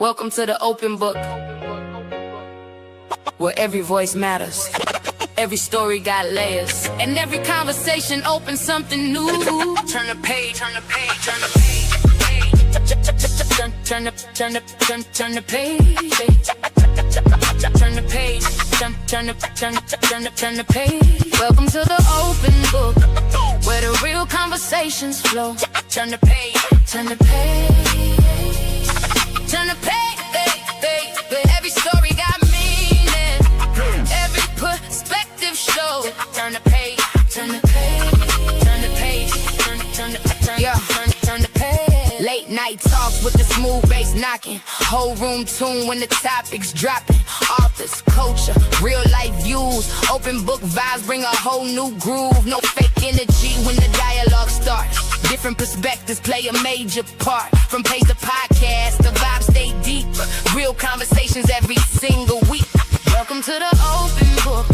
Welcome to the open book, where every voice matters. Every story got layers, and every conversation opens something new. Turn the page, turn the page, turn the page. Turn the page. Turn the page. Turn the page. Welcome to the open book, where the real conversations flow. Turn the page. Turn the page. Turn the page. Every story got meaning. Every perspective shows. Turn the page. Turn the page. Turn the page. Turn the page. Late night talks with the smooth bass knocking. Whole room tuned when the topics dropping. Authors, culture, real life views. Open book vibes bring a whole new groove. No fake energy when the dialogue starts. Different perspectives play a major part. From page to podcast, the vibes stay deep. Real conversations every single week. Welcome to the open book,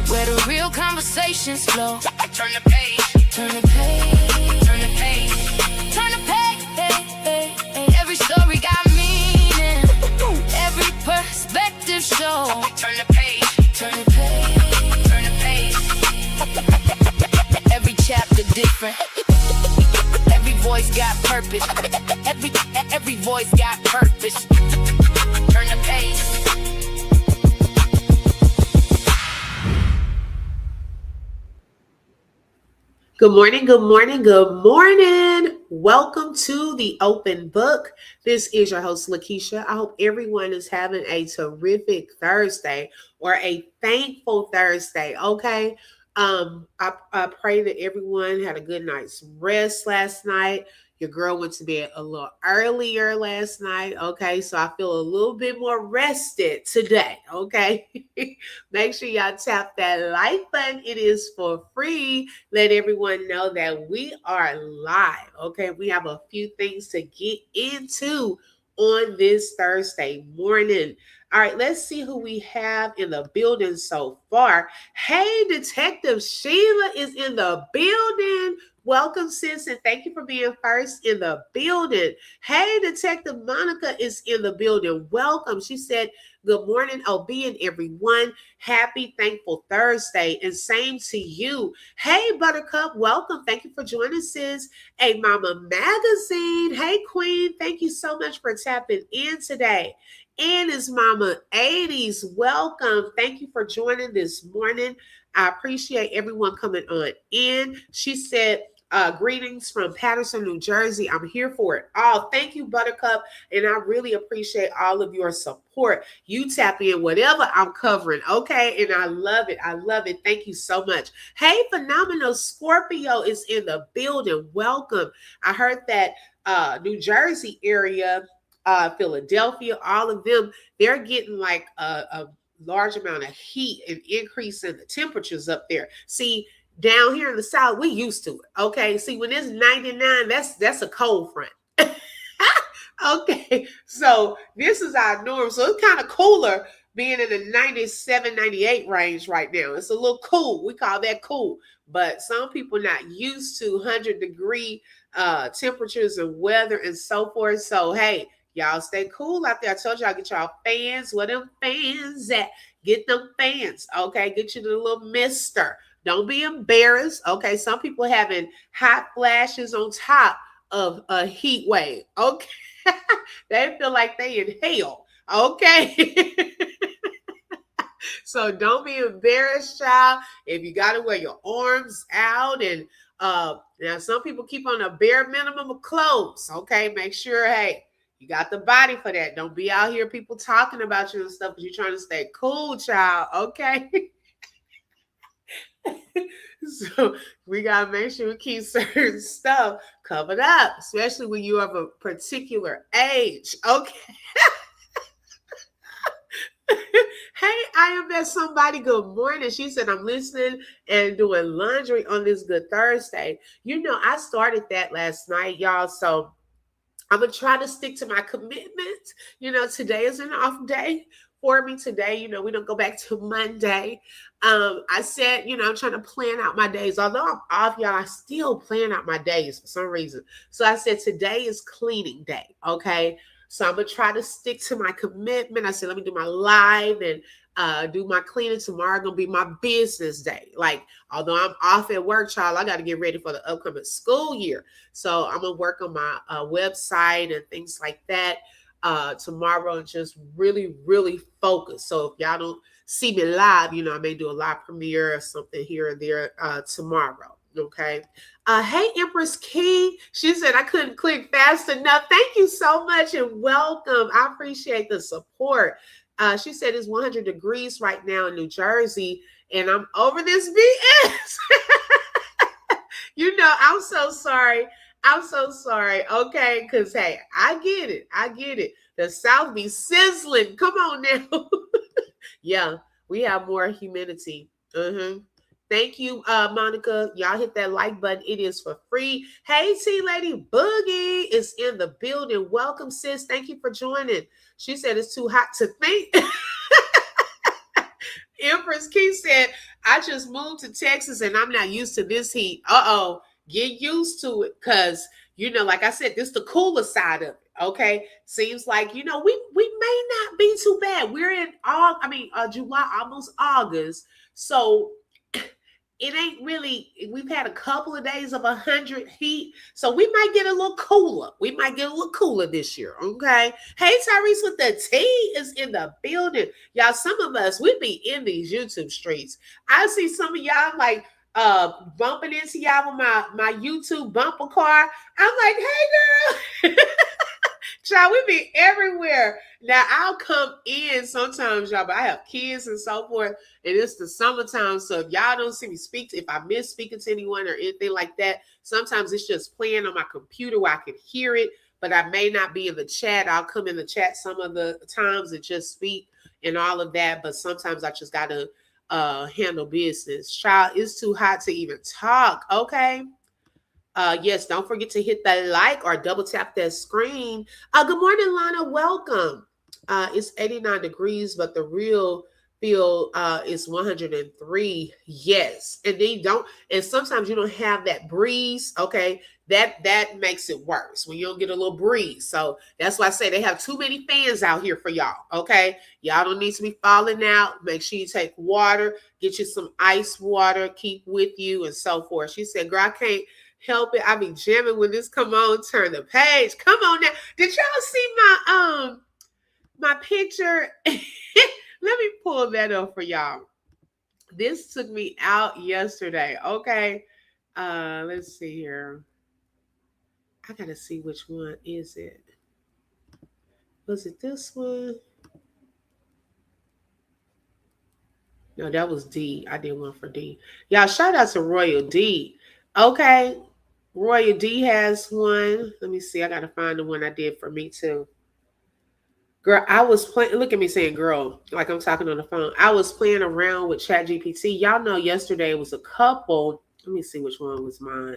where the real conversations flow. Turn the page. Turn the page. Turn the page. Turn the page. Every story got meaning. Every perspective show. Turn the page. Turn the page. Turn the page. Every chapter different. Every voice got purpose. Every voice got purpose. Turn the page. Good morning, good morning, good morning. Welcome to the open book. This is your host, Lakeisha. I hope everyone is having a terrific Thursday or a thankful Thursday, okay? I pray that everyone had a good night's rest last night. Your girl went to bed a little earlier last night, okay? So I feel a little bit more rested today, okay? Make sure y'all tap that like button. It is for free. Let everyone know that we are live, okay? We have a few things to get into on this Thursday morning. All right, let's see who we have in the building so far. Hey, Detective Sheila is in the building. Welcome, sis, and thank you for being first in the building. Hey, Detective Monica is in the building. Welcome. She said, good morning, OB and everyone. Happy Thankful Thursday, and same to you. Hey, Buttercup, welcome. Thank you for joining, sis. Hey, Mama Magazine. Hey, Queen. Thank you so much for tapping in today. And it's Mama 80s. Welcome. Thank you for joining this morning. I appreciate everyone coming on in. She said, greetings from Patterson, New Jersey. I'm here for it. Oh, thank you, Buttercup. And I really appreciate all of your support. You tap in whatever I'm covering, okay? And I love it. I love it. Thank you so much. Hey, Phenomenal Scorpio is in the building. Welcome. I heard that New Jersey area, Philadelphia, all of them, they're getting like a large amount of heat and increase in the temperatures up there. See, down here in the South, we used to it. Okay. See, when it's 99, that's a cold front. Okay. So this is our norm. So it's kind of cooler being in the 97, 98 range right now. It's a little cool. We call that cool. But some people not used to 100-degree temperatures and weather and so forth. So, hey, y'all stay cool out there. I told y'all, get y'all fans. Where them fans at? Get them fans, okay? Get you the little mister. Don't be embarrassed, okay? Some people having hot flashes on top of a heat wave, okay? They feel like they in hell, okay? So don't be embarrassed, child. If you got to wear your arms out and now some people keep on a bare minimum of clothes, okay? Make sure, hey, you got the body for that. Don't be out here people talking about you and stuff because you're trying to stay cool, child. Okay. So we got to make sure we keep certain stuff covered up, especially when you have a particular age. Okay. Hey, I am at somebody. Good morning. She said, I'm listening and doing laundry on this good Thursday. You know, I started that last night, y'all. So I'm going to try to stick to my commitment. You know, today is an off day for me today. You know, we don't go back to Monday. I said, you know, I'm trying to plan out my days. Although I'm off, y'all, I still plan out my days for some reason. So I said, today is cleaning day. Okay. So I'm going to try to stick to my commitment. I said, let me do my live and do my cleaning. Tomorrow going to be my business day. Like, although I'm off at work, child, I got to get ready for the upcoming school year. So I'm going to work on my website and things like that tomorrow and just really, really focus. So if y'all don't see me live, I may do a live premiere or something here and there tomorrow. Okay. Hey, Empress King. She said I couldn't click fast enough. Thank you so much and welcome. I appreciate the support. She said it's 100 degrees right now in New Jersey, and I'm over this BS. I'm so sorry. I'm so sorry. Okay, because hey, I get it. I get it. The South be sizzling. Come on now. Yeah, we have more humidity. Thank you, Monica. Y'all hit that like button. It is for free. Hey, T Lady Boogie is in the building. Welcome, sis. Thank you for joining. She said it's too hot to think. Empress Key said, I just moved to Texas and I'm not used to this heat. Get used to it because, like I said, this is the cooler side of it. Okay. Seems like, we may not be too bad. We're in July, almost August. So it ain't really, we've had a couple of days of 100 heat. So we might get a little cooler. We might get a little cooler this year. Okay. Hey, Tyrese with the T is in the building. Y'all, some of us, we be in these YouTube streets. I see some of y'all like bumping into y'all with my YouTube bumper car. I'm like, hey girl. Child, we be everywhere. Now, I'll come in sometimes, y'all, but I have kids and so forth, and it's the summertime, so if y'all don't see me speak, if I miss speaking to anyone or anything like that, sometimes it's just playing on my computer where I can hear it, but I may not be in the chat. I'll come in the chat some of the times and just speak and all of that, but sometimes I just got to handle business. Child, it's too hot to even talk, okay? Yes, don't forget to hit that like or double tap that screen. Good morning, Lana. Welcome. It's 89 degrees, but the real feel is 103. Yes. And and sometimes you don't have that breeze. Okay. That makes it worse when you don't get a little breeze. So that's why I say they have too many fans out here for y'all. Okay. Y'all don't need to be falling out. Make sure you take water, get you some ice water, keep with you and so forth. She said, girl, I can't help it. I be jamming when this come on, turn the page. Come on now. Did y'all see my picture? Let me pull that up for y'all. This took me out yesterday. Okay. Let's see here. I gotta see which one is it. Was it this one? No, that was D. I did one for D. Y'all, shout out to Royal D. Okay. Royal D has one. Let me see. I got to find the one I did for me too. Girl, I was playing. Look at me saying girl, like I'm talking on the phone. I was playing around with ChatGPT. Y'all know yesterday was a couple. Let me see which one was mine.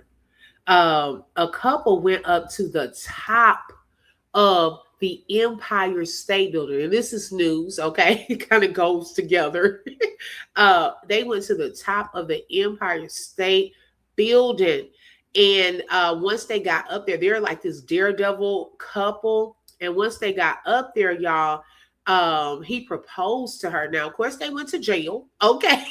A couple went up to the top of the Empire State Building. And this is news, okay? It kind of goes together. They went to the top of the Empire State Building. And once they got up there, they're like this daredevil couple. And once they got up there, y'all, he proposed to her. Now, of course, they went to jail. Okay.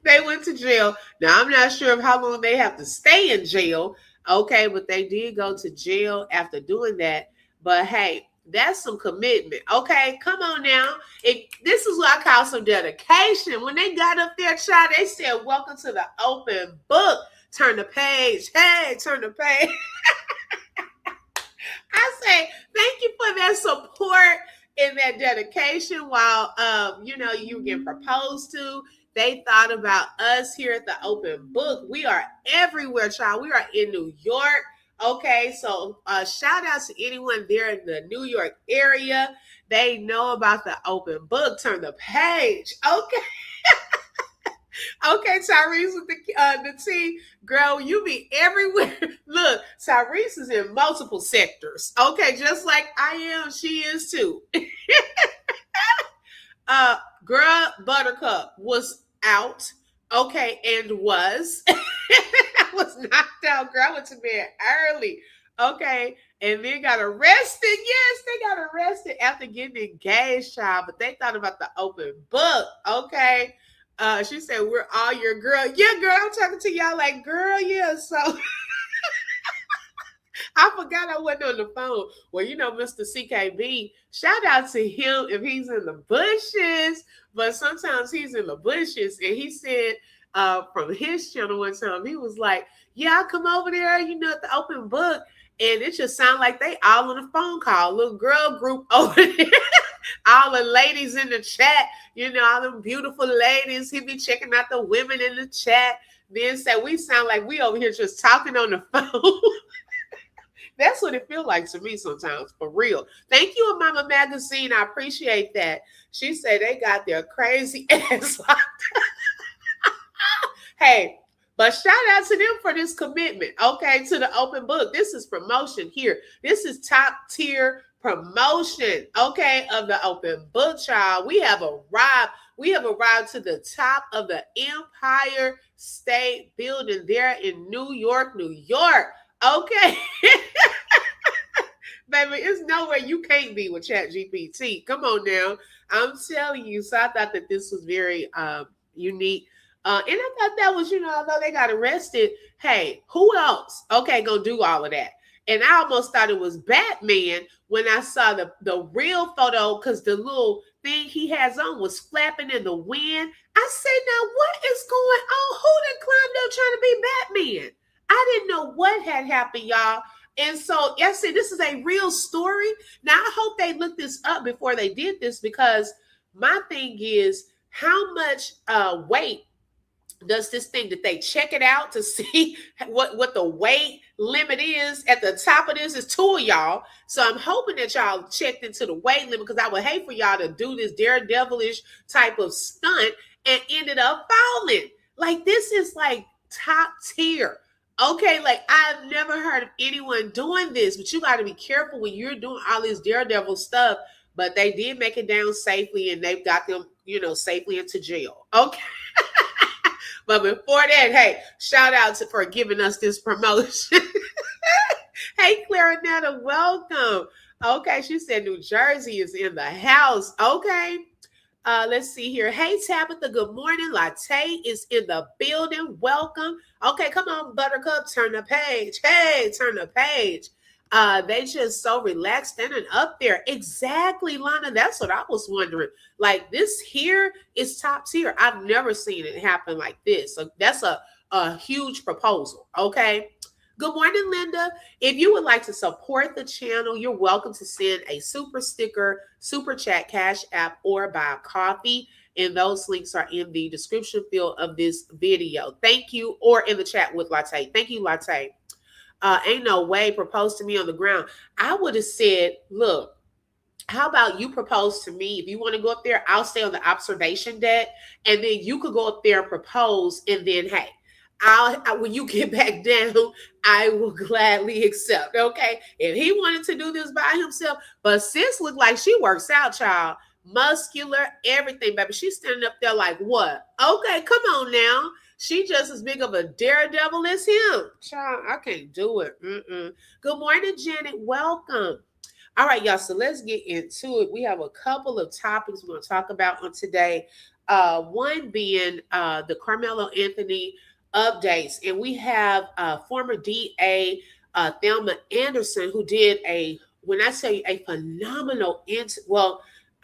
They went to jail. Now, I'm not sure of how long they have to stay in jail. Okay, but they did go to jail after doing that. But hey, that's some commitment. Okay, come on now. This is what I call some dedication. When they got up there, child, they said, welcome to the open book. Turn the page. Hey, turn the page. I say, thank you for that support and that dedication while, you were getting proposed to. They thought about us here at the open book. We are everywhere, child. We are in New York. Okay, so shout out to anyone there in the New York area. They know about the open book. Turn the page. Okay. Okay, Tyrese with the T. Girl, you be everywhere. Look, Tyrese is in multiple sectors. Okay, just like I am, she is too. Girl, Buttercup was out. Okay, and was. I was knocked out. Girl, I went to bed early. Okay, and then got arrested. Yes, they got arrested after getting engaged, child. But they thought about the open book. Okay. She said, we're all your girl. Yeah, girl, I'm talking to y'all like, girl, yeah. So I forgot I wasn't on the phone. Well, Mr. CKB, shout out to him if he's in the bushes, but sometimes he's in the bushes. And he said from his channel one time, he was like, yeah, I come over there, at the open book. And it just sounded like they all on a phone call, little girl group over there. All the ladies in the chat, all them beautiful ladies. He be checking out the women in the chat. Then say we sound like we over here just talking on the phone. That's what it feels like to me sometimes, for real. Thank you, Mama Magazine. I appreciate that. She said they got their crazy ass locked up. Hey, but shout out to them for this commitment, okay, to the open book. This is promotion here. This is top tier promotion, okay, of the open book, child. We have arrived. We have arrived to the top of the Empire State Building there in New York, New York. Okay. Baby, it's nowhere you can't be with ChatGPT. Come on now. I'm telling you. So I thought that this was very unique. And I thought that was, although they got arrested, hey, who else? Okay, gonna do all of that. And I almost thought it was Batman when I saw the real photo, because the little thing he has on was flapping in the wind. I said, now what is going on? Who done climbed up trying to be Batman? I didn't know what had happened, y'all. And so, I said, this is a real story. Now, I hope they looked this up before they did this, because my thing is, how much weight does this thing, that they check it out to see what the weight limit is? At the top of this is 2 of y'all. So I'm hoping that y'all checked into the weight limit, because I would hate for y'all to do this daredevilish type of stunt and ended up falling. Like, this is like top tier. Okay, like I've never heard of anyone doing this, but you got to be careful when you're doing all this daredevil stuff. But they did make it down safely, and they've got them, safely into jail. Okay. But before that, hey, shout out for giving us this promotion. Hey, Clarinetta, welcome. Okay, she said New Jersey is in the house. Okay. Let's see here. Hey, Tabitha, good morning. Latte is in the building. Welcome. Okay, come on, Buttercup, turn the page. Hey, turn the page. They just so relaxed standing up there. Exactly, Lana. That's what I was wondering. Like, this here is top tier. I've never seen it happen like this. So that's a huge proposal. Okay. Good morning, Linda. If you would like to support the channel, you're welcome to send a super sticker, super chat, Cash App, or buy a coffee. And those links are in the description field of this video. Thank you. Or in the chat with Latte. Thank you, Latte. Ain't no way propose to me on the ground. I would have said, look, how about you propose to me? If you want to go up there, I'll stay on the observation deck. And then you could go up there and propose. And then, hey, when you get back down, I will gladly accept. Okay. If he wanted to do this by himself, but sis looked like she works out, child. Muscular, everything, baby. She's standing up there like, what? Okay, come on now. She just as big of a daredevil as him. Child, I can't do it. Good morning, Janet. Welcome. All right, y'all. So let's get into it. We have a couple of topics we're going to talk about on today. One being the Karmelo Anthony updates. And we have former DA Thelma Anderson, who did when I say a phenomenal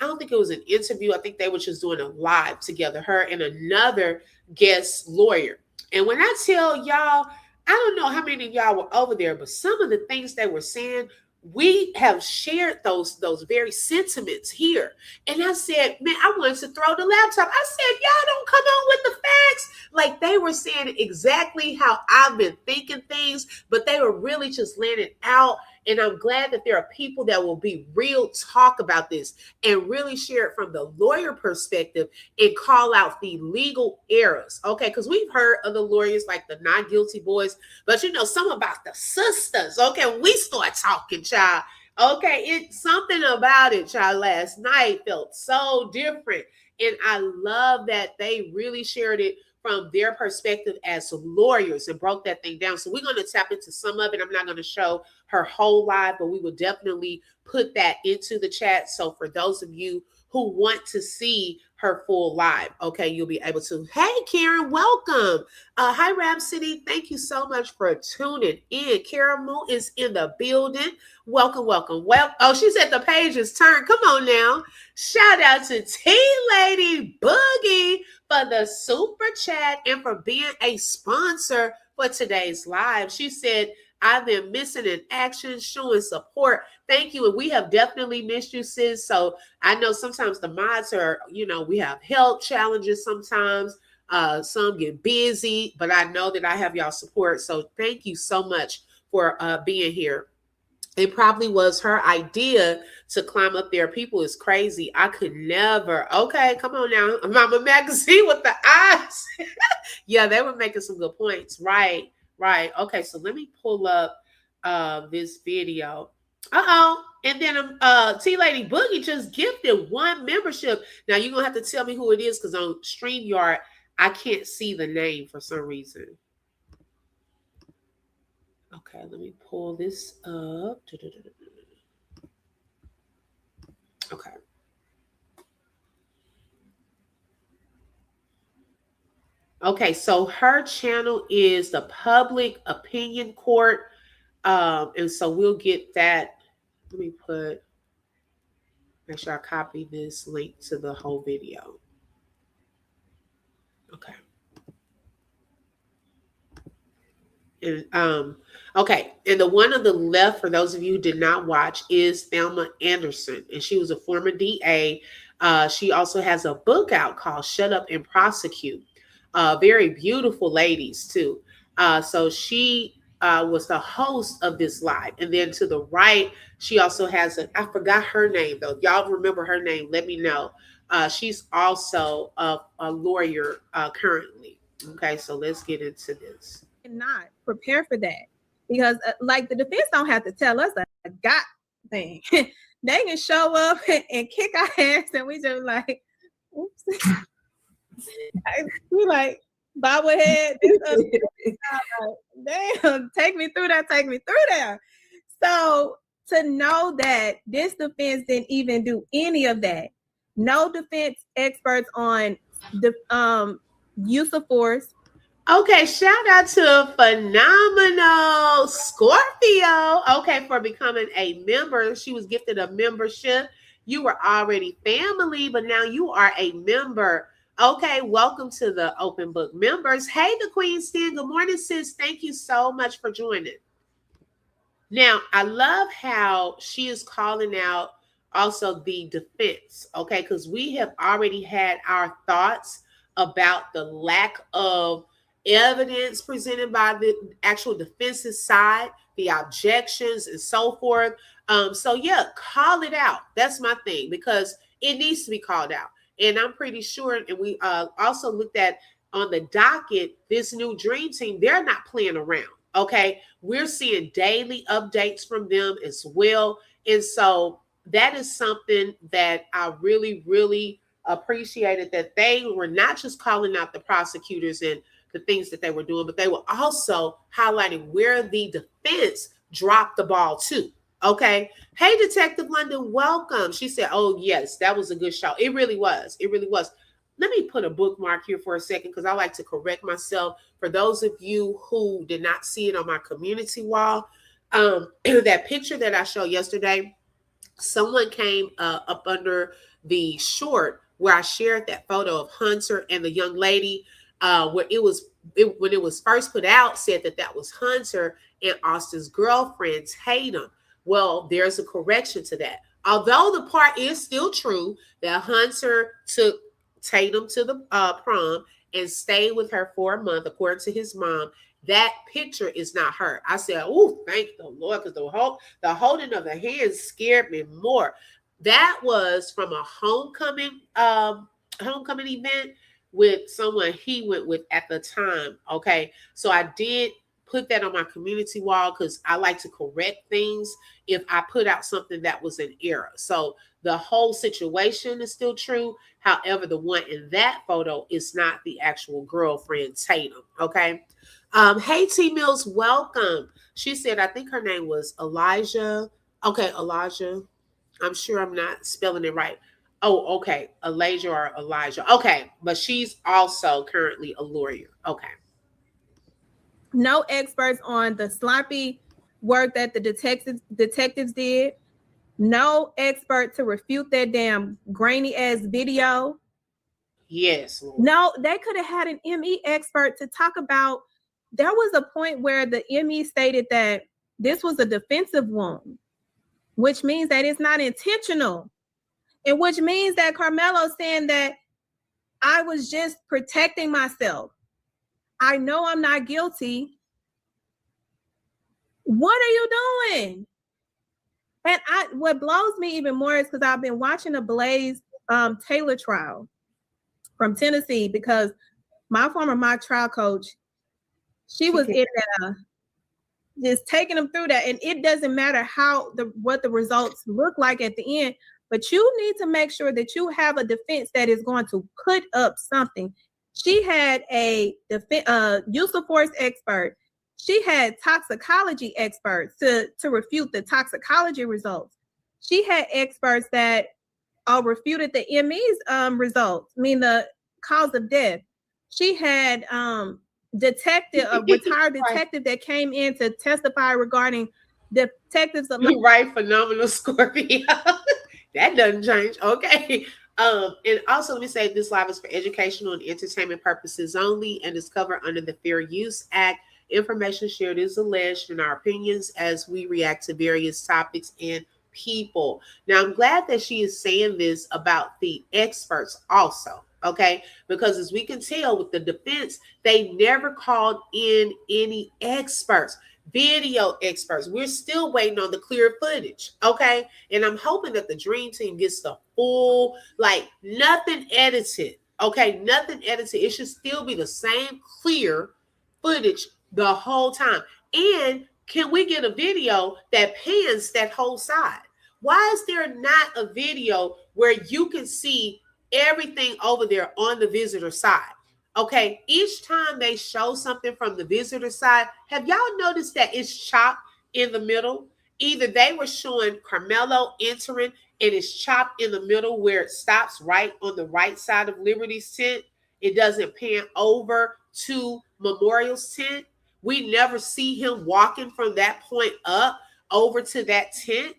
I don't think it was an interview. I think they were just doing a live together, her and another guest lawyer. And when I tell y'all, I don't know how many of y'all were over there, but some of the things they were saying, we have shared those very sentiments here. And I said, man, I wanted to throw the laptop. I said, y'all don't come on with the facts. Like, they were saying exactly how I've been thinking things, but they were really just laying it out. And I'm glad that there are people that will be real talk about this and really share it from the lawyer perspective and call out the legal errors. Okay, because we've heard of the lawyers like the not guilty boys, but some about the sisters. Okay, we start talking, child. Okay, it's something about it, child. Last night felt so different. And I love that they really shared it from their perspective as lawyers and broke that thing down. So we're going to tap into some of it. I'm not going to show her whole live, but we will definitely put that into the chat. So for those of you who want to see her full live, okay, you'll be able to. Hey, Karen, welcome. Hi, Rhapsody. Thank you so much for tuning in. Caramel is in the building. Welcome, welcome. Well, oh, she said the page is turned. Come on now. Shout out to T-Lady Boogie for the super chat and for being a sponsor for today's live. She said, I've been missing in action, showing support. Thank you. And we have definitely missed you, sis. So I know sometimes the mods are, we have health challenges sometimes. Some get busy, but I know that I have y'all support. So thank you so much for being here. It probably was her idea to climb up there. People is crazy. I could never. Okay, come on now. Mama Magazine with the eyes. Yeah, they were making some good points. Right. Okay, so let me pull up this video. And then T-Lady Boogie just gifted 1 membership. Now you're going to have to tell me who it is because on StreamYard, I can't see the name for some reason. Okay, let me pull this up. Okay. Okay, so her channel is the Public Opinion Court. And so we'll get that. Let me make sure I copy this link to the whole video. Okay. And okay, and the one on the left, for those of you who did not watch, is Thelma Anderson, and she was a former DA. She also has a book out called "Shut Up and Prosecute." Very beautiful ladies too. So she was the host of this live, and then to the right, she also has I forgot her name though. Y'all remember her name? Let me know. She's also a lawyer currently. Okay, so let's get into this. Not prepare for that because like the defense don't have to tell us a got thing. They can show up and kick our ass and we just like, oops. We like bobblehead. Damn, take me through that. So to know that this defense didn't even do any of that. No defense experts on the use of force. Okay, shout out to Phenomenal Scorpio. Okay, for becoming a member. She was gifted a membership. You were already family, but now you are a member. Okay, welcome to the Open Book members. Hey, the Queen's Den. Good morning, sis. Thank you so much for joining. Now, I love how she is calling out also the defense, okay, because we have already had our thoughts about the lack of evidence presented by the actual defense's side, the objections and so forth. So yeah, call it out. That's my thing, because it needs to be called out. And I'm pretty sure, and we also looked at on the docket, this new dream team, they're not playing around. Okay, we're seeing daily updates from them as well. And so that is something that I really, really appreciated, that they were not just calling out the prosecutors and the things that they were doing, but they were also highlighting where the defense dropped the ball too. Okay. Hey, Detective London, welcome. She said, oh, yes, that was a good show. It really was. It really was. Let me put a bookmark here for a second because I like to correct myself. For those of you who did not see it on my community wall, that picture that I showed yesterday, someone came up under the short where I shared that photo of Hunter and the young lady, where when it was first put out, said that was Hunter and Austin's girlfriend, Tatum. Well, there's a correction to that. Although the part is still true that Hunter took Tatum to the prom and stayed with her for a month, according to his mom, that picture is not her. I said, oh, thank the Lord, because the holding of the hands scared me more. That was from a homecoming event with someone he went with at the time. Okay, so I did put that on my community wall because I like to correct things if I put out something that was an error. So the whole situation is still true. However, the one in that photo is not the actual girlfriend, Tatum. Okay. Hey T Mills, welcome. She said, I think her name was Elijah. Okay, Elijah. I'm sure I'm not spelling it right. Oh, okay. Elijah or Elijah. Okay, but she's also currently a lawyer. Okay. No experts on the sloppy work that the detectives did. No expert to refute that damn grainy ass video. Yes. Lord. No, they could have had an ME expert to talk about. There was a point where the ME stated that this was a defensive wound, which means that it's not intentional. And which means that Karmelo saying that I was just protecting myself. I know I'm not guilty. What are you doing? And what blows me even more is because I've been watching the Blaise Taylor trial from Tennessee, because my former mock trial coach, she was in there just taking them through that. And it doesn't matter what the results look like at the end, but you need to make sure that you have a defense that is going to put up something. She had a use of force expert. She had toxicology experts to refute the toxicology results. She had experts that refuted the ME's results, I mean the cause of death. She had a retired detective that came in to testify regarding detectives. Right, phenomenal Scorpio. That doesn't change. Okay. And also let me say this live is for educational and entertainment purposes only and is covered under the Fair Use Act. Information shared is alleged in our opinions as we react to various topics and people. Now, I'm glad that she is saying this about the experts also, okay? Because as we can tell with the defense, they never called in any experts, video experts. We're still waiting on the clear footage, okay? And I'm hoping that the dream team gets the full, like nothing edited, okay? Nothing edited. It should still be the same clear footage the whole time. And can we get a video that pans that whole side? Why is there not a video where you can see everything over there on the visitor side? Okay, each time they show something from the visitor side, have y'all noticed that it's chopped in the middle? Either they were showing Karmelo entering and it's chopped in the middle where it stops right on the right side of Liberty's tent. It doesn't pan over to Memorial's tent. We never see him walking from that point up over to that tent.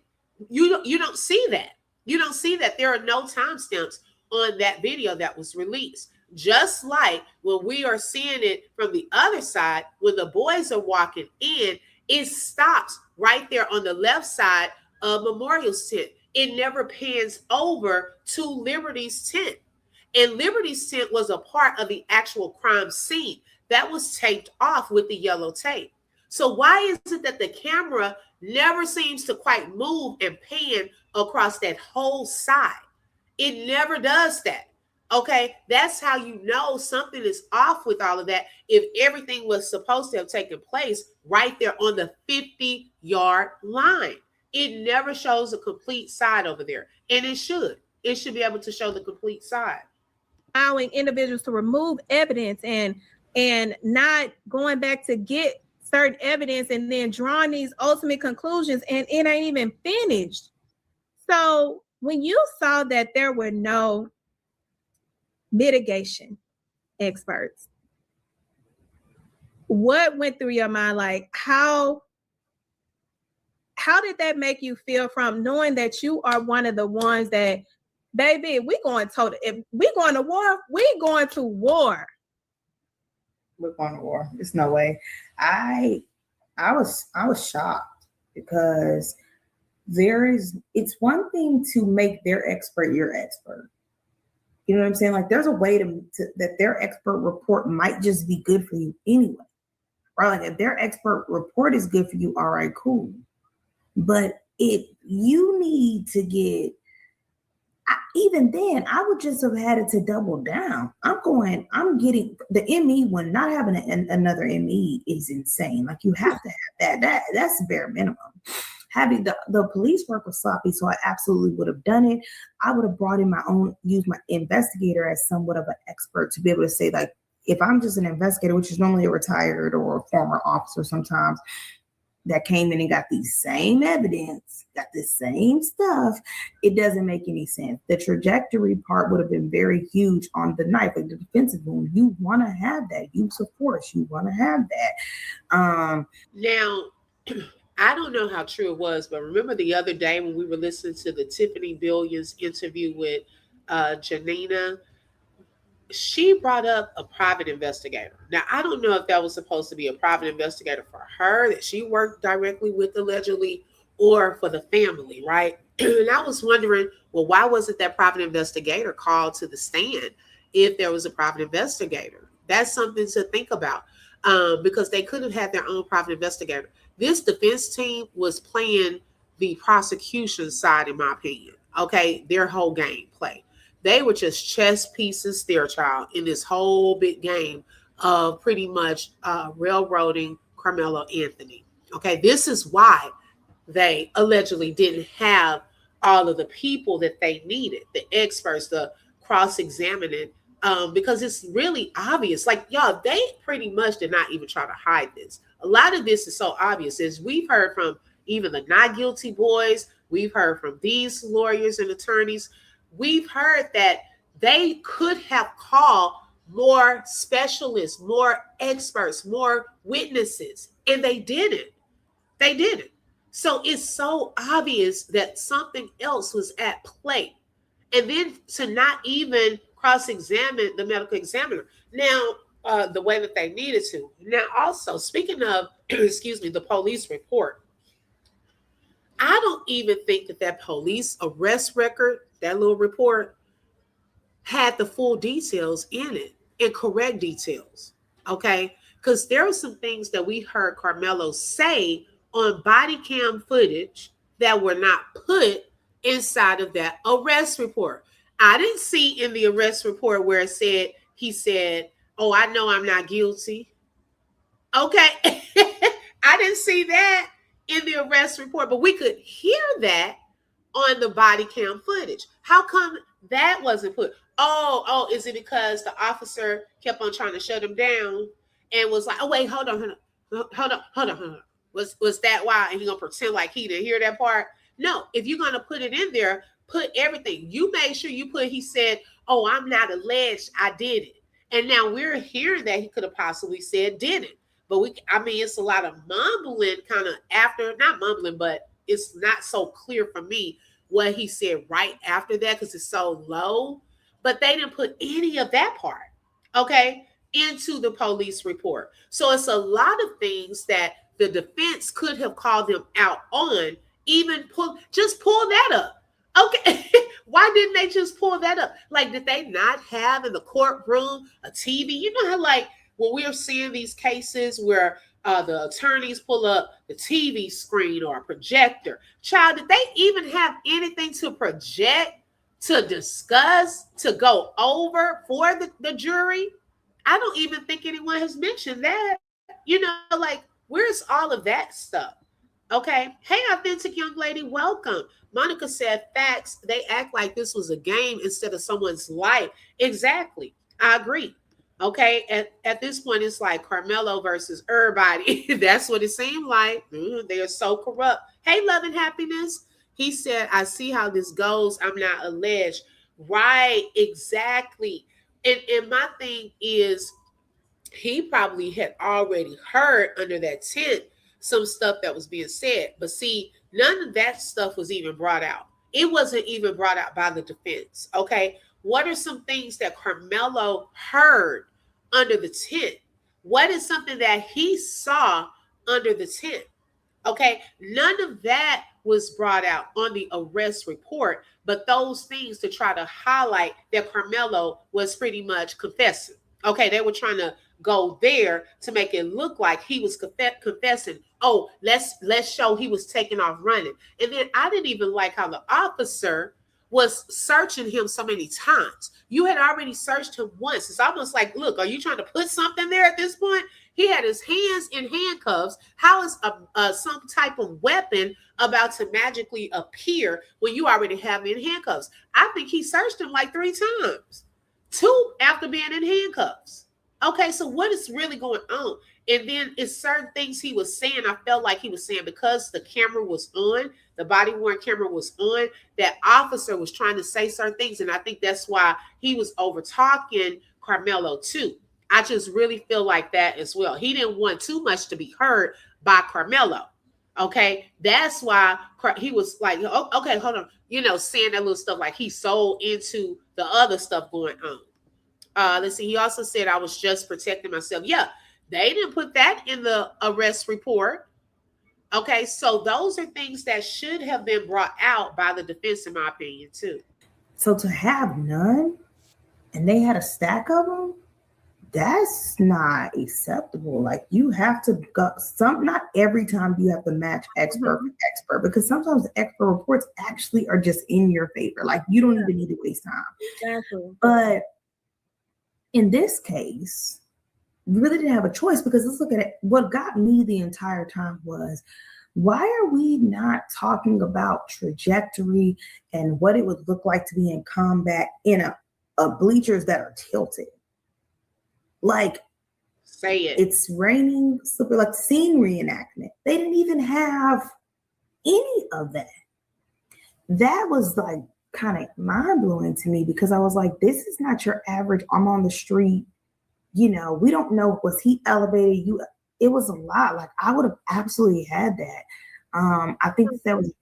You don't see that. You don't see that. There are no timestamps on that video that was released. Just like when we are seeing it from the other side, when the boys are walking in, it stops right there on the left side of Memorial's tent. It never pans over to Liberty's tent. And Liberty's tent was a part of the actual crime scene that was taped off with the yellow tape. So why is it that the camera never seems to quite move and pan across that whole side? It never does that. Okay, that's how you know something is off with all of that. If everything was supposed to have taken place right there on the 50-yard line, it never shows a complete side over there. And it should. It should be able to show the complete side. Allowing individuals to remove evidence and not going back to get certain evidence and then drawing these ultimate conclusions, and it ain't even finished. So when you saw that there were no mitigation experts, what went through your mind? Like how did that make you feel, from knowing that you are one of the ones that, baby, if we going to war, we going to war. We're going to war. There's no way. I was shocked because it's one thing to make their expert your expert. You know what I'm saying? Like there's a way to that their expert report might just be good for you anyway. Right? Like if their expert report is good for you, all right, cool. But if you need to get, even then, I would just have had it to double down. I'm getting the ME one. Not having another ME is insane. Like you have to have that. That's bare minimum. Having the police work was sloppy, so I absolutely would have done it. I would have brought in used my investigator as somewhat of an expert to be able to say, like, if I'm just an investigator, which is normally a retired or a former officer sometimes, that came in and got the same evidence, got the same stuff, it doesn't make any sense. The trajectory part would have been very huge on the knife, like the defensive wound. You want to have that use of force. You want to have that. Now, I don't know how true it was, but remember the other day when we were listening to the Tiffany Billions interview with Janina? She brought up a private investigator. Now, I don't know if that was supposed to be a private investigator for her that she worked directly with allegedly or for the family, right? And I was wondering, well, why wasn't that private investigator called to the stand if there was a private investigator? That's something to think about because they could have had their own private investigator. This defense team was playing the prosecution side, in my opinion. Okay, their whole game play. They were just chess pieces, their child, in this whole big game of pretty much railroading Karmelo Anthony. Okay, this is why they allegedly didn't have all of the people that they needed, the experts, the cross-examining, because it's really obvious. Like, y'all, they pretty much did not even try to hide this. A lot of this is so obvious, as we've heard from even the not guilty boys, we've heard from these lawyers and attorneys. We've heard that they could have called more specialists, more experts, more witnesses, and they didn't. They didn't. So it's so obvious that something else was at play. And then to not even cross-examine the medical examiner. Now, the way that they needed to. Now, also, speaking of, the police report, I don't even think that police arrest record, that little report, had the full details in it and correct details. Okay. Because there are some things that we heard Karmelo say on body cam footage that were not put inside of that arrest report. I didn't see in the arrest report where he said, oh, I know I'm not guilty. Okay. I didn't see that in the arrest report, but we could hear that on the body cam footage. How come that wasn't put? Oh, is it because the officer kept on trying to shut him down and was like, oh, wait, hold on. Was that why? And he gonna pretend like he didn't hear that part? No, if you're gonna put it in there, put everything. You make sure you put, he said, oh, I'm not alleged, I did it. And now we're hearing that he could have possibly said didn't. But it's a lot of mumbling kind of after, not mumbling, but it's not so clear for me what he said right after that because it's so low. But they didn't put any of that part, okay, into the police report. So it's a lot of things that the defense could have called them out on, pull that up. Okay, why didn't they just pull that up? Like, did they not have in the courtroom a TV? You know how, like, when we're seeing these cases where the attorneys pull up the TV screen or a projector. Child, did they even have anything to project, to discuss, to go over for the jury? I don't even think anyone has mentioned that. Like, where's all of that stuff? Okay. Hey, authentic young lady, welcome. Monica said facts. They act like this was a game instead of someone's life. Exactly. I agree. Okay, at this point, it's like Karmelo versus everybody. That's what it seemed like. They are so corrupt. Hey, love and happiness. He said, I see how this goes. I'm not alleged. Right, exactly. And my thing is, he probably had already heard under that tent some stuff that was being said. But see, none of that stuff was even brought out. It wasn't even brought out by the defense. Okay, what are some things that Karmelo heard under the tent? What is something that he saw under the tent? Okay, none of that was brought out on the arrest report, but those things to try to highlight that Karmelo was pretty much confessing. Okay, they were trying to go there to make it look like he was confessing. Oh, let's show he was taking off running. And then I didn't even like how the officer was searching him so many times. You had already searched him once. It's almost like, look, are you trying to put something there at this point? He had his hands in handcuffs. How is some type of weapon about to magically appear when you already have him in handcuffs? I think he searched him like 3 times. 2 after being in handcuffs. Okay, so what is really going on? And then it's certain things he was saying. I felt like he was saying because the camera was on, the body worn camera was on, that officer was trying to say certain things. And I think that's why he was over talking Karmelo too. I just really feel like that as well. He didn't want too much to be heard by Karmelo. Okay, that's why he was like, oh, okay, hold on, saying that little stuff like he's so into the other stuff going on. Let's see. He also said, I was just protecting myself. Yeah, they didn't put that in the arrest report. Okay, so those are things that should have been brought out by the defense, in my opinion, too. So to have none, and they had a stack of them, that's not acceptable. Like, you have to go not every time you have to match expert with expert, because sometimes the expert reports actually are just in your favor. Like, you don't even need to waste time. Exactly. But in this case, we really didn't have a choice, because let's look at it. What got me the entire time was, why are we not talking about trajectory and what it would look like to be in combat in a bleachers that are tilted? Like, say it. It's raining, super, like scene reenactment. They didn't even have any of that. That was like kind of mind-blowing to me, because I was like, this is not your average, I'm on the street, we don't know, was he elevated? It was a lot. Like, I would have absolutely had that. I think that was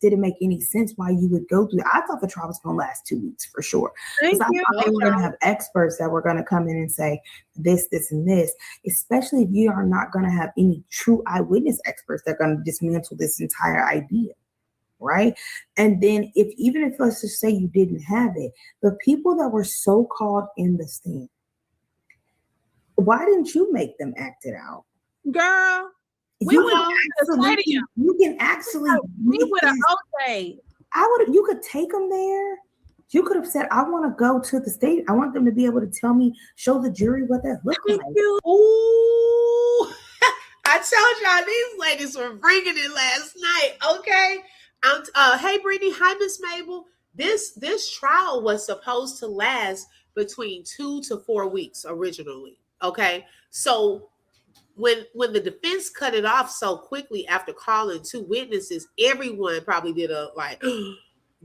didn't make any sense why you would go through that. I thought the trial was going to last 2 weeks for sure. Thank I you. thought they were going to have experts that were going to come in and say this, this, and this, especially if you are not going to have any true eyewitness experts that are going to dismantle this entire idea. Right. And then even if let's just say you didn't have it, the people that were so called in the stand, why didn't you make them act it out? Girl, you can actually we would have okay. You could take them there. You could have said, I want to go to the state. I want them to be able to tell me, show the jury what that looks like. Ooh, I told y'all these ladies were bringing it last night. Okay. Hey, Brittany. Hi, Miss Mabel. This trial was supposed to last between 2 to 4 weeks originally. Okay. So when the defense cut it off so quickly after calling 2 witnesses, everyone probably did a like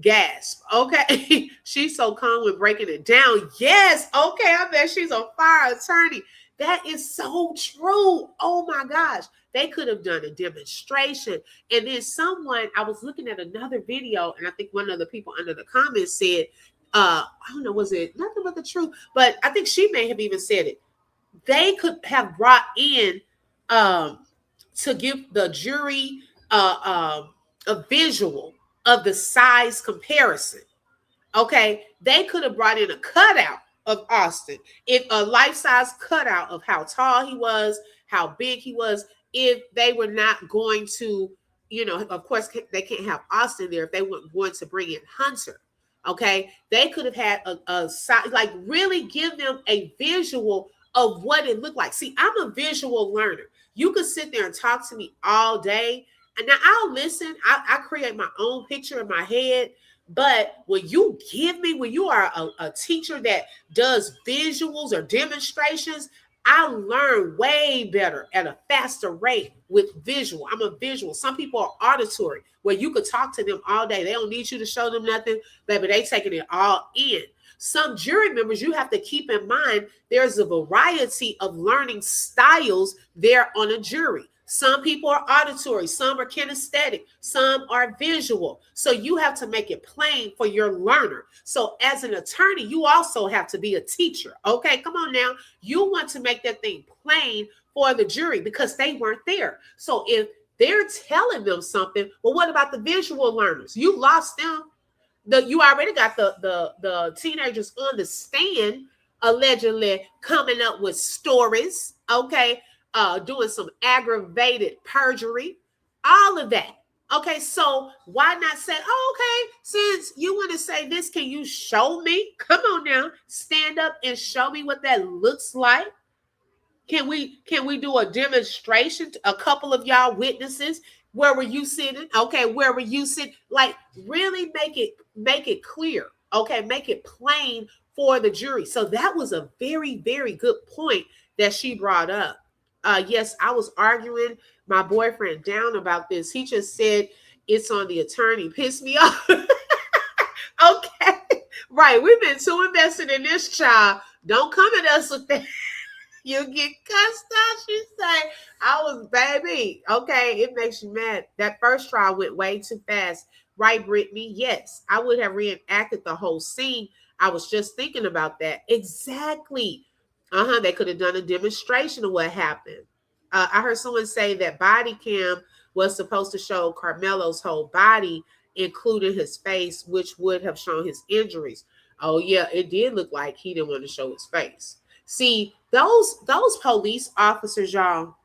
gasp. Okay. She's so calm with breaking it down. Yes. Okay. I bet she's a fire attorney. That is so true. Oh my gosh. They could have done a demonstration. And then I was looking at another video, and I think one of the people under the comments said, I don't know, was it nothing but the truth? But I think she may have even said it. They could have brought in to give the jury a visual of the size comparison. Okay, they could have brought in a cutout of Austin, if a life-size cutout of how tall he was, how big he was. If they were not going to, of course, they can't have Austin there if they weren't going to bring in Hunter. Okay, they could have had a like really give them a visual of what it looked like. See, I'm a visual learner. You could sit there and talk to me all day, and now I'll listen. I create my own picture in my head. But when you are a teacher that does visuals or demonstrations, I learn way better at a faster rate with visual. I'm a visual. Some people are auditory, where you could talk to them all day. They don't need you to show them nothing, baby. They taking it all in. Some jury members, you have to keep in mind, there's a variety of learning styles there on a jury. Some people are auditory, some are kinesthetic, some are visual. So you have to make it plain for your learner. So as an attorney, you also have to be a teacher. Okay, come on now. You want to make that thing plain for the jury because they weren't there. So if they're telling them something, well, what about the visual learners? You lost them. You already got the teenagers on the stand allegedly coming up with stories, okay, doing some aggravated perjury, all of that. Okay, so why not say, oh, okay, since you want to say this, can you show me? Come on now, stand up and show me what that looks like. Can we do a demonstration? A couple of y'all witnesses. Where were you sitting? Okay, where were you sitting? Like, really make it clear. Okay, make it plain for the jury. So that was a very, very good point that she brought up. Yes, I was arguing my boyfriend down about this. He just said it's on the attorney. Pissed me off. Okay. Right. We've been too invested in this child. Don't come at us with that. You get cussed out, she say. I was baby. Okay, it makes you mad. That first trial went way too fast. Right, Brittany? Yes, I would have reenacted the whole scene. I was just thinking about that. Exactly. They could have done a demonstration of what happened. I heard someone say that body cam was supposed to show Karmelo's whole body, including his face, which would have shown his injuries. Oh yeah, it did look like he didn't want to show his face. See, those police officers, y'all,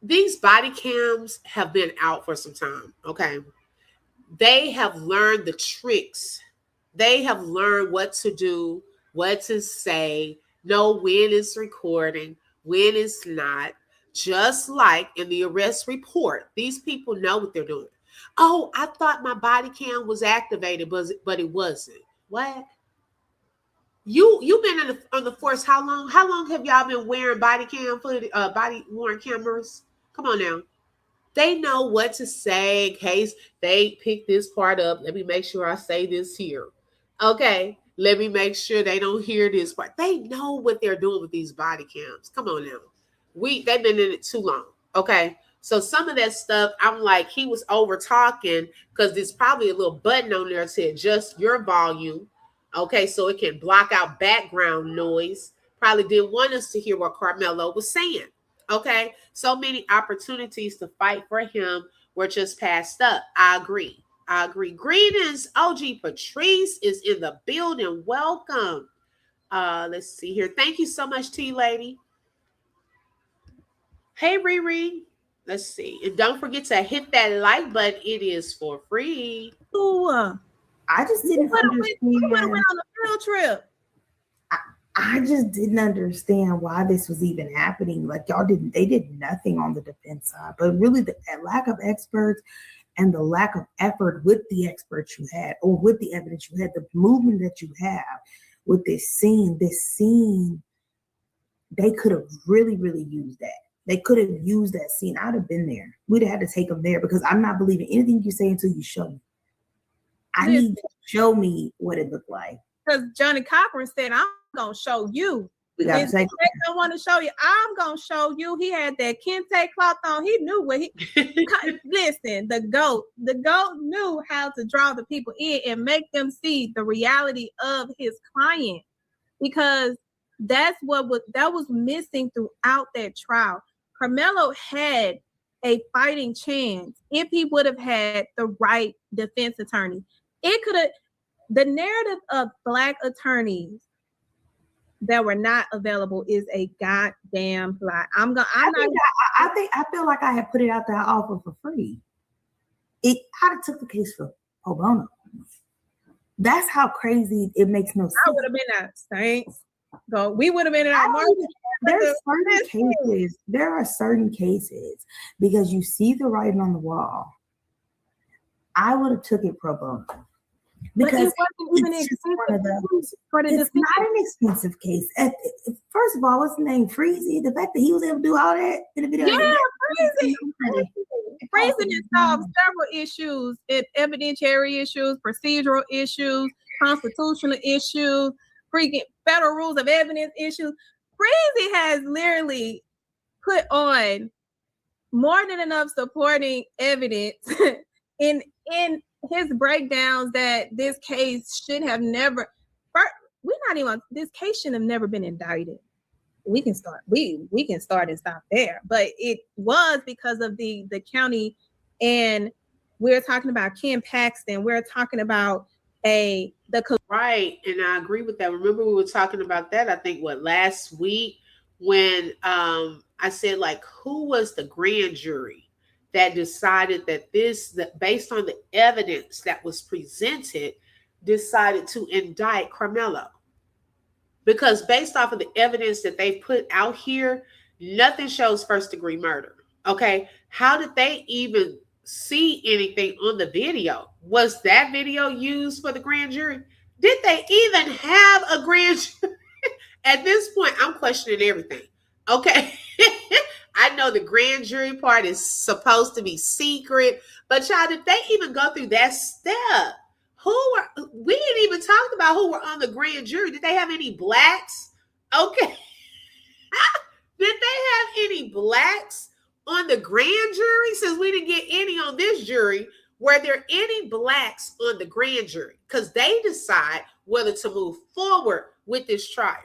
these body cams have been out for some time, okay? They have learned the tricks. They have learned what to do, what to say, know when it's recording, when it's not. Just like in the arrest report, these people know what they're doing. Oh, I thought my body cam was activated, but it wasn't. What? You've been on the force how long? How long have y'all been wearing body worn cameras? Come on now. They know what to say in case they pick this part up. Let me make sure I say this here. Okay. Let me make sure they don't hear this part. They know what they're doing with these body cams. Come on now. They've been in it too long. Okay. So some of that stuff, I'm like, he was over talking because there's probably a little button on there to adjust your volume. Okay, so it can block out background noise. Probably didn't want us to hear what Karmelo was saying. Okay, so many opportunities to fight for him were just passed up. I agree. Greetings, OG Patrice is in the building. Welcome. Let's see here. Thank you so much, T Lady. Hey, Riri. Let's see. And don't forget to hit that like button. It is for free. Ooh. I just didn't understand. We would have went on a field trip. I just didn't understand why this was even happening. Like they did nothing on the defense side, but really the lack of experts and the lack of effort with the experts you had, or with the evidence you had, the movement that you have with this scene, they could have really, really used that. They could have used that scene. I'd have been there. We'd have had to take them there because I'm not believing anything you say until you show me. I need to show me what it looked like. Because Johnny Cochran said, I'm going to show you. We got to take I don't want to show you. I'm going to show you. He had that kente cloth on. He knew what he... Listen, the GOAT knew how to draw the people in and make them see the reality of his client. Because that was missing throughout that trial. Karmelo had a fighting chance if he would have had the right defense attorney. The narrative of Black attorneys that were not available is a goddamn lie. I feel like I had put it out there offer for free. I'd have took the case for pro bono. That's how crazy it makes no sense. I would have been at Saints. So we would have been in our market. There are certain cases because you see the writing on the wall. I would have took it pro bono. Because it's not an expensive case. First of all, what's the name? Freezy. The fact that he was able to do all that in the video. Yeah, Freezy has solved several issues, evidentiary issues, procedural issues, constitutional issues, freaking federal rules of evidence issues. Freezy has literally put on more than enough supporting evidence in his breakdowns that this case should have never. This case should have never been indicted. We can start and stop there, but it was because of the county, and we're talking about Ken Paxton. We're talking about right, and I agree with that. Remember, we were talking about that. I think last week when I said, like, who was the grand jury that decided that based on the evidence that was presented, decided to indict Karmelo? Because based off of the evidence that they put out here, nothing shows first-degree murder. Okay, how did they even see anything on the video? Was that video used for the grand jury? Did they even have a grand jury? At this point, I'm questioning everything. Okay. I know the grand jury part is supposed to be secret, but y'all, did they even go through that step? We didn't even talk about who were on the grand jury. Did they have any blacks? Okay. Did they have any blacks on the grand jury? Since we didn't get any on this jury, were there any blacks on the grand jury? Because they decide whether to move forward with this trial.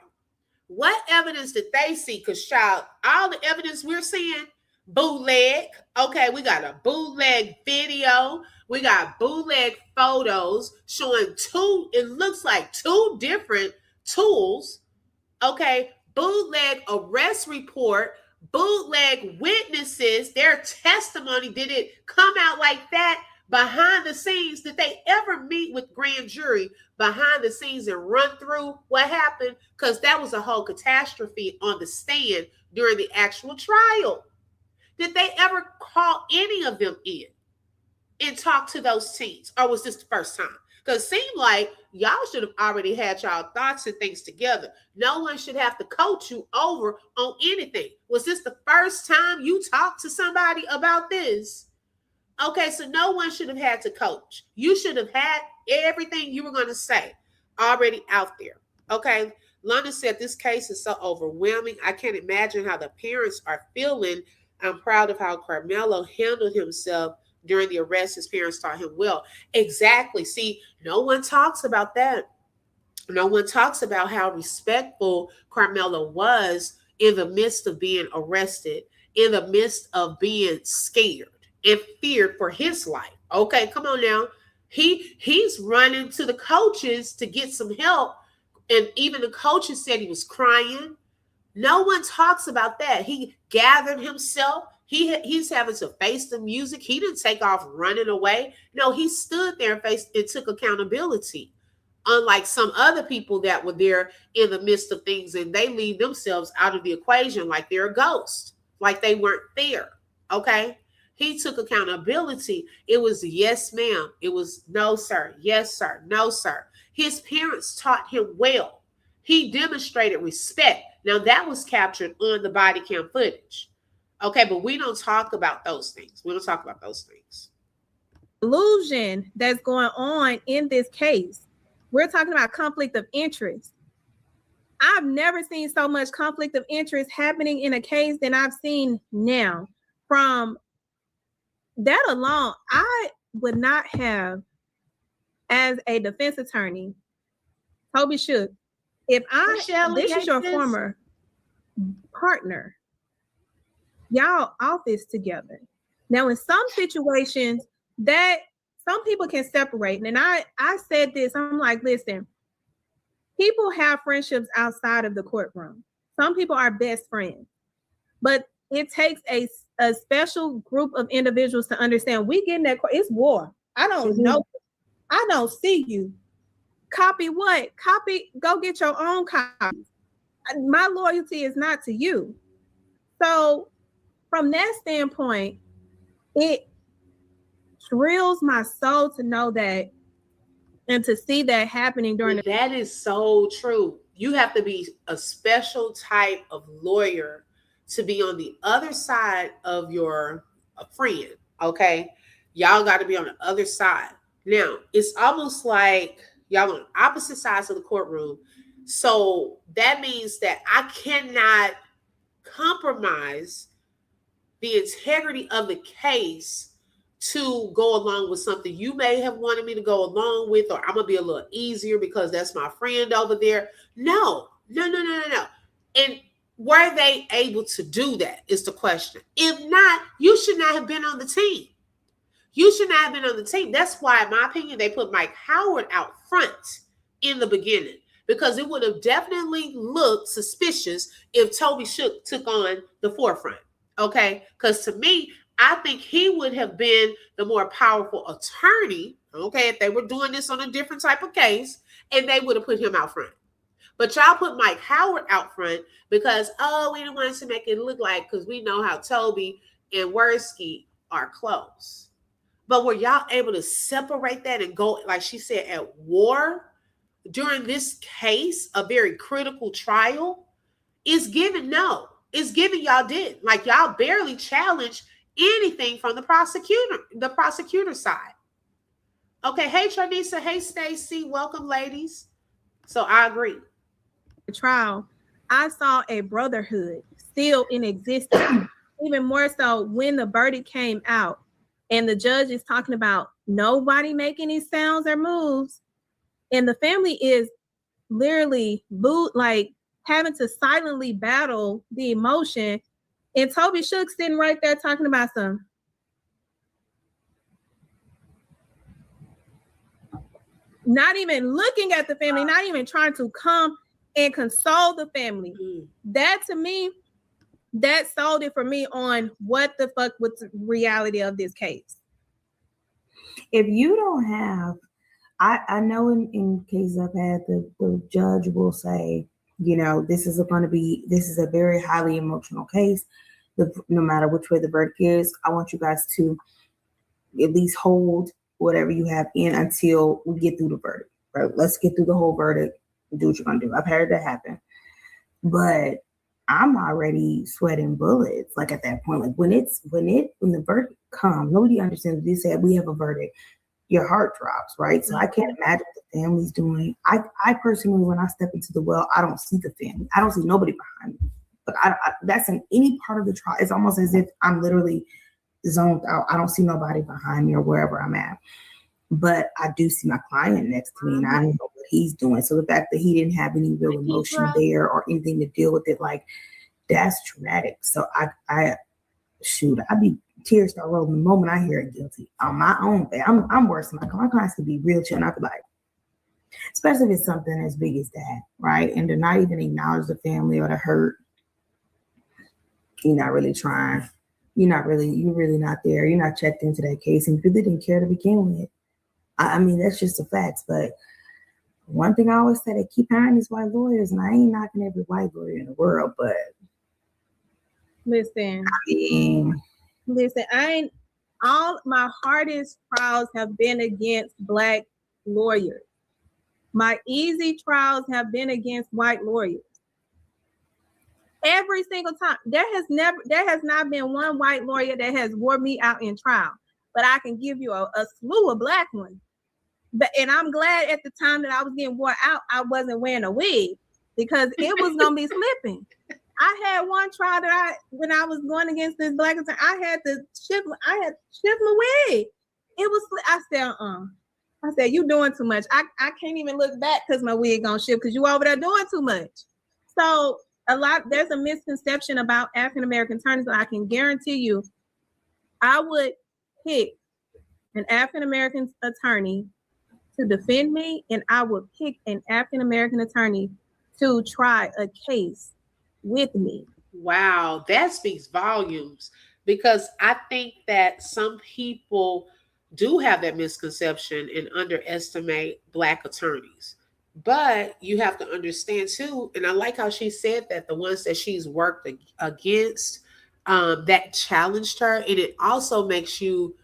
What evidence did they see? Because, child, all the evidence we're seeing, bootleg. Okay, we got a bootleg video. We got bootleg photos showing it looks like two different tools. Okay, bootleg arrest report, bootleg witnesses, their testimony. Did it come out like that behind the scenes? Did they ever meet with grand jury behind the scenes and run through what happened? Because that was a whole catastrophe on the stand during the actual trial. Did they ever call any of them in and talk to those teens? Or was this the first time? Because it seemed like y'all should have already had y'all thoughts and things together. No one should have to coach you over on anything. Was this the first time you talked to somebody about this? Okay, so no one should have had to coach. You should have had everything you were going to say already out there. Okay, London said this case is so overwhelming. I can't imagine how the parents are feeling. I'm proud of how Karmelo handled himself during the arrest. His parents taught him well. Exactly. See, no one talks about that. No one talks about how respectful Karmelo was in the midst of being arrested, in the midst of being scared and feared for his life. Okay, come on now. He's running to the coaches to get some help. And even the coaches said he was crying. No one talks about that. He gathered himself. He's having to face the music. He didn't take off running away. No, he stood there and took accountability. Unlike some other people that were there in the midst of things and they leave themselves out of the equation like they're a ghost, like they weren't there. Okay. He took accountability. It was yes, ma'am. It was no, sir. Yes, sir. No, sir. His parents taught him well. He demonstrated respect. Now that was captured on the body cam footage. Okay, but we don't talk about those things. We don't talk about those things. Illusion that's going on in this case. We're talking about conflict of interest. I've never seen so much conflict of interest happening in a case than I've seen now. From that alone, I would not have, as a defense attorney, Toby Shook, if this is your former partner, y'all office together. Now, in some situations that some people can separate, and I said this, I'm like, listen, people have friendships outside of the courtroom. Some people are best friends, but it takes a special group of individuals to understand we get in that court. It's war. I don't know. I don't see you. Copy what? Copy, go get your own copy. My loyalty is not to you. So from that standpoint, it thrills my soul to know that and to see that happening during that is so true. You have to be a special type of lawyer to be on the other side of your friend. Okay, y'all got to be on the other side. Now it's almost like y'all on opposite sides of the courtroom. So that means that I cannot compromise the integrity of the case to go along with something you may have wanted me to go along with, or I'm gonna be a little easier because that's my friend over there. No. And were they able to do that is the question. If not, you should not have been on the team. You should not have been on the team. That's why, in my opinion, they put Mike Howard out front in the beginning, because it would have definitely looked suspicious if Toby Shook took on the forefront. Okay, because to me, I think he would have been the more powerful attorney, okay, if they were doing this on a different type of case, and they would have put him out front. But y'all put Mike Howard out front because, we didn't want to make it look like, because we know how Toby and Worski are close. But were y'all able to separate that and go, like she said, at war? during this case, a very critical trial, is giving no. It's giving y'all did. Like y'all barely challenged anything from the prosecutor side. Okay, hey Tranisa, hey Stacy, welcome ladies. So I agree. The trial, I saw a brotherhood still in existence, even more so when the verdict came out and the judge is talking about nobody making any sounds or moves, and the family is literally like having to silently battle the emotion, and Toby Shook sitting right there talking about some. Not even looking at the family, not even trying to come and console the family. That to me, that sold it for me on what the fuck was the reality of this case. If you don't have, I know in cases I've had, the judge will say, this is a very highly emotional case. No matter which way the verdict is, I want you guys to at least hold whatever you have in until we get through the verdict. Right? Let's get through the whole verdict and do what you're gonna do. I've had that happen, but I'm already sweating bullets. Like at that point, like when the verdict comes, nobody understands. They say we have a verdict, your heart drops, right? So I can't imagine what the family's doing. I personally, when I step into the well, I don't see the family. I don't see nobody behind me. But that's in any part of the trial. It's almost as if I'm literally zoned out. I don't see nobody behind me or wherever I'm at. But I do see my client next to me, and I don't know what he's doing. So the fact that he didn't have any real emotion there or anything to deal with it, like, that's traumatic. So I'd be tears start rolling the moment I hear it guilty on my own. I'm worse than my clients could be real chill, and I could like, especially if it's something as big as that, right? And to not even acknowledge the family or the hurt. You're not really trying. You're really not there. You're not checked into that case, and really didn't care to begin with. I mean, that's just the facts. But one thing I always say, they keep hiring these white lawyers, and I ain't knocking every white lawyer in the world, but listen, all my hardest trials have been against Black lawyers. My easy trials have been against white lawyers. Every single time. There has not been one white lawyer that has wore me out in trial, but I can give you a slew of Black ones. And I'm glad at the time that I was getting wore out, I wasn't wearing a wig, because it was gonna be slipping. I had one trial that when I was going against this Black attorney, I had to shift my wig. It was, I said, I said, you doing too much. I can't even look back because my wig gonna shift because you over there doing too much. So there's a misconception about African American attorneys, but I can guarantee you, I would pick an African American attorney to defend me, and I would pick an African American attorney to try a case with me. Wow, that speaks volumes, because I think that some people do have that misconception and underestimate Black attorneys. But you have to understand too, and I like how she said that the ones that she's worked against, that challenged her, and it also makes you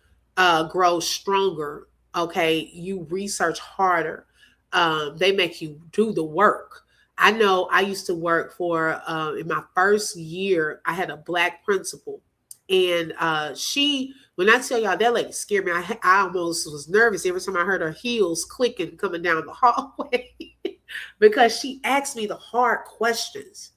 grow stronger. Okay, you research harder. They make you do the work. I know I used to work for, in my first year, I had a Black principal. And when I tell y'all, that lady scared me. I almost was nervous every time I heard her heels clicking coming down the hallway because she asked me the hard questions.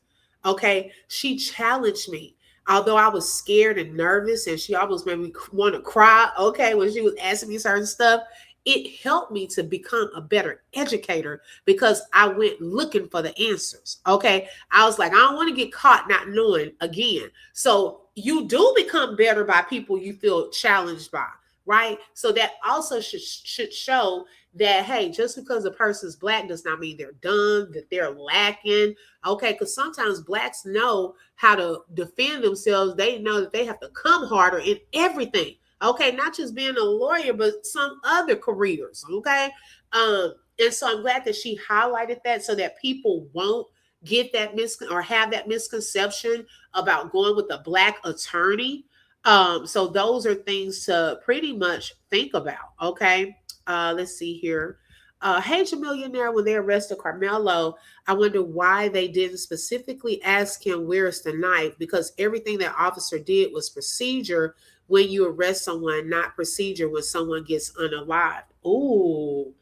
Okay. She challenged me. Although I was scared and nervous, and she almost made me want to cry, okay, when she was asking me certain stuff, it helped me to become a better educator because I went looking for the answers, okay? I was like, I don't want to get caught not knowing again. So you do become better by people you feel challenged by, right? So that also should show that, hey, just because a person's Black does not mean they're dumb, that they're lacking, okay? Because sometimes Blacks know how to defend themselves. They know that they have to come harder in everything, okay? Not just being a lawyer, but some other careers, okay? And so I'm glad that she highlighted that so that people won't get that or have that misconception about going with a Black attorney. So those are things to pretty much think about, okay? Let's see here. Hey Jamillionaire, when they arrested Karmelo, I wonder why they didn't specifically ask him where's the knife, because everything that officer did was procedure when you arrest someone, not procedure when someone gets unalived. Ooh,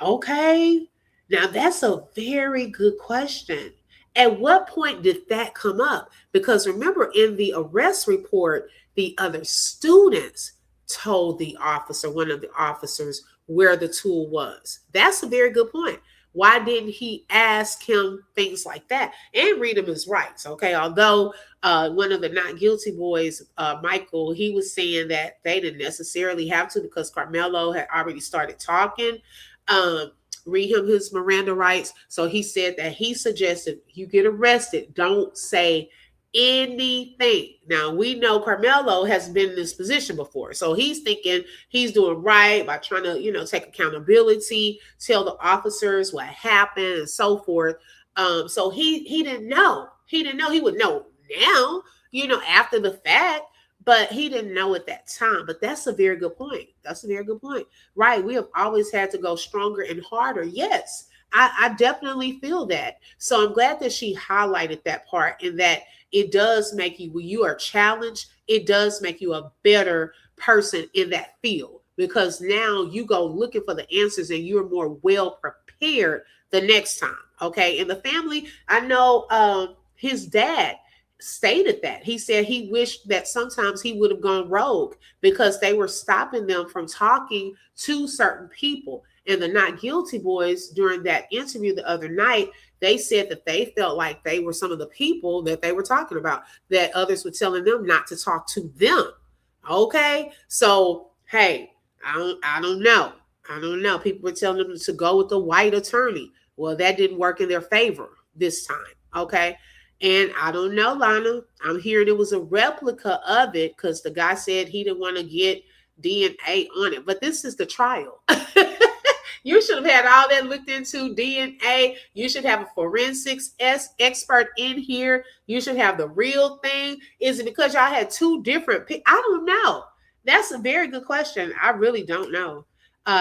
okay. Now that's a very good question. At what point did that come up? Because remember, in the arrest report, the other students told the officer, one of the officers, where the tool was. That's a very good point. Why didn't he ask him things like that and read him his rights? Okay, although one of the not guilty boys, Michael, he was saying that they didn't necessarily have to because Karmelo had already started talking. Um, Read him his Miranda rights. So he said that he suggested you get arrested, don't say anything. Now we know Karmelo has been in this position before, so he's thinking he's doing right by trying to, take accountability, tell the officers what happened, and so forth. So he didn't know. He didn't know. He would know now, after the fact, but he didn't know at that time. But that's a very good point. That's a very good point. Right? We have always had to go stronger and harder. Yes, I definitely feel that. So I'm glad that she highlighted that part, and that it does make you, when you are challenged, it does make you a better person in that field, because now you go looking for the answers and you're more well prepared the next time. Okay. And the family, I know his dad stated that. He said he wished that sometimes he would have gone rogue because they were stopping them from talking to certain people. And the not guilty boys, during that interview the other night, they said that they felt like they were some of the people that they were talking about, that others were telling them not to talk to them. Okay. So, hey, I don't know. I don't know. People were telling them to go with the white attorney. Well, that didn't work in their favor this time. Okay. And I don't know, Lana. I'm hearing it was a replica of it because the guy said he didn't want to get DNA on it. But this is the trial. You should have had all that looked into, DNA. You should have a forensics expert in here. You should have the real thing. Is it because y'all had two different? I don't know. That's a very good question. I really don't know.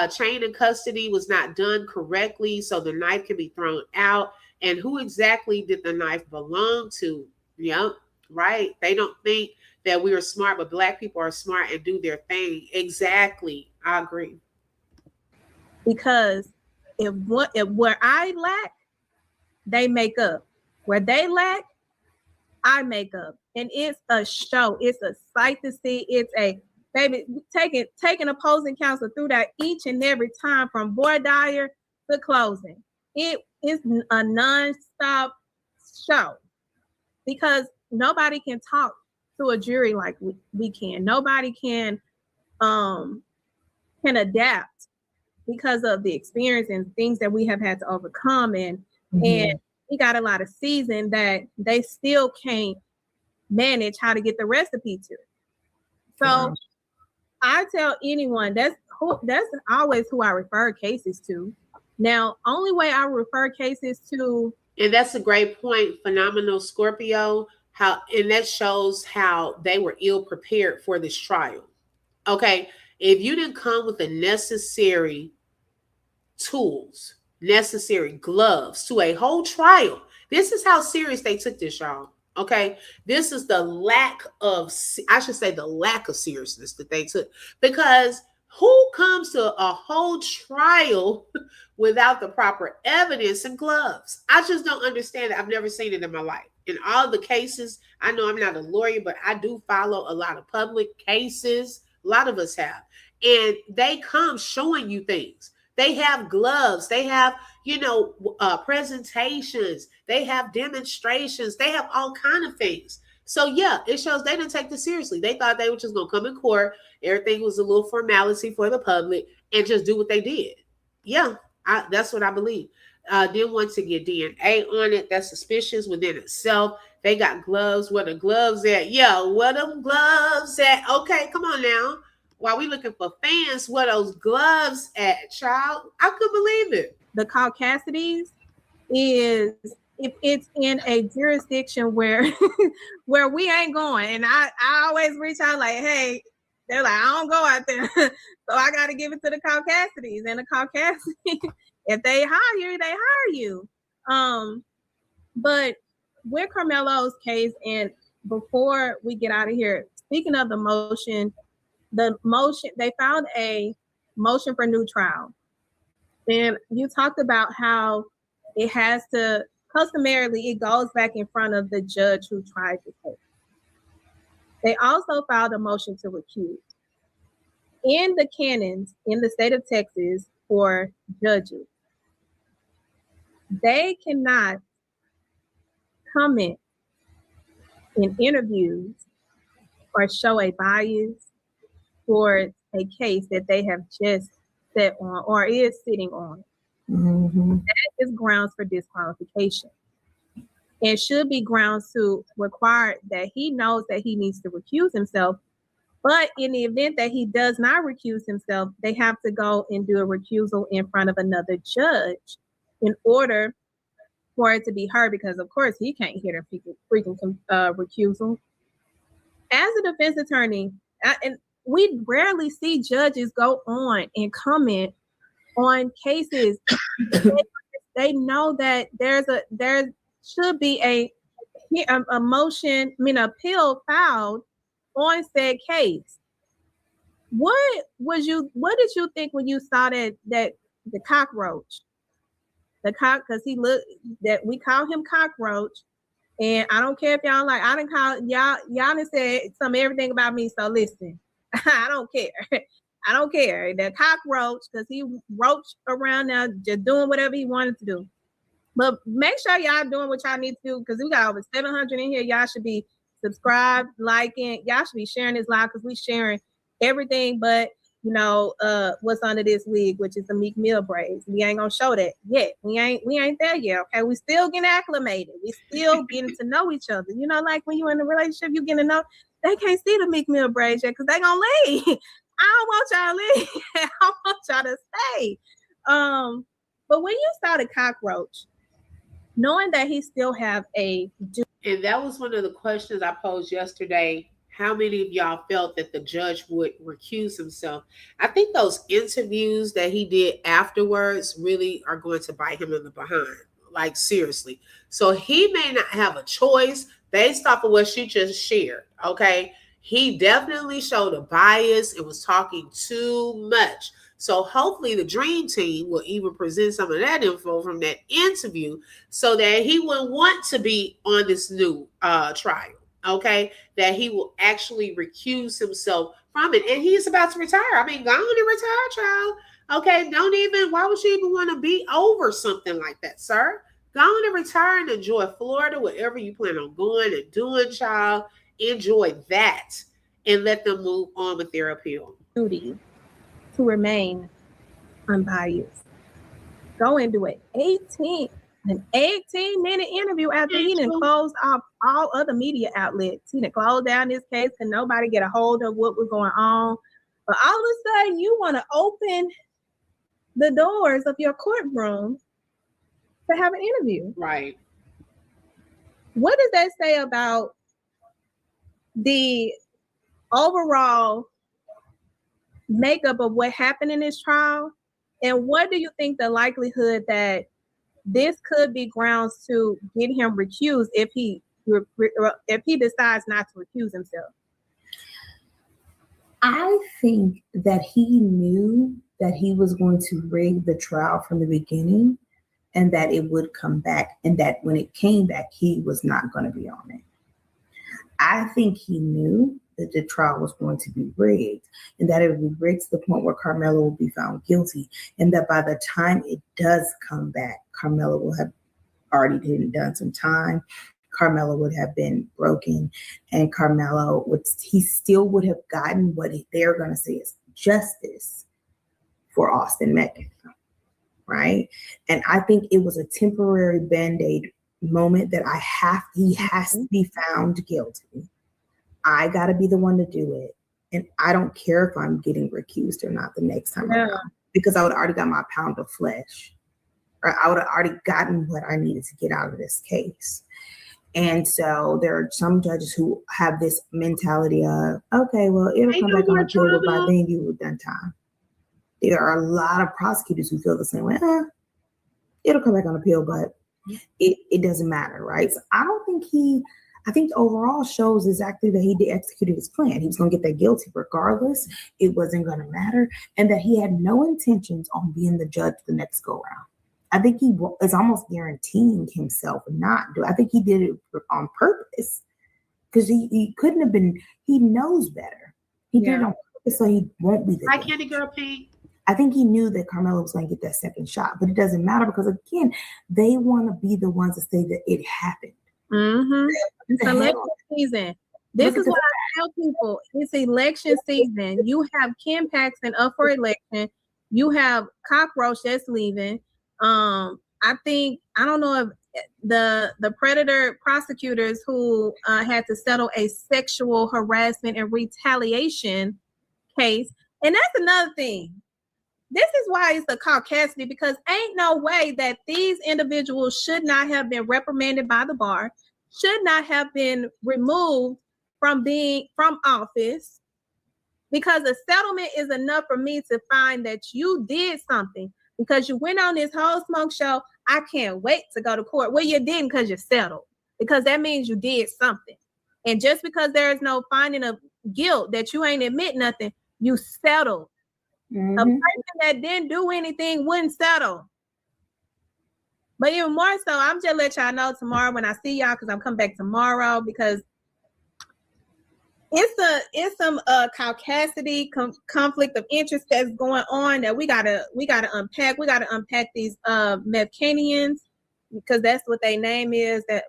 Chain and custody was not done correctly, so the knife can be thrown out. And who exactly did the knife belong to? Yep, right. They don't think that we are smart, but Black people are smart and do their thing. Exactly. I agree. Because if where I lack, they make up. Where they lack, I make up. And it's a show. It's a sight to see. It's a baby taking opposing counsel through that each and every time, from voir dire to closing. It is a non-stop show because nobody can talk to a jury like we can. Nobody can adapt because of the experience and things that we have had to overcome. And we got a lot of season that they still can't manage how to get the recipe to. So I tell anyone that's always who I refer cases to. Now, only way I refer cases to, and that's a great point, Phenomenal Scorpio, and that shows how they were ill prepared for this trial. Okay, if you didn't come with the necessary tools, necessary gloves to a whole trial, this is how serious they took this, y'all. Okay, this is the lack of seriousness that they took, because who comes to a whole trial without the proper evidence and gloves? I just don't understand it. I've never seen it in my life. In all the cases, I know I'm not a lawyer, but I do follow a lot of public cases. A lot of us have. And they come showing you things. They have gloves. They have, presentations. They have demonstrations. They have all kinds of things. So, yeah, it shows they didn't take this seriously. They thought they were just going to come in court. Everything was a little formality for the public and just do what they did. Yeah, that's what I believe. Then once to get DNA on it, that's suspicious within itself. They got gloves. Where the gloves at? Yeah, where them gloves at? Okay, come on now. While we looking for fans, where those gloves at, child? I couldn't believe it. The caucasities is if it's in a jurisdiction where where we ain't going. And I always reach out like, hey, they're like, I don't go out there. So I got to give it to the caucasities. And the caucasities If they hire you, they hire you. But with Karmelo's case, and before we get out of here, speaking of the motion, they found a motion for new trial. And you talked about how it has to, customarily, it goes back in front of the judge who tried the case. They also filed a motion to recuse. In the canons in the state of Texas for judges, they cannot comment in interviews or show a bias towards a case that they have just sat on or is sitting on. Mm-hmm. That is grounds for disqualification and should be grounds to require that he knows that he needs to recuse himself. But in the event that he does not recuse himself, they have to go and do a recusal in front of another judge in order for it to be heard, because of course he can't hear the freaking recusal. As a defense attorney, and we rarely see judges go on and comment on cases. They know that there should be a motion, appeal filed on said case. What did you think when you saw that the cockroach? Because he looked, that we call him cockroach, and I don't care if y'all like, I didn't call y'all done said everything about me, so listen. I don't care. I don't care. The cockroach, because he roached around now just doing whatever he wanted to do. But make sure y'all doing what y'all need to do, because we got over 700 in here. Y'all should be subscribed, liking. Y'all should be sharing this live, because we sharing everything but what's under this wig, which is the Meek Mill braids. We ain't gonna show that yet. We ain't there yet. Okay, we still getting acclimated. We still getting to know each other. Like when you're in a relationship, you getting to know. They can't see the Meek Mill braids yet because they gonna leave. I don't want y'all to leave. I want y'all to stay. But when you saw the cockroach, knowing that he still have and that was one of the questions I posed yesterday. How many of y'all felt that the judge would recuse himself? I think those interviews that he did afterwards really are going to bite him in the behind. Like, seriously. So he may not have a choice based off of what she just shared, okay? He definitely showed a bias and was talking too much. So hopefully the dream team will even present some of that info from that interview so that he wouldn't want to be on this new trial. Okay, that he will actually recuse himself from it. And he's about to retire. I mean, go on and retire, child. Okay, why would you even want to be over something like that, sir? Go on and retire and enjoy Florida, wherever you plan on going and doing, child. Enjoy that and let them move on with their appeal. Duty to remain unbiased. Go into it. An 18-minute interview after he done closed off all other media outlets. He done closed down this case. Could nobody get a hold of what was going on? But all of a sudden, you want to open the doors of your courtroom to have an interview. Right. What does that say about the overall makeup of what happened in this trial? And what do you think the likelihood that this could be grounds to get him recused if he decides not to recuse himself? I think that he knew that he was going to rig the trial from the beginning and that it would come back, and that when it came back, he was not going to be on it. I think he knew that the trial was going to be rigged, and that it would be rigged to the point where Karmelo will be found guilty, and that by the time it does come back, Karmelo will have already done some time. Karmelo would have been broken, and he still would have gotten what they're going to say is justice for Austin Metcalf, right? And I think it was a temporary Band-Aid moment that he has to be found guilty. I got to be the one to do it. And I don't care if I'm getting recused or not the next time around, because I would have already got my pound of flesh, or I would have already gotten what I needed to get out of this case. And so there are some judges who have this mentality of, okay, well, it'll come back on the table, by then you would have done time. There are a lot of prosecutors who feel the same way. it'll come back on appeal, but it doesn't matter, right? So I think the overall shows exactly that he executed his plan. He was going to get that guilty regardless. It wasn't going to matter. And that he had no intentions on being the judge the next go round. I think he is almost guaranteeing himself not do. I think he did it on purpose because he couldn't have been. He knows better. He did it on purpose so he won't be the Hi, judge. Candy Girl Pink. I think he knew that Karmelo was going to get that second shot, but it doesn't matter because, again, they want to be the ones to say that it happened. Mm-hmm. It's election season. This is what I tell people. It's election season. You have Kim Paxton up for election. You have Cockroach that's leaving. I don't know if the predator prosecutors who had to settle a sexual harassment and retaliation case. And that's another thing. This is why it's a caucasity, because ain't no way that these individuals should not have been reprimanded by the bar, should not have been removed from office, because a settlement is enough for me to find that you did something because you went on this whole smoke show. I can't wait to go to court. Well, you didn't because you settled, because that means you did something. And just because there is no finding of guilt that you ain't admit nothing, you settled. Mm-hmm. A person that didn't do anything wouldn't settle. But even more so, I'm just let y'all know tomorrow when I see y'all, because I'm coming back tomorrow, because it's some caucasity conflict of interest that's going on that we gotta unpack. We gotta unpack these Mevcanians, because that's what their name is. That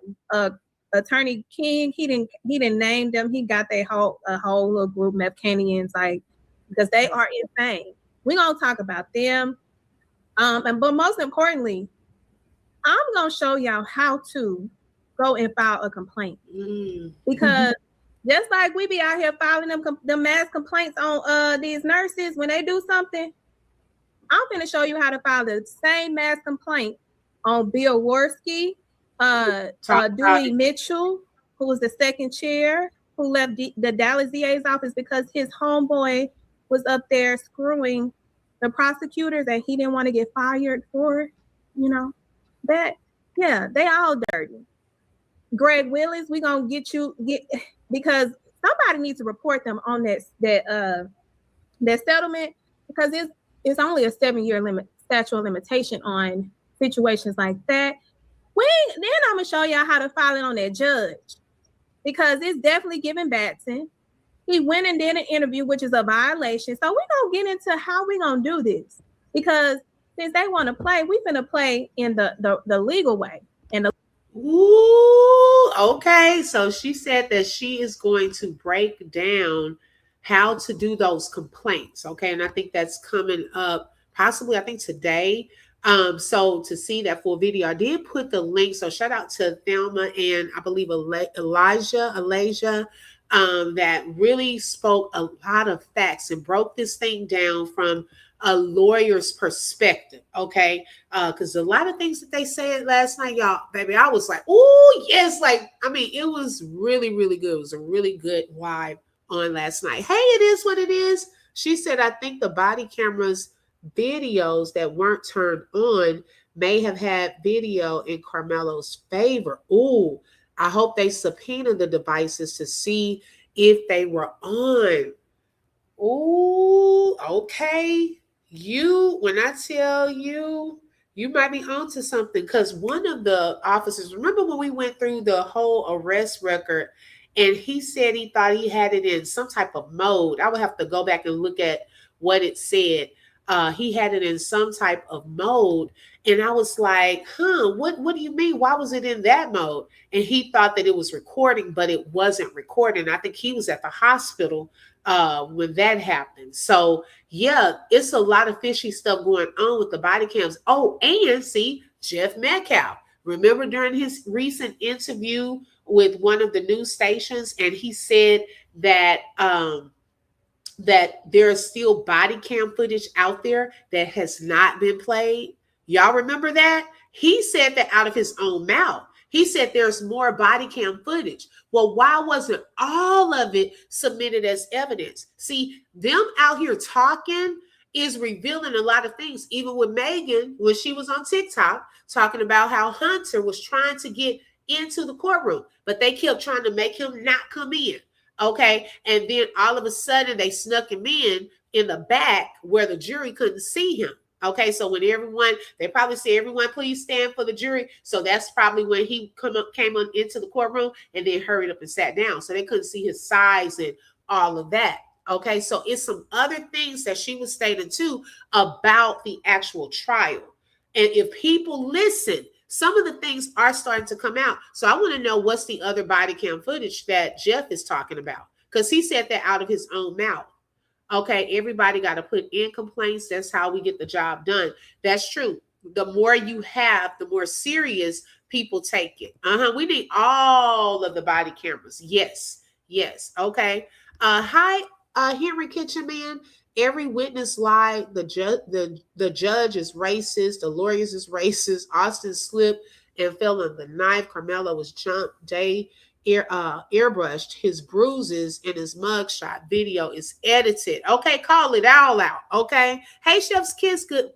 Attorney King, he didn't name them. He got a whole little group Mevcanians, like, because they are insane. We're gonna talk about them. But most importantly, I'm gonna show y'all how to go and file a complaint. Because just like we be out here filing them mass complaints on these nurses when they do something, I'm gonna show you how to file the same mass complaint on Bill Worski, Dewey Mitchell, who was the second chair, who left the Dallas DA's office because his homeboy was up there screwing the prosecutors and he didn't want to get fired for, that. Yeah, they all dirty. Greg Willis, we gonna get because somebody needs to report them on that settlement, because it's only a 7-year statute of limitation on situations like that. Then I'm gonna show y'all how to file it on that judge, because it's definitely giving Batson. He went and did an interview, which is a violation. So we're going to get into how we're going to do this, because since they want to play, we're going to play in the legal way. Ooh, okay. So she said that she is going to break down how to do those complaints. Okay. And I think that's coming up possibly, I think today. So to see that full video, I did put the link. So shout out to Thelma and I believe Elijah, that really spoke a lot of facts and broke this thing down from a lawyer's perspective. Okay. Because a lot of things that they said last night, y'all, baby, I was like, oh yes. Like, I mean, it was really, really good. It was a really good vibe on last night. Hey, it is what it is. She said, I think the body cameras videos that weren't turned on may have had video in Karmelo's favor. Ooh, I hope they subpoena the devices to see if they were on. Ooh, okay. When I tell you, you might be onto something, because one of the officers, remember when we went through the whole arrest record and he said he thought he had it in some type of mode. I would have to go back and look at what it said. He had it in some type of mode. And I was like, what do you mean? Why was it in that mode? And he thought that it was recording, but it wasn't recording. I think he was at the hospital when that happened. So yeah, it's a lot of fishy stuff going on with the body cams. Oh, and see, Jeff Metcalf, remember during his recent interview with one of the news stations, and he said that that there's still body cam footage out there that has not been played. Y'all remember that? He said that out of his own mouth. He said there's more body cam footage. Well, why wasn't all of it submitted as evidence? See, them out here talking is revealing a lot of things. Even with Megan, when she was on TikTok talking about how Hunter was trying to get into the courtroom, but they kept trying to make him not come in. Okay. And then all of a sudden they snuck him in the back where the jury couldn't see him. Okay, so when they probably say, everyone, please stand for the jury. So that's probably when he came on into the courtroom and then hurried up and sat down. So they couldn't see his size and all of that. Okay, so it's some other things that she was stating too about the actual trial. And if people listen, some of the things are starting to come out. So I want to know what's the other body cam footage that Jeff is talking about, because he said that out of his own mouth. Okay, everybody got to put in complaints. That's how we get the job done. That's true. The more you have, the more serious people take it. We need all of the body cameras. Yes. Okay. Hi, Henry Kitchen Man. Every witness lied. The judge is racist. The lawyers is racist. Austin slipped and fell on the knife. Karmelo was jumped. Day airbrushed. His bruises in his mugshot video is edited. Okay, call it all out. Okay. Hey, Chef's Kiss. Good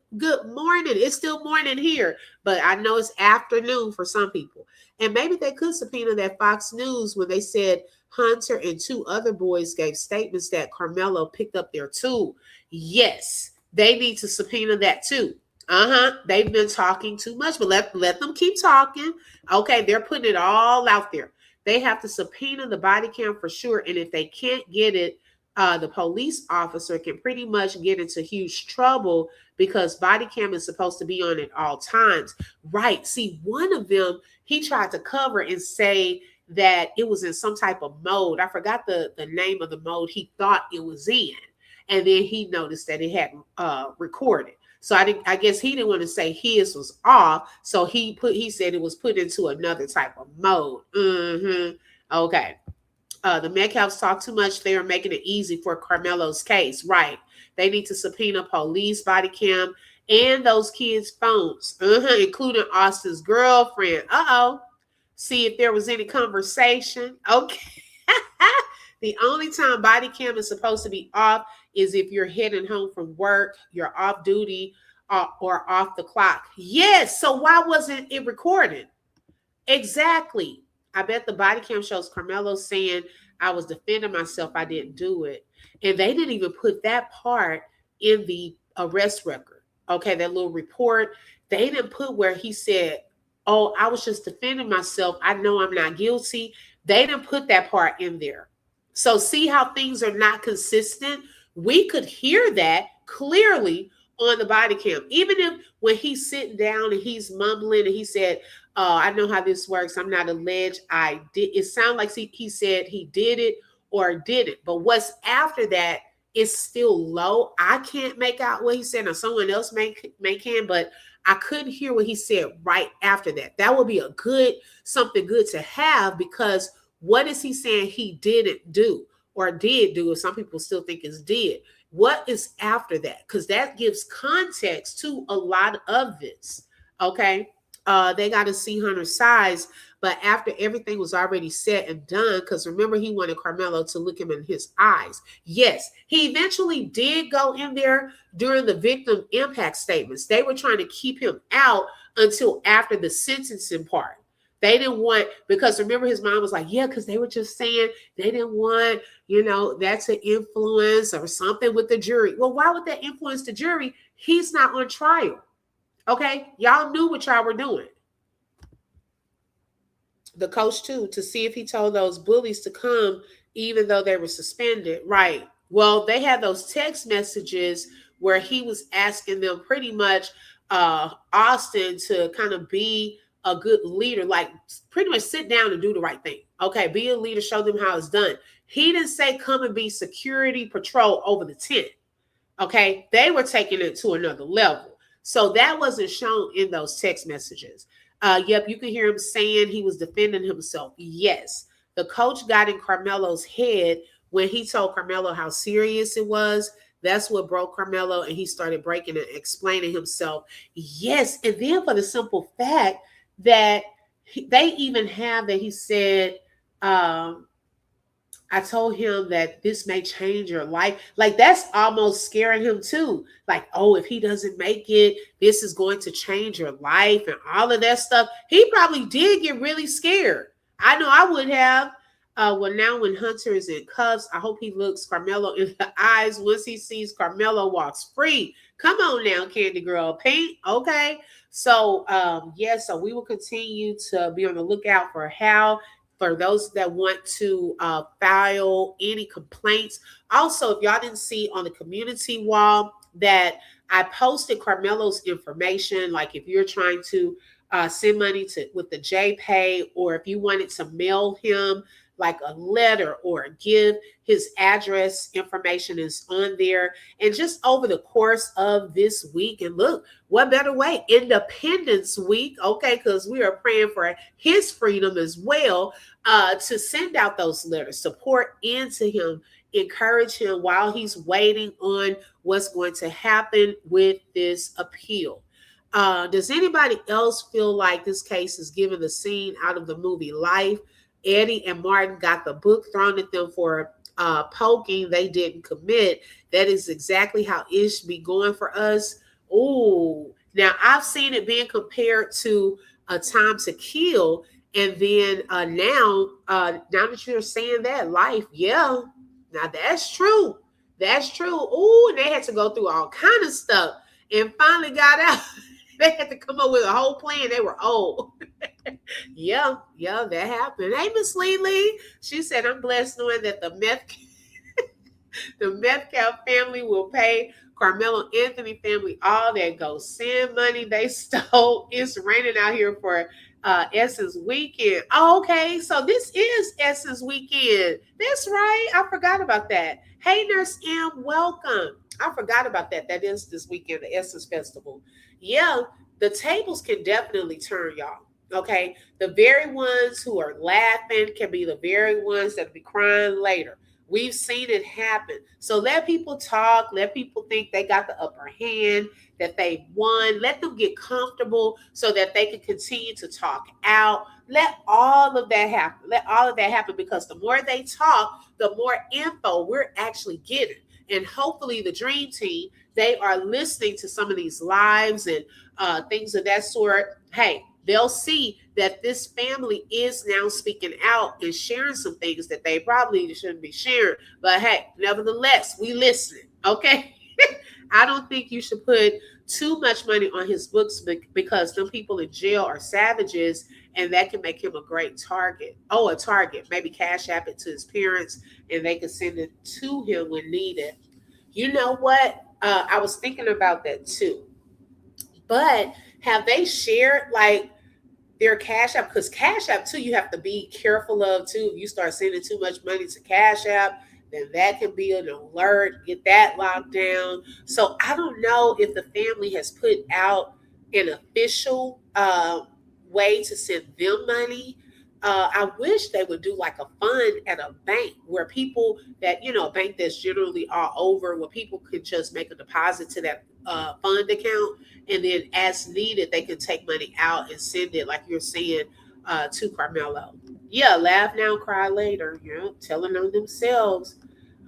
morning. It's still morning here, but I know it's afternoon for some people. And maybe they could subpoena that Fox News when they said Hunter and two other boys gave statements that Karmelo picked up their tool. Yes, they need to subpoena that too. They've been talking too much, but let them keep talking. Okay, they're putting it all out there. They have to subpoena the body cam for sure. And if they can't get it, the police officer can pretty much get into huge trouble because body cam is supposed to be on at all times. Right. See, one of them, he tried to cover and say that it was in some type of mode. I forgot the name of the mode he thought it was in. And then he noticed that it had recorded. So I guess he didn't want to say his was off. So he said it was put into another type of mode. Okay. The Metcalfs talk too much. They are making it easy for Karmelo's case. Right. They need to subpoena police body cam and those kids' phones, including Austin's girlfriend. See if there was any conversation. Okay. The only time body cam is supposed to be off is if you're heading home from work, you're off duty, or off the clock. Yes. So why wasn't it recorded? Exactly. I bet the body cam shows Karmelo saying, I was defending myself. I didn't do it. And they didn't even put that part in the arrest record. Okay. That little report. They didn't put where he said, oh, I was just defending myself. I know I'm not guilty. They didn't put that part in there. So see how things are not consistent? We could hear that clearly on the body cam. Even if when he's sitting down and he's mumbling and he said, I know how this works. I'm not alleged. I did. It sounded like he said he did it or didn't. But what's after that is still low. I can't make out what he said. Now someone else may can, but I couldn't hear what he said right after that. That would be something good to have, because what is he saying he didn't do or did do? Or some people still think it's did. What is after that? Because that gives context to a lot of this. Okay. They got to see Hunter's size. But after everything was already said and done, because remember, he wanted Karmelo to look him in his eyes. Yes, he eventually did go in there during the victim impact statements. They were trying to keep him out until after the sentencing part. They didn't want, because remember his mom was like, yeah, because they were just saying they didn't want, that to influence or something with the jury. Well, why would that influence the jury? He's not on trial. Okay. Y'all knew what y'all were doing. The coach too, to see if he told those bullies to come, even though they were suspended. Right. Well, they had those text messages where he was asking them pretty much, Austin to kind of be a good leader, like pretty much sit down and do the right thing. Okay, be a leader, show them how it's done. He didn't say come and be security patrol over the tent. Okay, they were taking it to another level. So that wasn't shown in those text messages. Yep, you can hear him saying he was defending himself. Yes, the coach got in Karmelo's head when he told Karmelo how serious it was. That's what broke Karmelo, and he started breaking and explaining himself. Yes, and then for the simple fact that they even have that he said, I I told him that this may change your life. Like, that's almost scaring him too. Like, oh, if he doesn't make it, this is going to change your life and all of that stuff. He probably did get really scared. I know I would have. Well, now when Hunter is in cuffs, I hope he looks Carmelo in the eyes once he sees Carmelo walks free. Come on now, Candy Girl Pink. Okay. So, so we will continue to be on the lookout for those that want to file any complaints. Also, if y'all didn't see on the community wall that I posted Carmelo's information, like if you're trying to send money to with the JPay, or if you wanted to mail him like a letter or a gift, his address information is on there. And just over the course of this week, and look, what better way? Independence Week, okay, because we are praying for his freedom as well, to send out those letters, support into him, encourage him while he's waiting on what's going to happen with this appeal. Does anybody else feel like this case is giving the scene out of the movie Life? Eddie and Martin got the book thrown at them for poking they didn't commit. That is exactly how it should be going for us. Oh, now I've seen it being compared to A Time to Kill, and then now that you're saying that, Life, yeah, now that's true. That's true. Oh, and they had to go through all kind of stuff and finally got out. They had to come up with a whole plan. They were old. Yeah, that happened. Hey, Miss Lee. She said, I'm blessed knowing that the Metcalf family will pay Carmelo Anthony family all that GoSend money they stole. It's raining out here for Essence Weekend. Oh, okay, so this is Essence Weekend. That's right. I forgot about that. Hey, Nurse M, welcome. I forgot about that. That is this weekend, the Essence Festival. Yeah, the tables can definitely turn, y'all. Okay, the very ones who are laughing can be the very ones that'll be crying later. We've seen it happen. So let people talk. Let people think they got the upper hand, that they won. Let them get comfortable so that they can continue to talk out. Let all of that happen. Let all of that happen, because the more they talk, the more info we're actually getting. And hopefully the Dream Team, they are listening to some of these lives and things of that sort. Hey, they'll see that this family is now speaking out and sharing some things that they probably shouldn't be sharing. But hey, nevertheless, we listening, okay? I don't think you should put too much money on his books, because them people in jail are savages, and that can make him a great target. Oh, a target. Maybe Cashapp it to his parents, and they can send it to him when needed. You know what? I was thinking about that too. But have they shared like their Cashapp? Because Cashapp too, you have to be careful of too. If you start sending too much money to Cashapp, then that can be an alert. Get that locked down. So I don't know if the family has put out an official way to send them money. I wish they would do like a fund at a bank where people that, a bank that's generally all over, where people could just make a deposit to that fund account, and then as needed, they can take money out and send it, like you're saying, to Carmelo. Yeah, laugh now, cry later, telling on themselves.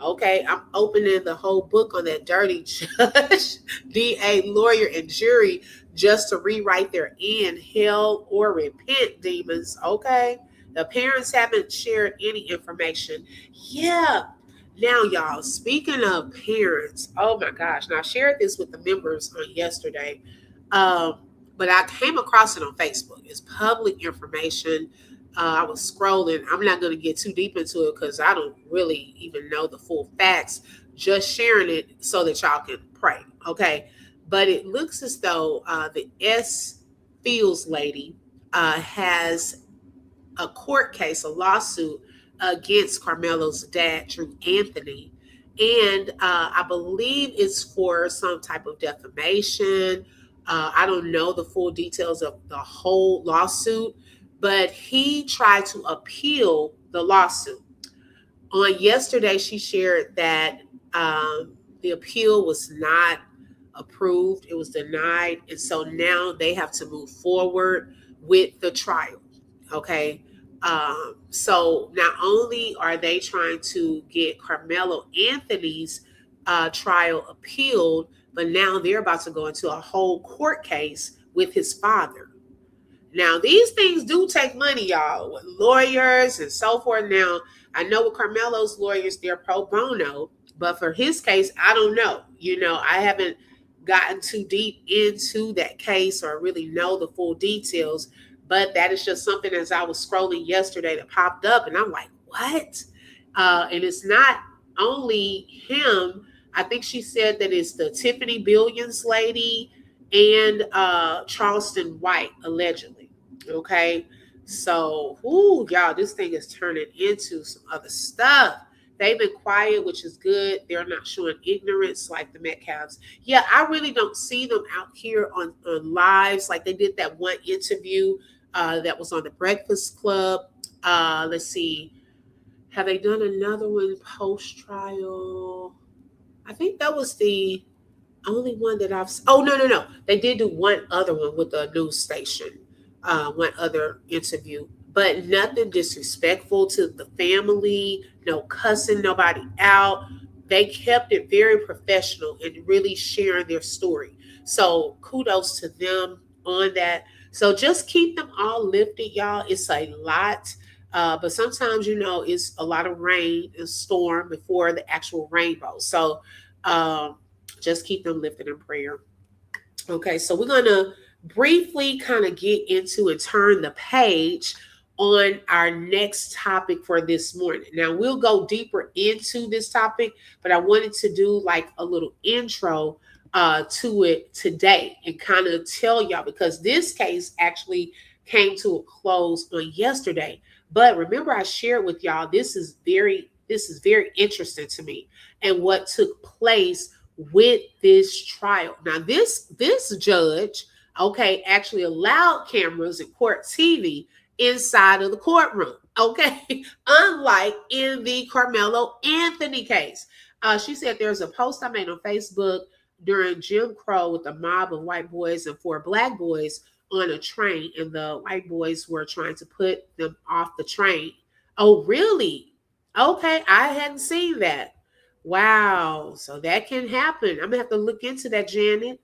Okay, I'm opening the whole book on that dirty judge, DA, lawyer, and jury just to rewrite their end, hell, or repent, demons. Okay, the parents haven't shared any information. Yeah. Now, y'all, speaking of parents, oh my gosh. Now, I shared this with the members on yesterday, but I came across it on Facebook. It's public information. I was scrolling. I'm not going to get too deep into it because I don't really even know the full facts. Just sharing it so that y'all can pray, okay? But it looks as though the S. Fields lady has a court case, a lawsuit against Carmelo's dad, Drew Anthony. And I believe it's for some type of defamation. I don't know the full details of the whole lawsuit, but he tried to appeal the lawsuit. On yesterday, she shared that the appeal was not approved. It was denied. And so now they have to move forward with the trial. Okay. So not only are they trying to get Carmelo Anthony's trial appealed, but now they're about to go into a whole court case with his father. Now, these things do take money, y'all, with lawyers and so forth. Now, I know with Carmelo's lawyers, they're pro bono, but for his case, I don't know. I haven't gotten too deep into that case or really know the full details, but that is just something as I was scrolling yesterday that popped up, and I'm like, what? And it's not only him. I think she said that it's the Tiffany Billions lady and Charleston White, allegedly. Okay. So, y'all, this thing is turning into some other stuff. They've been quiet, which is good. They're not showing ignorance like the Metcalfs. Yeah, I really don't see them out here on lives like they did that one interview that was on the Breakfast Club. Let's see. Have they done another one post-trial? I think that was the only one that I've. Oh, no. They did do one other one with a news station, one other interview, but nothing disrespectful to the family, no cussing nobody out. They kept it very professional and really sharing their story. So kudos to them on that. So just keep them all lifted, y'all. It's a lot. But sometimes, it's a lot of rain and storm before the actual rainbow. So, just keep them lifted in prayer. Okay, so we're going to briefly kind of get into and turn the page on our next topic for this morning. Now, we'll go deeper into this topic, but I wanted to do like a little intro to it today and kind of tell y'all, because this case actually came to a close on yesterday. But remember, I shared with y'all, this is very interesting to me and what took place with this trial. Now, this judge, okay, actually allowed cameras and court TV inside of the courtroom, okay, unlike in the Carmelo Anthony case. She said there's a post I made on Facebook during Jim Crow with a mob of white boys and 4 black boys on a train, and the white boys were trying to put them off the train. Oh, really? Okay, I hadn't seen that. Wow. So that can happen. I'm going to have to look into that, Janet.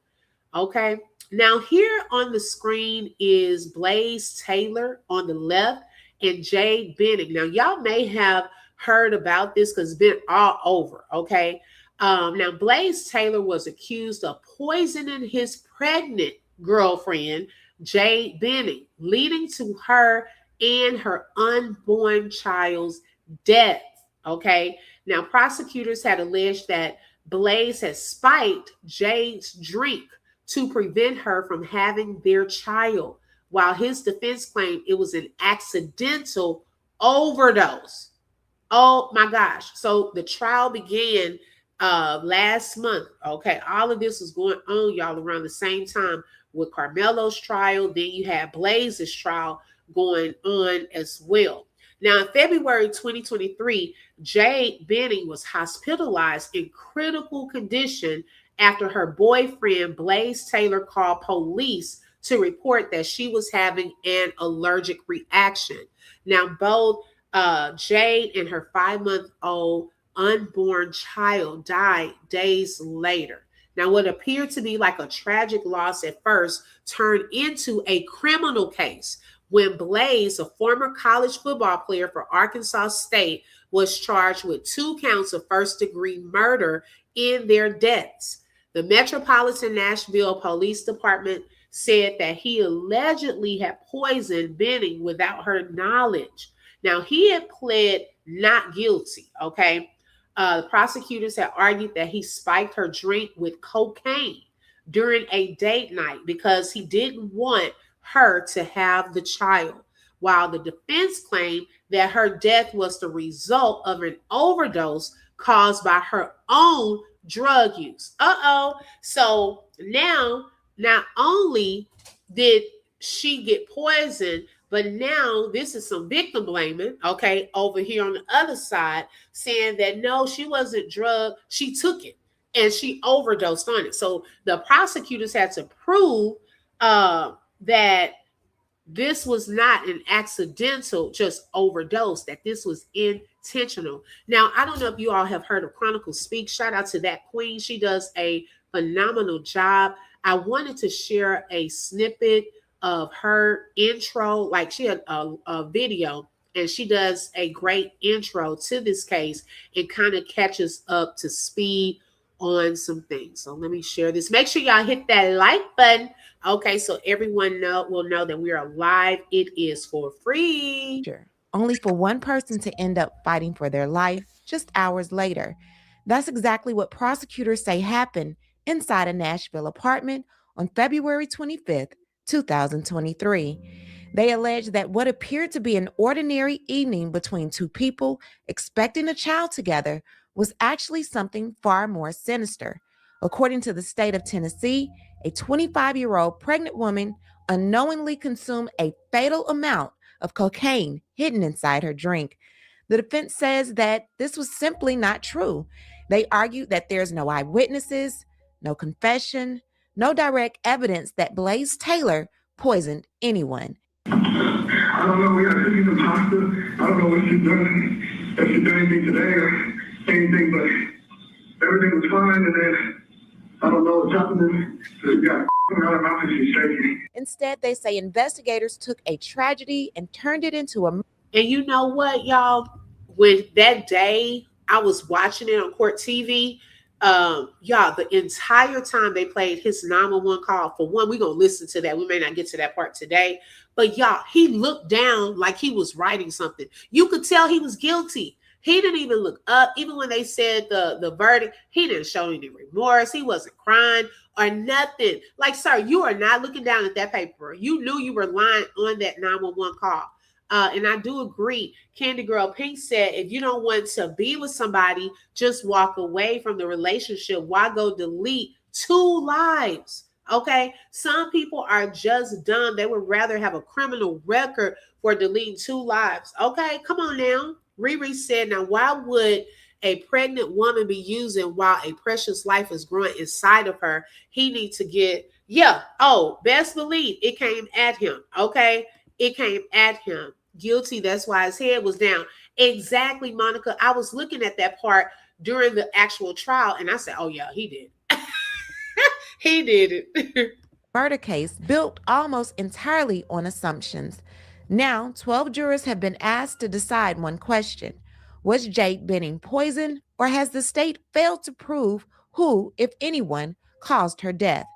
Okay. Now, here on the screen is Blaise Taylor on the left and Jade Benning. Now, y'all may have heard about this because it's been all over. Okay. Now, Blaise Taylor was accused of poisoning his pregnant girlfriend, Jade Benning, leading to her and her unborn child's death. Okay. Now, prosecutors had alleged that Blaise had spiked Jade's drink to prevent her from having their child, while his defense claimed it was an accidental overdose. Oh my gosh. So the trial began last month. Okay. All of this was going on, y'all, around the same time with Carmelo's trial. Then you had Blaise's trial going on as well. Now, in February 2023, Jade Benning was hospitalized in critical condition after her boyfriend, Blaise Taylor, called police to report that she was having an allergic reaction. Now, both Jade and her 5-month-old unborn child died days later. Now, what appeared to be like a tragic loss at first turned into a criminal case when Blaise, a former college football player for Arkansas State, was charged with 2 counts of first-degree murder in their deaths. The Metropolitan Nashville Police Department said that he allegedly had poisoned Benning without her knowledge. Now, he had pled not guilty, okay? The prosecutors had argued that he spiked her drink with cocaine during a date night because he didn't want her to have the child, while the defense claimed that her death was the result of an overdose caused by her own drug use. So now, not only did she get poisoned, but now this is some victim blaming, okay, over here on the other side, saying that no, she wasn't drugged, she took it and she overdosed on it. So the prosecutors had to prove that this was not an accidental just overdose, that this was intentional. Now, I don't know if you all have heard of Chronicle Speak. Shout out to that queen. She does a phenomenal job. I wanted to share a snippet of her intro. Like, she had a video, and she does a great intro to this case and kind of catches up to speed on some things. So let me share this. Make sure y'all hit that like button. Okay, so everyone will know that we are live. It is for free. Only for one person to end up fighting for their life just hours later. That's exactly what prosecutors say happened inside a Nashville apartment on February 25th, 2023. They allege that what appeared to be an ordinary evening between two people expecting a child together was actually something far more sinister. According to the state of Tennessee, a 25-year-old pregnant woman unknowingly consumed a fatal amount of cocaine hidden inside her drink. The defense says that this was simply not true. They argued that there's no eyewitnesses, no confession, no direct evidence that Blaise Taylor poisoned anyone. I don't know, we got cookies and pasta. I don't know what she's done, if she's done anything today or anything, but everything was fine, and then I don't know what's happening. She got out of mouth and she's shaking. Instead, they say investigators took a tragedy and turned it into a... And you know what, y'all? When that day I was watching it on Court TV, y'all, the entire time they played his 911 call. For one, we're going to listen to that. We may not get to that part today. But y'all, he looked down like he was writing something. You could tell he was guilty. He didn't even look up. Even when they said the verdict, he didn't show any remorse. He wasn't crying or nothing. Like, sir, you are not looking down at that paper. You knew you were lying on that 911 call. And I do agree. Candy Girl Pink said, if you don't want to be with somebody, just walk away from the relationship. Why go delete 2 lives? Okay. Some people are just dumb. They would rather have a criminal record for deleting 2 lives. Okay. Come on now. Riri said, now, why would a pregnant woman be using while a precious life is growing inside of her? He needs to get, best believe it came at him. Okay. It came at him. Guilty. That's why his head was down. Exactly, Monica. I was looking at that part during the actual trial, and I said, oh, yeah, he did. He did it. Murder case built almost entirely on assumptions. Now, 12 jurors have been asked to decide one question. Was Jade Benning poisoned, or has the state failed to prove who, if anyone, caused her death?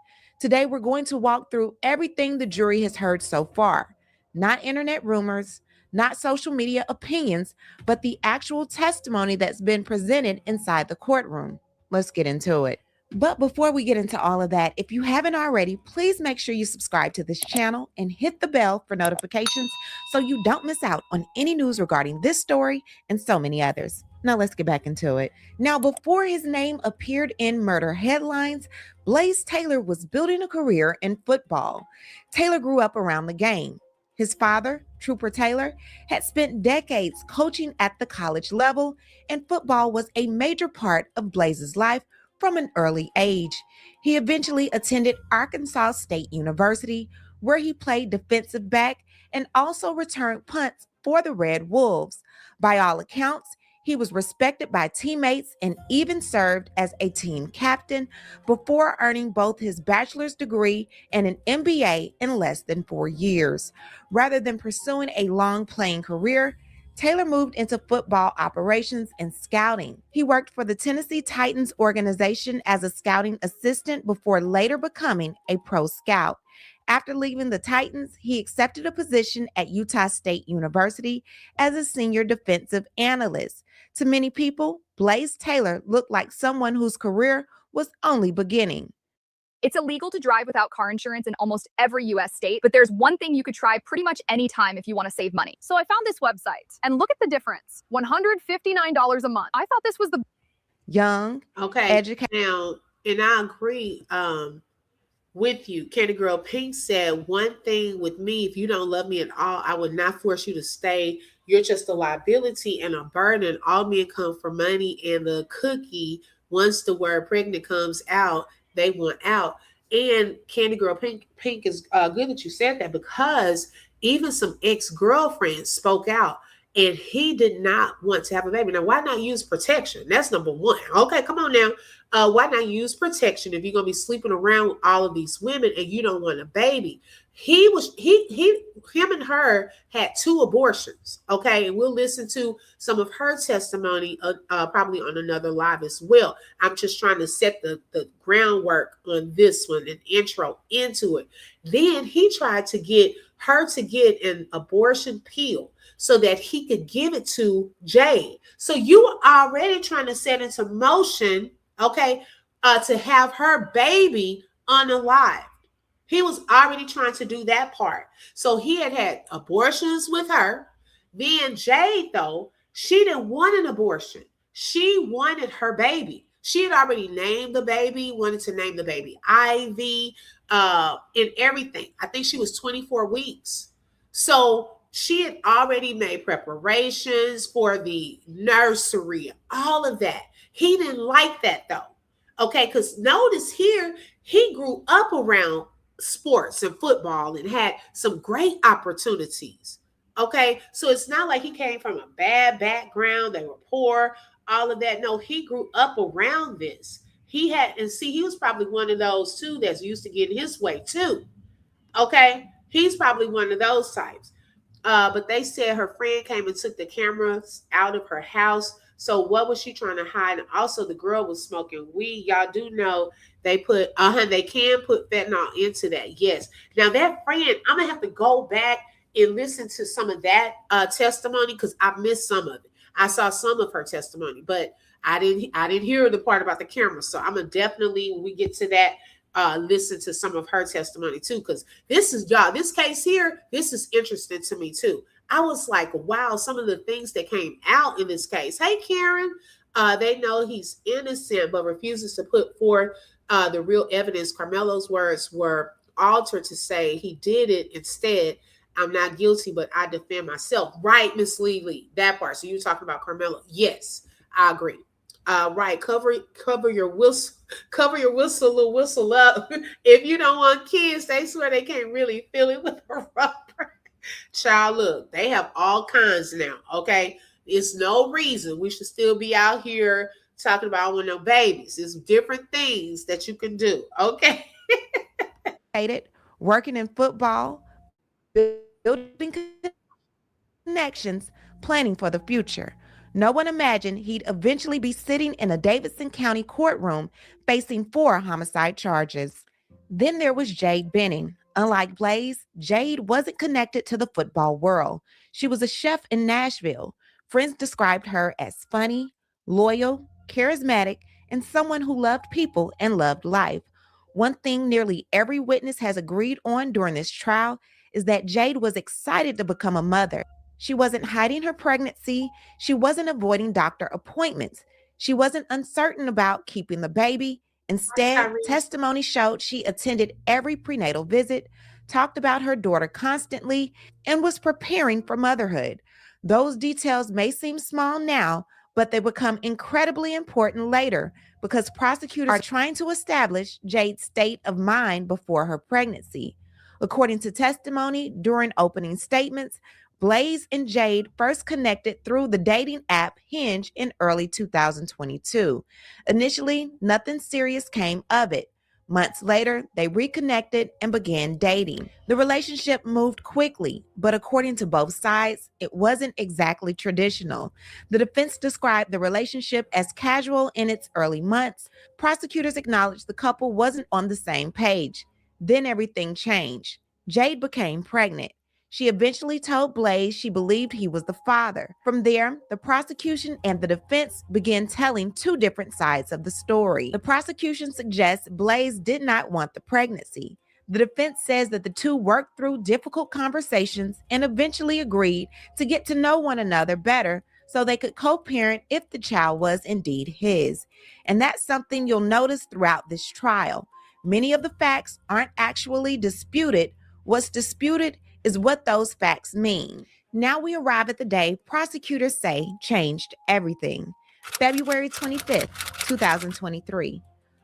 Today, we're going to walk through everything the jury has heard so far. Not internet rumors, not social media opinions, but the actual testimony that's been presented inside the courtroom. Let's get into it. But before we get into all of that, if you haven't already, please make sure you subscribe to this channel and hit the bell for notifications so you don't miss out on any news regarding this story and so many others. Now let's get back into it. Now, before his name appeared in murder headlines, Blaise Taylor was building a career in football. Taylor grew up around the game. His father, Trooper Taylor, had spent decades coaching at the college level, and football was a major part of Blaise's life from an early age. He eventually attended Arkansas State University, where he played defensive back and also returned punts for the Red Wolves. By all accounts, he was respected by teammates and even served as a team captain before earning both his bachelor's degree and an MBA in less than 4 years. Rather than pursuing a long playing career, Taylor moved into football operations and scouting. He worked for the Tennessee Titans organization as a scouting assistant before later becoming a pro scout. After leaving the Titans, he accepted a position at Utah State University as a senior defensive analyst. To many people, Blaise Taylor looked like someone whose career was only beginning. It's illegal to drive without car insurance in almost every US state, but there's one thing you could try pretty much any time if you want to save money. So I found this website, and look at the difference. $159 a month. I thought this was the young, educated. Now, and I agree with you. Candy Girl Pink said, one thing with me, if you don't love me at all, I would not force you to stay. You're just a liability and a burden. All men come for money and the cookie. Once the word pregnant comes out, they want out. And Candy Girl Pink is good that you said that, because even some ex-girlfriends spoke out, and he did not want to have a baby. Now, why not use protection? That's number one. Okay, come on now. Why not use protection if you're gonna be sleeping around with all of these women and you don't want a baby? Him and her had 2 abortions. Okay, and we'll listen to some of her testimony probably on another live as well. I'm just trying to set the groundwork on this one, an intro into it. Then he tried to get her to get an abortion pill so that he could give it to Jade. So you were already trying to set into motion, okay, to have her baby unalived. He was already trying to do that part. So he had abortions with her. Then Jade, though, she didn't want an abortion. She wanted her baby. She had already named the baby, wanted to name the baby Ivy, and everything. I think she was 24 weeks. So she had already made preparations for the nursery, all of that. He didn't like that, though. Okay, because notice here, he grew up around sports and football and had some great opportunities. Okay, so it's not like he came from a bad background, they were poor, all of that. No, he grew up around this. He was probably one of those too that's used to getting his way too. Okay, he's probably one of those types. But they said her friend came and took the cameras out of her house. So what was she trying to hide? And also the girl was smoking weed. Y'all do know they can put fentanyl into that. Yes. Now that friend, I'm gonna have to go back and listen to some of that testimony because I missed some of it. I saw some of her testimony, but I didn't hear the part about the camera. So I'm gonna definitely, when we get to that, listen to some of her testimony too, because this case here, this is interesting to me too. I was like, wow, some of the things that came out in this case. Hey, Karen, they know he's innocent, but refuses to put forth the real evidence. Karmelo's words were altered to say he did it instead. I'm not guilty, but I defend myself. Right, Miss Lee, that part. So you're talking about Karmelo. Yes, I agree. Right, cover your whistle, little whistle up. If you don't want kids, they swear they can't really feel it with a rubber. Child, look, they have all kinds now. Okay, it's no reason we should still be out here talking about I want no babies. There's different things that you can do. Okay. Working in football, building connections, planning for the future. No one imagined he'd eventually be sitting in a Davidson County courtroom facing 4 homicide charges. Then there was Jade Benning. Unlike Blaise, Jade wasn't connected to the football world. She was a chef in Nashville. Friends described her as funny, loyal, charismatic, and someone who loved people and loved life. One thing nearly every witness has agreed on during this trial is that Jade was excited to become a mother. She wasn't hiding her pregnancy. She wasn't avoiding doctor appointments. She wasn't uncertain about keeping the baby. Instead, testimony showed she attended every prenatal visit, talked about her daughter constantly, and was preparing for motherhood. Those details may seem small now, but they become incredibly important later because prosecutors are trying to establish Jade's state of mind before her pregnancy. According to testimony during opening statements, Blaise and Jade first connected through the dating app Hinge in early 2022. Initially, nothing serious came of it. Months later, they reconnected and began dating. The relationship moved quickly, but according to both sides, it wasn't exactly traditional. The defense described the relationship as casual in its early months. Prosecutors acknowledged the couple wasn't on the same page. Then everything changed. Jade became pregnant. She eventually told Blaise she believed he was the father. From there, the prosecution and the defense began telling 2 different sides of the story. The prosecution suggests Blaise did not want the pregnancy. The defense says that the 2 worked through difficult conversations and eventually agreed to get to know one another better so they could co-parent if the child was indeed his. And that's something you'll notice throughout this trial. Many of the facts aren't actually disputed. What's disputed is what those facts mean. Now we arrive at the day prosecutors say changed everything. February 25th, 2023.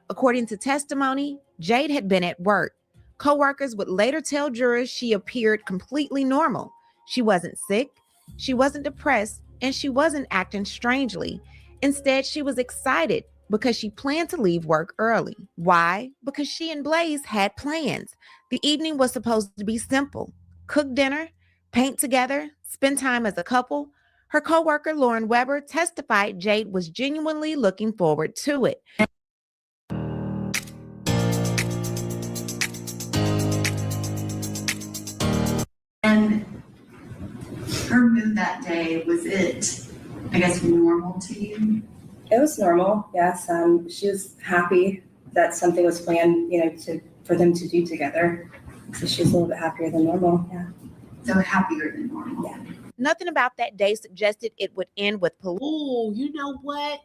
According to testimony, Jade had been at work. Coworkers would later tell jurors she appeared completely normal. She wasn't sick, she wasn't depressed, and she wasn't acting strangely. Instead, she was excited because she planned to leave work early. Why? Because she and Blaise had plans. The evening was supposed to be simple: cook dinner, paint together, spend time as a couple. Her coworker, Lauren Weber, testified Jade was genuinely looking forward to it. And her mood that day, was it, I guess, normal to you? It was normal, yes. She was happy that something was planned, for them to do together. So she was a little bit happier than normal, yeah. So happier than normal. Yeah. Nothing about that day suggested it would end with police. Ooh, you know what?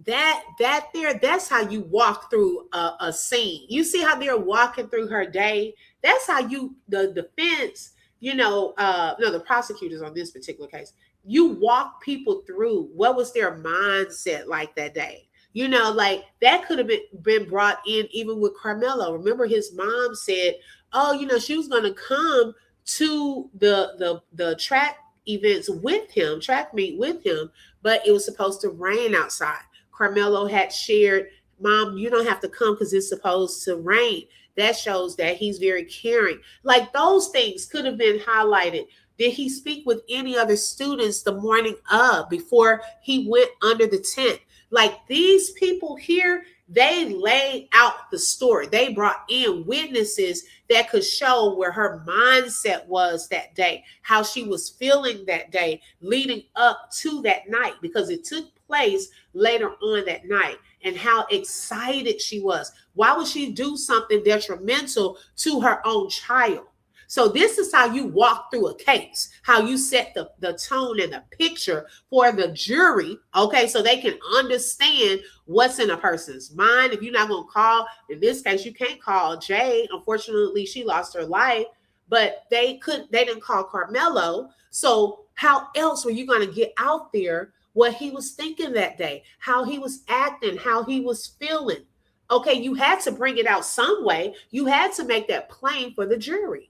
That's how you walk through a scene. You see how they're walking through her day? That's how the defense, the prosecutors on this particular case, you walk people through what was their mindset like that day. Like that could have been brought in even with Karmelo. Remember his mom said, oh, she was going to come to the track events with him, track meet with him, but it was supposed to rain outside. Karmelo had shared, Mom, you don't have to come because it's supposed to rain. That shows that he's very caring. Like those things could have been highlighted. Did he speak with any other students the morning of before he went under the tent? Like these people here, they laid out the story. They brought in witnesses that could show where her mindset was that day, how she was feeling that day leading up to that night, because it took place later on that night, and how excited she was. Why would she do something detrimental to her own child? So this is how you walk through a case, how you set the tone and the picture for the jury, okay, so they can understand what's in a person's mind. If you're not going to call, in this case, you can't call Jade. Unfortunately, she lost her life, but they didn't call Karmelo. So how else were you going to get out there what he was thinking that day, how he was acting, how he was feeling? Okay, you had to bring it out some way. You had to make that plain for the jury.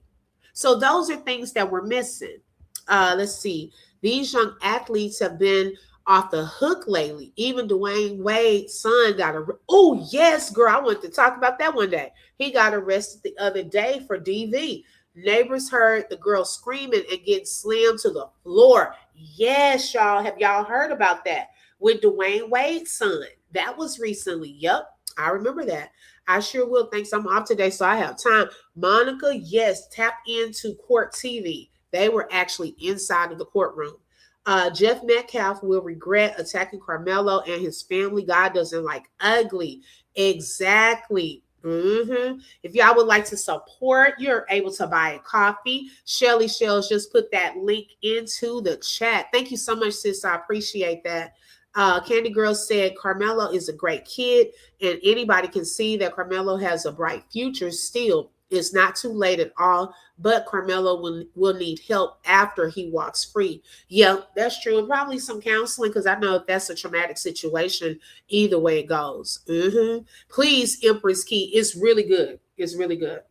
So those are things that we're missing. Let's see. These young athletes have been off the hook lately. Even Dwayne Wade's son got arrested. Oh, yes, girl. I wanted to talk about that one day. He got arrested the other day for DV. Neighbors heard the girl screaming and getting slammed to the floor. Yes, y'all. Have y'all heard about that? With Dwayne Wade's son. That was recently. Yep. I remember that. I sure will. Thanks. I'm off today, so I have time. Monica, yes, tap into Court TV. They were actually inside of the courtroom. Jeff Metcalf will regret attacking Karmelo and his family. God doesn't like ugly. Exactly. If y'all would like to support, you're able to buy a coffee. Shelly Shells just put that link into the chat. Thank you so much, sis. I appreciate that. Candy Girl said Karmelo is a great kid, and anybody can see that Karmelo has a bright future still. It's not too late at all, but Karmelo will need help after he walks free. Yeah, that's true. And probably some counseling, because I know if that's a traumatic situation, either way it goes. Please, Empress Key. It's really good. It's really good.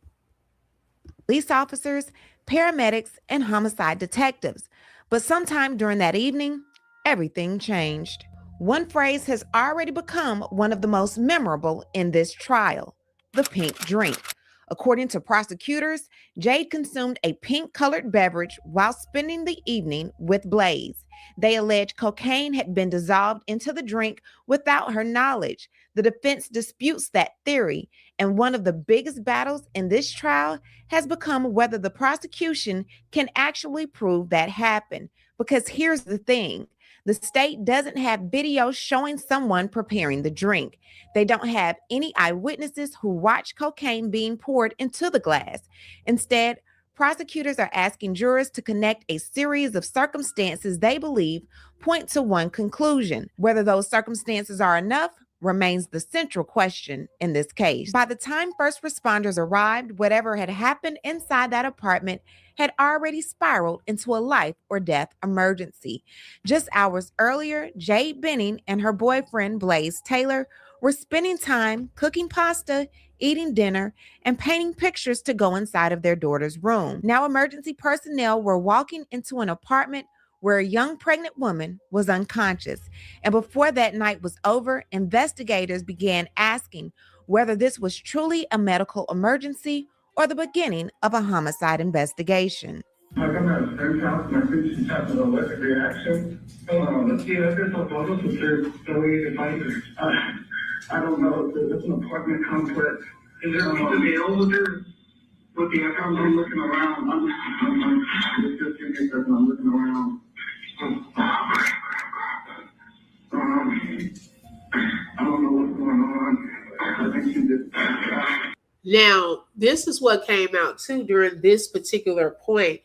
Police officers, paramedics, and homicide detectives. But sometime during that evening, everything changed. One phrase has already become one of the most memorable in this trial: the pink drink. According to prosecutors, Jade consumed a pink-colored beverage while spending the evening with Blaise. They allege cocaine had been dissolved into the drink without her knowledge. The defense disputes that theory, and one of the biggest battles in this trial has become whether the prosecution can actually prove that happened. Because here's the thing. The state doesn't have video showing someone preparing the drink. They don't have any eyewitnesses who watched cocaine being poured into the glass. Instead, prosecutors are asking jurors to connect a series of circumstances they believe point to one conclusion. Whether those circumstances are enough remains the central question in this case. By the time first responders arrived, whatever had happened inside that apartment had already spiraled into a life or death emergency. Just hours earlier, Jade Benning and her boyfriend, Blaise Taylor, were spending time cooking pasta, eating dinner, and painting pictures to go inside of their daughter's room. Now, emergency personnel were walking into an apartment where a young pregnant woman was unconscious. And before that night was over, investigators began asking whether this was truly a medical emergency or the beginning of a homicide investigation. Like I'm at a friend's house, my sister, she's having an allergic reaction. Let's see, I guess I'll go to the if I don't know, it's an apartment complex. Is there available there? With the I'm looking around. I'm just give me a second, I'm looking around. I don't know what's going on. I think she did. Now, this is what came out too during this particular point.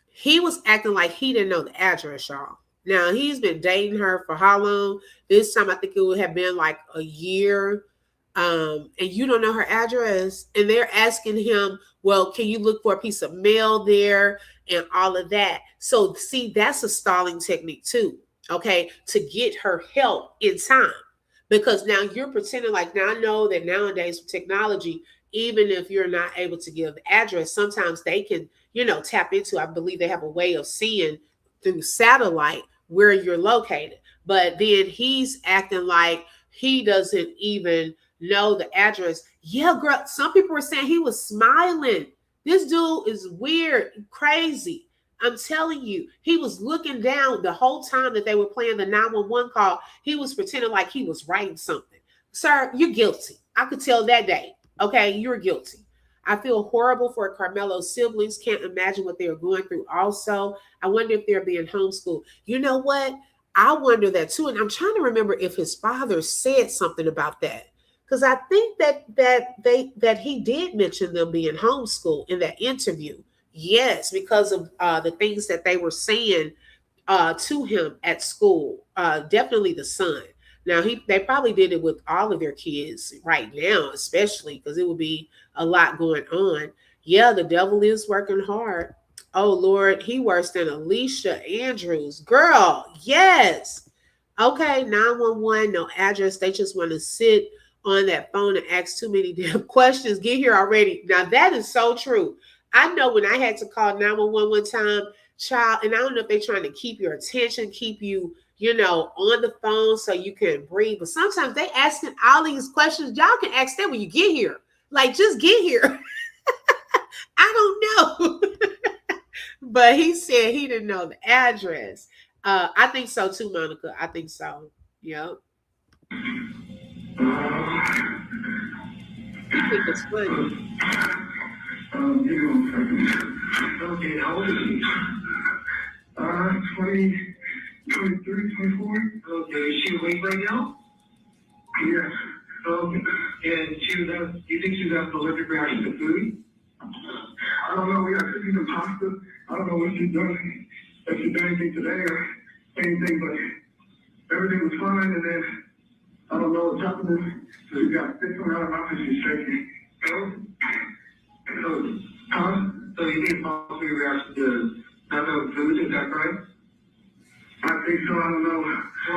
He was acting like he didn't know the address, y'all. Now, he's been dating her for how long? This time, I think it would have been like a year. And you don't know her address. And they're asking him, well, can you look for a piece of mail there and all of that? So, see, that's a stalling technique too, okay, to get her help in time. Because now you're pretending like, now I know that nowadays with technology, even if you're not able to give the address, sometimes they can, tap into, I believe they have a way of seeing through satellite where you're located. But then he's acting like he doesn't even know the address. Yeah, girl, some people were saying he was smiling. This dude is weird, crazy. I'm telling you, he was looking down the whole time that they were playing the 911 call. He was pretending like he was writing something. Sir, you're guilty. I could tell that day. Okay, you're guilty. I feel horrible for Karmelo's siblings. Can't imagine what they're going through. Also, I wonder if they're being homeschooled. You know what? I wonder that too. And I'm trying to remember if his father said something about that. Because I think that he did mention them being homeschooled in that interview. Yes, because of the things that they were saying to him at school. Definitely the son. Now, they probably did it with all of their kids right now, especially because it would be a lot going on. Yeah, the devil is working hard. Oh, Lord, he worse than Alicia Andrews. Girl, yes. Okay, 911, no address. They just want to sit on that phone and ask too many damn questions. Get here already. Now, that is so true. I know when I had to call 911 one time, child, and I don't know if they're trying to keep your attention, keep you, on the phone so you can breathe. But sometimes they asking all these questions. Y'all can ask them when you get here. Like, just get here. I don't know. But he said he didn't know the address. I think so too, Monica. I think so. Yep. I think it's funny. Okay, how old is he? 20, 23, 24. Okay, is she awake right now? Yes. Okay. And you think she was having an allergic reaction to food? I don't know. We got cooking some pasta. I don't know what she's done. If she's done anything today or anything, but everything was fine. And then I don't know what's happening. So she got sick coming out of her mouth and she's shaking. So you think possibly reaction to not having food, is that right? I think so, I don't know.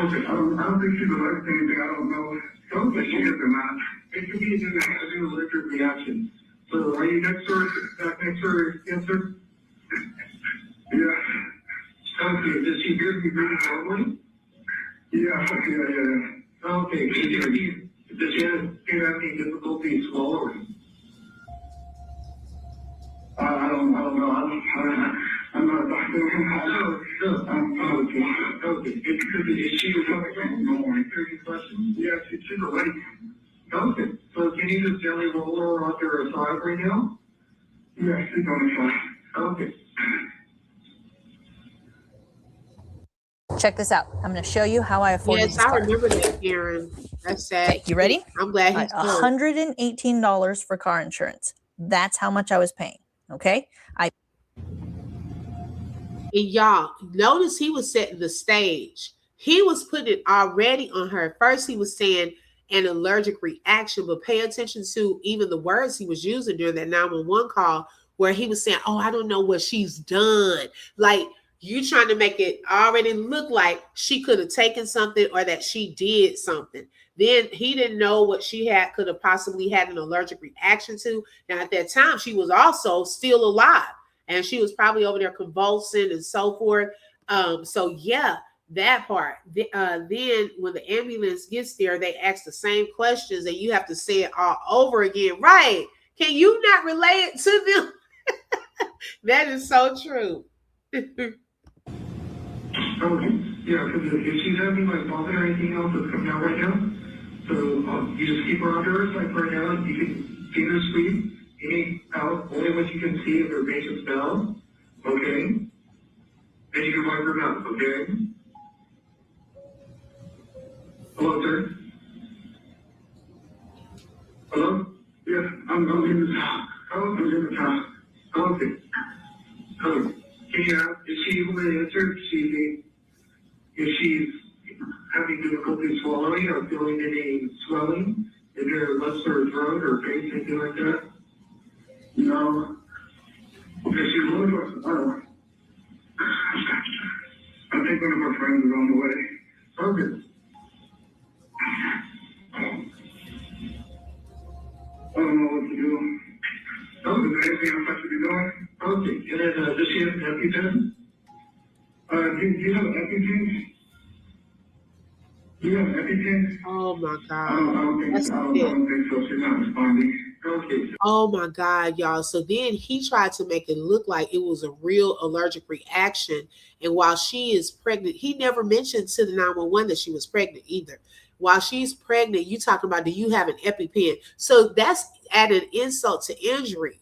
Okay. I don't think she's allergic to anything, I don't know. Sounds like she is or not. It could be an allergic reaction. So are you next to her, answer? Yeah. Okay, does she hear me breathing normally? Yeah. Okay, does she have any difficulty swallowing? I don't know. I'm not a doctor. Okay. Is she recovering? No, any questions? Yeah, she's awake. Okay. So can you just gently roll her onto her side right now? Yeah, she's on the side. Okay. Check this out. I'm going to show you how I afforded Yes, this car. I remember that, Karen. That's sad. Okay, you ready? I'm glad he's $118 for car insurance. That's how much I was paying. Okay. And y'all, notice he was setting the stage. He was putting it already on her. First, he was saying an allergic reaction, but pay attention to even the words he was using during that 911 call where he was saying, oh, I don't know what she's done. Like, you trying to make it already look like she could have taken something or that she did something. Then he didn't know what she could have possibly had an allergic reaction to. Now at that time, she was also still alive, and she was probably over there convulsing and so forth. So yeah, that part. Then when the ambulance gets there, they ask the same questions, and you have to say it all over again. Right? Can you not relay it to them? That is so true. Okay. Yeah, because if she's having like vomit or anything else that's coming out right now, so you just keep her under her. Like right now, you can see her sleep. Any out, only what you can see of her patient's bowel. Okay. And you can wipe her mouth. Okay. Hello, sir. Hello. Yes, I'm in the house. I'm in the house. Okay. Hello. Can you ask, is she able to answer if she's having difficulty swallowing or feeling any swelling in her lips or throat or face, anything like that? No. Is she really what's I think one of our friends is on the way. Okay. I don't know what to do. Oh, is there anything else I should be doing? Okay. And then, does she have an EpiPen? Do you have an EpiPen? Do you have an EpiPen? Oh my God. I don't think so. I don't think so. She's not responding. Okay. Oh my God, y'all. So then he tried to make it look like it was a real allergic reaction. And while she is pregnant, he never mentioned to the 911 that she was pregnant either. While she's pregnant, you talking about, do you have an EpiPen? So that's added insult to injury.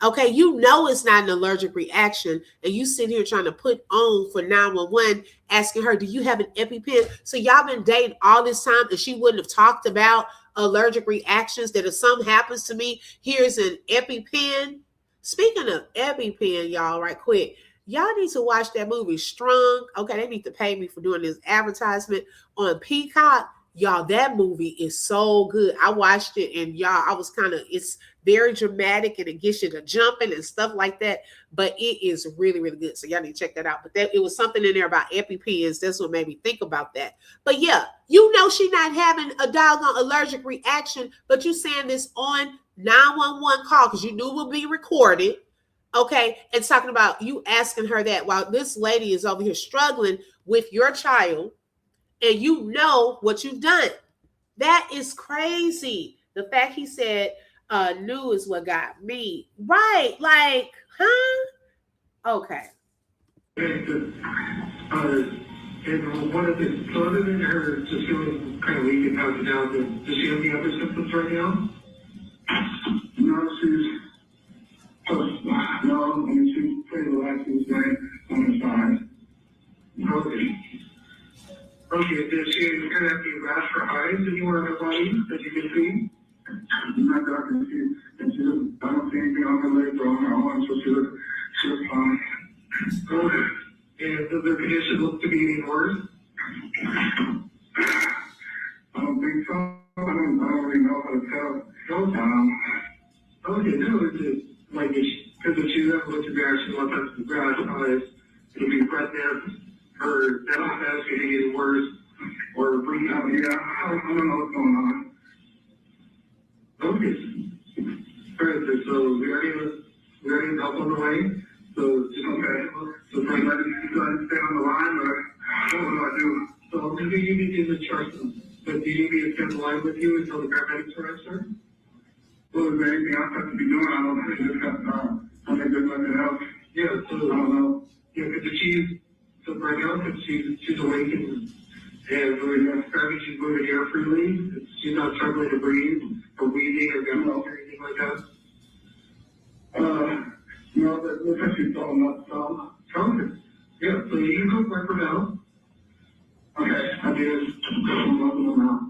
Okay, you know it's not an allergic reaction, and you sit here trying to put on for 911, asking her, do you have an EpiPen? So y'all been dating all this time, and she wouldn't have talked about allergic reactions, that if something happens to me, here's an EpiPen. Speaking of EpiPen, y'all, right quick, y'all need to watch that movie Strong. Okay, they need to pay me for doing this advertisement on Peacock. Y'all, that movie is so good. I watched it, and y'all, I was it's very dramatic, and it gets you to jumping and stuff like that. But it is really, really good. So y'all need to check that out. But it was something in there about EpiPens. That's what made me think about that. But yeah, you know she not having a doggone allergic reaction, but you saying this on 911 call because you knew it would be recorded. Okay, and talking about you asking her that while this lady is over here struggling with your child, and you know what you've done. That is crazy. The fact he said knew is what got me. Right. Like, huh? Okay. And what is it? So other than her just feeling kind of weak and passing out, does she have any other symptoms right now? No, she's pretty relaxed on the side. Okay. Okay, does she kind of have any rash or eyes anywhere on her body that you can see? Not that I can see. And I don't see anything on her legs or on her arms, so she looks fine. Okay. And does her condition look to be any worse? I don't think so. I don't really know how to tell. Okay, no, it's just like because if she's ever looked at me, she wants us to rash eyes, it'll be breathless. Her dental status getting any worse, or breathing out. Yeah, I don't know what's going on. Okay. Perfect. So we already help on the way. So just okay. So for anybody who's going to stay on the line, or what do I do? So I'm going to give you the chart. But do you need me to stay on the line with you until the paramedics arrive, sir? Well, is there anything else I have to be doing? I don't think just got I think there's nothing else. Yeah, so I don't know. Yeah, because the chief. So right now, since she's awake and we're describing she's moving air freely, she's not struggling to breathe or wheezing or gumming or anything like that. No, but looks like she's falling up some. Okay. Yeah, so you can go right for now. Okay, I did. I'm open them out.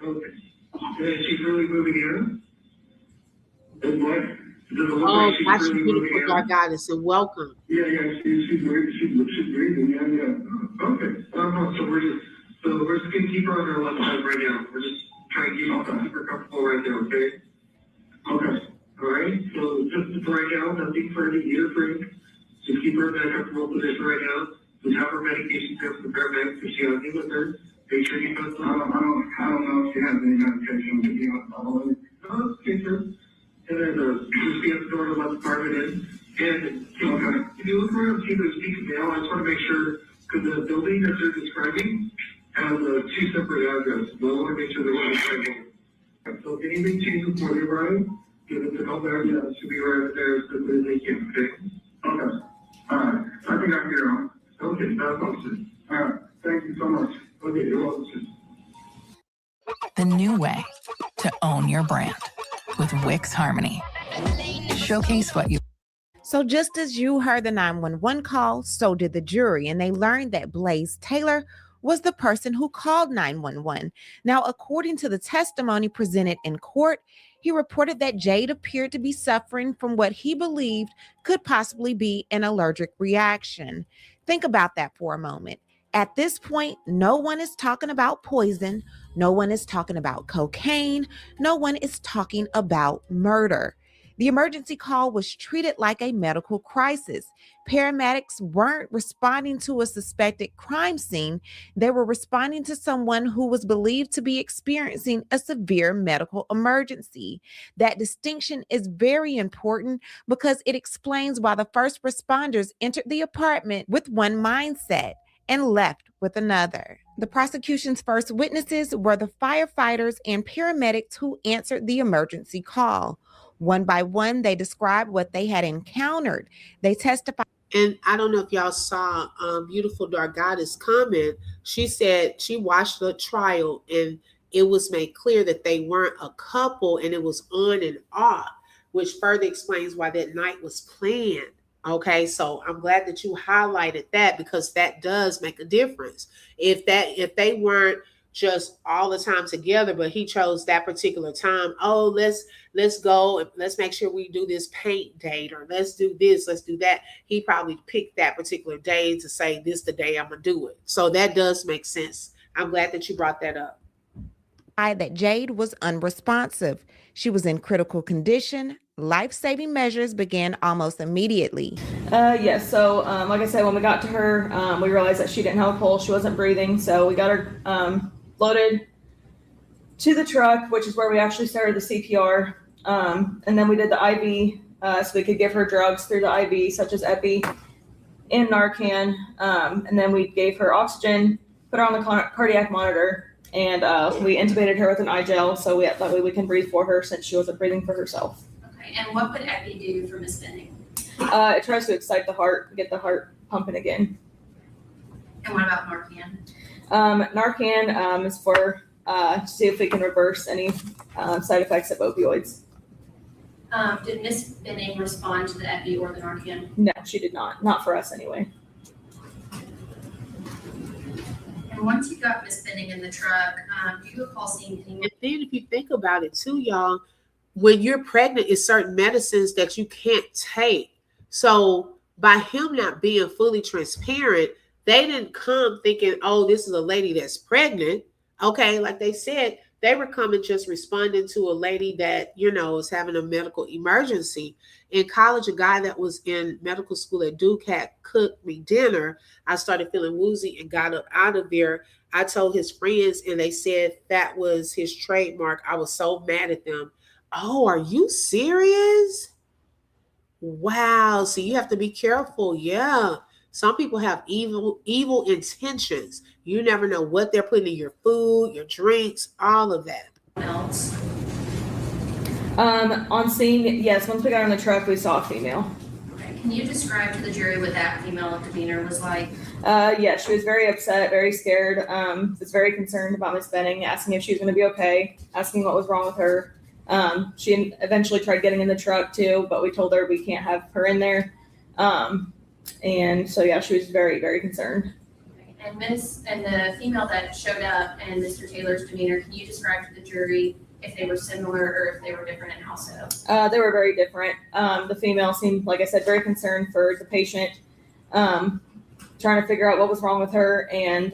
Okay. And she's really moving in. And what? Oh, that's beautiful, God goddess, and welcome. Yeah, she's breathing. Yeah. Okay. So we're just gonna keep her on her left side right now. We're just trying to keep her super comfortable right now. Okay. Okay. All right. So just for right now, nothing for any ear frame. Just keep her in that comfortable position right now. Just have her medication tips and paramedics if she has any with her. Make sure you put some. I don't know if you have any medication to be on following. No, teacher. And then just be at the door to let the department in. And if you look around and see those peaks of mail, I just want to make sure, because the building that they're describing has 2 separate addresses. So I want to make sure they're one and so if anything changes before they arrive, give us a call back. Yeah, it should be right there as quickly as they can. Okay. Okay. All right. I think I'm here on. Okay, that's awesome. All right. Thank you so much. Okay, you're welcome. The new way to own your brand with Wix Harmony. Showcase what you. So just as you heard the 911 call, so did the jury, and they learned that Blaise Taylor was the person who called 911. Now, according to the testimony presented in court, he reported that Jade appeared to be suffering from what he believed could possibly be an allergic reaction. Think about that for a moment. At this point, no one is talking about poison. No one is talking about cocaine. No one is talking about murder. The emergency call was treated like a medical crisis. Paramedics weren't responding to a suspected crime scene. They were responding to someone who was believed to be experiencing a severe medical emergency. That distinction is very important because it explains why the first responders entered the apartment with one mindset and left with another. The prosecution's first witnesses were the firefighters and paramedics who answered the emergency call. One by one, they described what they had encountered. They testified. And I don't know if y'all saw Beautiful Dark Goddess comment. She said she watched the trial and it was made clear that they weren't a couple and it was on and off, which further explains why that night was planned. Okay, so I'm glad that you highlighted that because that does make a difference. If they weren't just all the time together, but he chose that particular time. Oh, let's go and let's make sure we do this paint date, or let's do this, let's do that. He probably picked that particular day to say this the day I'm gonna do it. So that does make sense. I'm glad that you brought that up. That Jade was unresponsive. She was in critical condition. Life-saving measures began almost immediately. Yes. So, like I said, when we got to her, we realized that she didn't have a pulse. She wasn't breathing. So we got her loaded to the truck, which is where we actually started the CPR. And then we did the IV, so we could give her drugs through the IV, such as Epi and Narcan. And then we gave her oxygen, put her on the cardiac monitor, and we intubated her with an eye gel, so that way we can breathe for her since she wasn't breathing for herself. Okay, and what would Epi do for Miss Benning? It tries to excite the heart, get the heart pumping again. And what about Narcan? Narcan is for to see if we can reverse any side effects of opioids. Did Miss Benning respond to the Epi or the Narcan? No, she did not. Not for us anyway. And once you got Miss Benning in the truck, do you recall seeing anyone? And then if you think about it too, y'all, when you're pregnant, it's certain medicines that you can't take. So by him not being fully transparent, they didn't come thinking, oh, this is a lady that's pregnant. Okay, like they said, they were coming just responding to a lady that, is having a medical emergency. In college, a guy that was in medical school at Duke had cooked me dinner. I started feeling woozy and got up out of there. I told his friends and they said that was his trademark. I was so mad at them. Oh, are you serious? Wow. So you have to be careful. Yeah. Some people have evil intentions. You never know what they're putting in your food, your drinks, all of that. Else? On scene, yes. Once we got on the truck, we saw a female. Okay. Can you describe to the jury what that female demeanor was like? Yeah, she was very upset, very scared. Was very concerned about Miss Benning, asking if she was going to be okay, asking what was wrong with her. She eventually tried getting in the truck too, but we told her we can't have her in there. And so, yeah, she was very, very concerned. Okay. And the female that showed up and Mr. Taylor's demeanor, can you describe to the jury if they were similar or if they were different and how so? They were very different. The female seemed, like I said, very concerned for the patient, trying to figure out what was wrong with her. And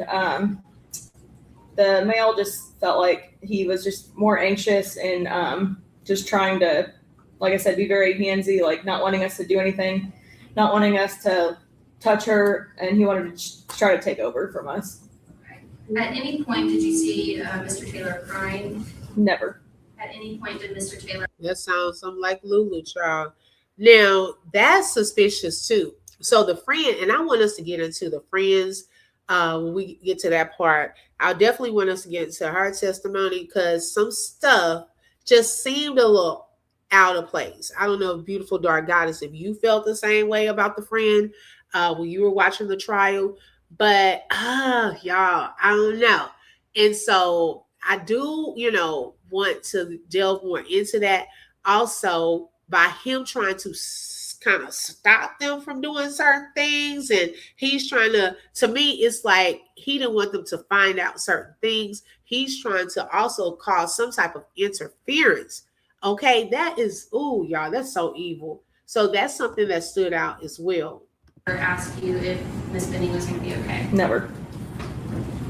the male just felt like he was just more anxious and just trying to, like I said, be very handsy, like not wanting us to do anything, not wanting us to touch her, and he wanted to try to take over from us. Okay. At any point, did you see Mr. Taylor crying? Never. At any point, did Mr. Taylor? That sounds something like Lulu, child. Now, that's suspicious too. So the friend, and I want us to get into the friends when we get to that part. I definitely want us to get into her testimony because some stuff just seemed a little out of place. I don't know, beautiful dark goddess, if you felt the same way about the friend when you were watching the trial, but y'all, I don't know. And so I do, want to delve more into that. Also, by him trying to kind of stop them from doing certain things, and he's trying to me, it's like he didn't want them to find out certain things. He's trying to also cause some type of interference. Okay, that is, ooh, y'all, that's so evil. So that's something that stood out as well. Ask you if Miss Benning was going to be okay? Never.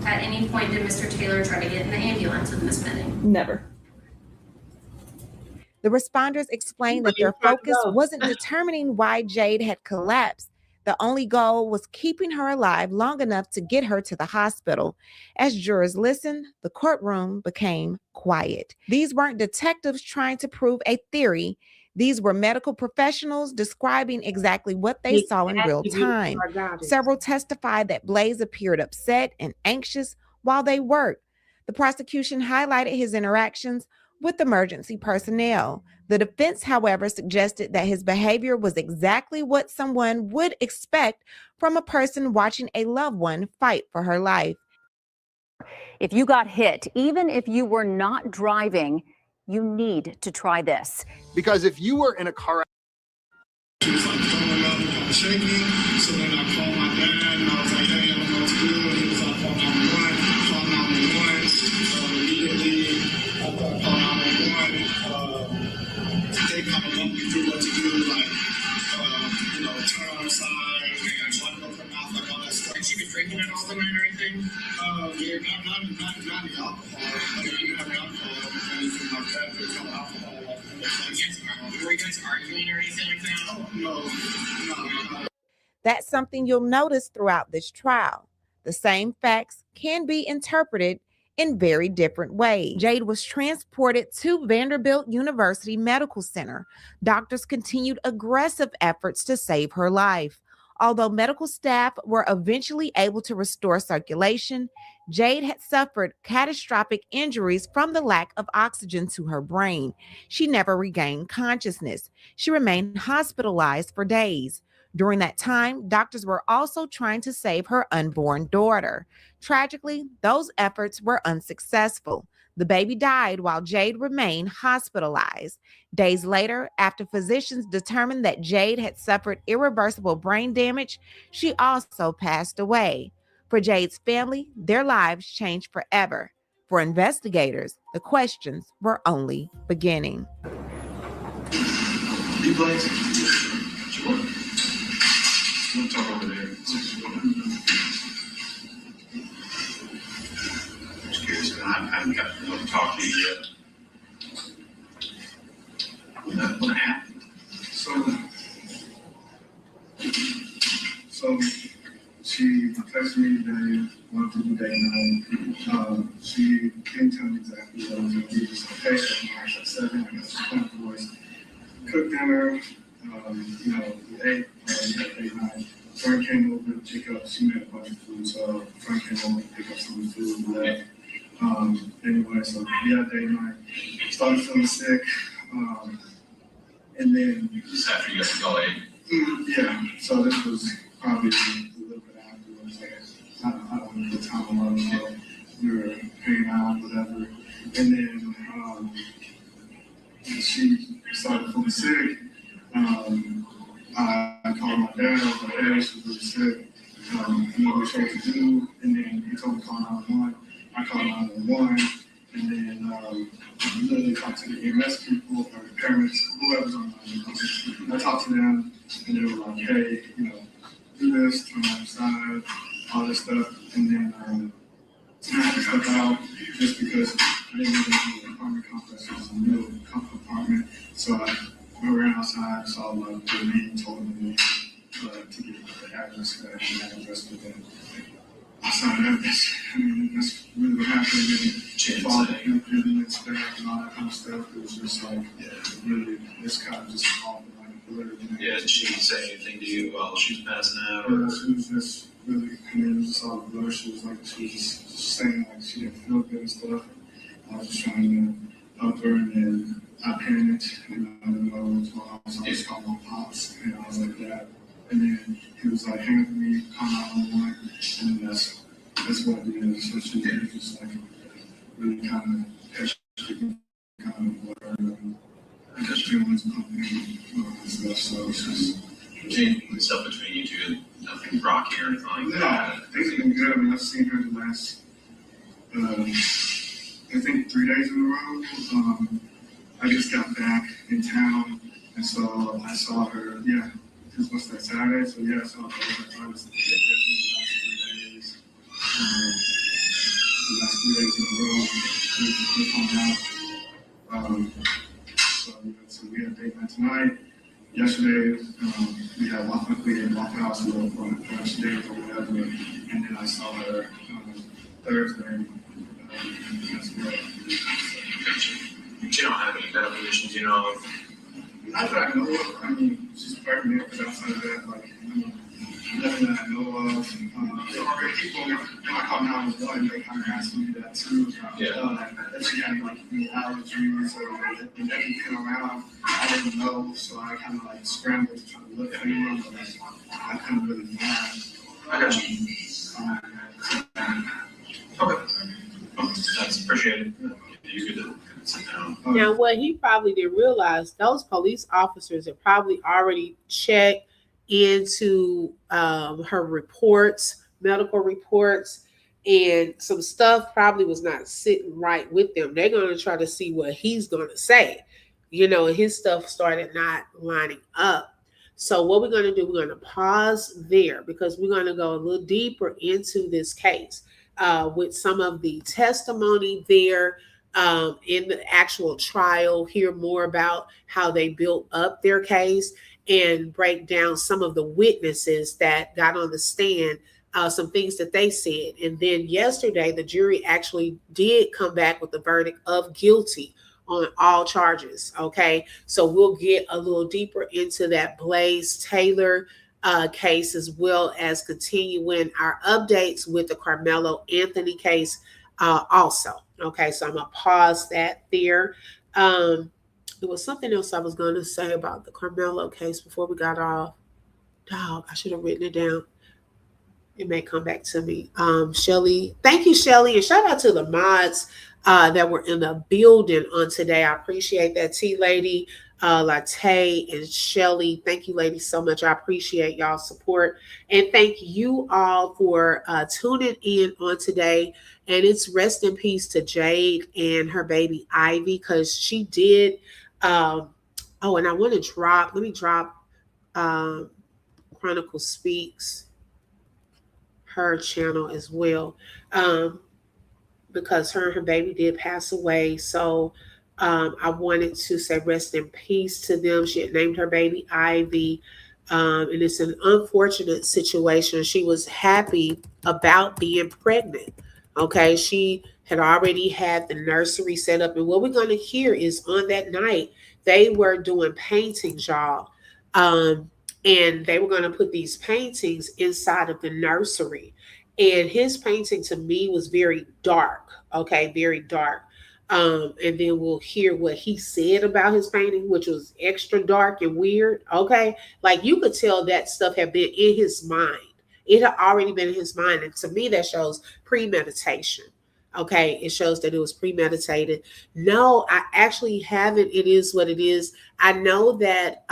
At any point, did Mr. Taylor try to get in the ambulance with Miss Benning? Never. The responders explained that their focus wasn't determining why Jade had collapsed. The only goal was keeping her alive long enough to get her to the hospital. As jurors listened, the courtroom became quiet. These weren't detectives trying to prove a theory. These were medical professionals describing exactly what they saw in real time. Several testified that Blaise appeared upset and anxious while they worked. The prosecution highlighted his interactions with emergency personnel. The defense, however, suggested that his behavior was exactly what someone would expect from a person watching a loved one fight for her life. If you got hit, even if you were not driving, you need to try this. Because if you were in a car she was like throwing up and kind of shaking. So then I called my dad and I was like, hey, I don't know what to do. And he was like, call 911. Call 911. Immediately, I called 911. They kind of walked me through what to do, like, turn on the side and try to open her mouth, like all that stuff. Had she been drinking it all the night or anything? Yeah, not the alcohol. I didn't have alcohol or anything like that. There's no alcohol. Were you guys arguing or anything like that? No. That's something you'll notice throughout this trial. The same facts can be interpreted in very different ways. Jade was transported to Vanderbilt University Medical Center. Doctors continued aggressive efforts to save her life. Although medical staff were eventually able to restore circulation, Jade had suffered catastrophic injuries from the lack of oxygen to her brain. She never regained consciousness. She remained hospitalized for days. During that time, doctors were also trying to save her unborn daughter. Tragically, those efforts were unsuccessful. The baby died while Jade remained hospitalized. Days later, after physicians determined that Jade had suffered irreversible brain damage, she also passed away. For Jade's family, their lives changed forever. For investigators, the questions were only beginning. You Blaise? Sure. We'll talk over there. Just curious, I haven't got to talk to you yet. What happened? So she texted me today, wanted to do date night. She didn't tell me exactly what I was going to do. Just okay, at 7, I got some phone voice. Cooked dinner, we ate, we had date night. Friend came over to pick up, she made a bunch of food, so friend came over to pick up some food and left. Anyway, so we had date night. Started feeling sick. And then just after you guys go ate? Yeah, so this was probably a little bit afterwards. I don't know what time it was, so we were hanging out, whatever. And then she started feeling sick. I called my dad, I was like, hey, she's really sick. I'm not sure what to do. And then he told me to call 911. I called 911. And then literally talked to the EMS people, or the parents, whoever's on the I talked to them, and they were like, hey, do this, turn on the side, all this stuff. And then I had to step out just because I didn't really know the apartment complex. It was a new apartment. So I ran outside, saw like the man told me to get the address, the address, but then I saw that, that's just like, really, this kind of just all like blurred. Yeah, did she say anything to you while she was passing out? Or? Yeah, she was just really, I mean, it was just all blurred. She was just saying like she didn't feel good and stuff. I was just trying to help her, and then I panicked, and I didn't know what was going on, so I just called my pops, and I was like, Dad. And then he was like, hang with me, call 911, and then that's what it is. So she was just like, really kind of blurred, and feelings and stuff, so it's just. Genuine stuff between you two, nothing rocky or anything like that. Yeah, things have been good. I mean, I've seen her the last, I think 3 days in a row. I just got back in town, and so I saw her, it was that Saturday, so I saw her the last 3 days. The last 3 days in a row, so we had a date night tonight. Yesterday, we had Waffle House for lunch date or whatever, and then I saw her Thursday. That's great. She don't have any medical issues, you know? Not that I know of. I mean, she's pregnant, but outside of that, like, nothing that I know of. There are people, when I call 911, they kind of ask me that too. That she had like allergies or they didn't come around. I didn't know, so I kind of like scrambled to try to look at anyone, but I couldn't really find. I got you. Okay. That's appreciated. You could sit down. Now, what he probably didn't realize, those police officers had probably already checked into her reports, medical reports, and some stuff probably was not sitting right with them. They're going to try to see what he's going to say, and his stuff started not lining up. So what we're going to do, we're going to pause there because we're going to go a little deeper into this case with some of the testimony there in the actual trial, hear more about how they built up their case, and break down some of the witnesses that got on the stand, some things that they said. And then yesterday, the jury actually did come back with the verdict of guilty on all charges. Okay, so we'll get a little deeper into that Blaise Taylor case, as well as continuing our updates with the Karmelo Anthony case also. Okay, so I'm gonna pause that there. There was something else I was going to say about the Karmelo case before we got off. Dog, I should have written it down. It may come back to me. Shelly, thank you, Shelly, and shout out to the mods that were in the building on today. I appreciate that. T-Lady, Latte, and Shelly. Thank you, ladies, so much. I appreciate y'all's support. And thank you all for tuning in on today. And it's rest in peace to Jade and her baby Ivy, because she did. And I want to drop, let me drop Chronicle Speaks, her channel as well, because her and her baby did pass away. So I wanted to say rest in peace to them. She had named her baby Ivy, and it's an unfortunate situation. She was happy about being pregnant. Okay, she had already had the nursery set up, and what we're going to hear is on that night they were doing paintings, y'all, and they were going to put these paintings inside of the nursery. And his painting to me was very dark. Okay, very dark. And then we'll hear what he said about his painting, which was extra dark and weird. Okay, like you could tell that stuff had been in his mind. It had already been in his mind. And to me, that shows premeditation. Okay, it shows that it was premeditated. No, I actually haven't. It is what it is. I know that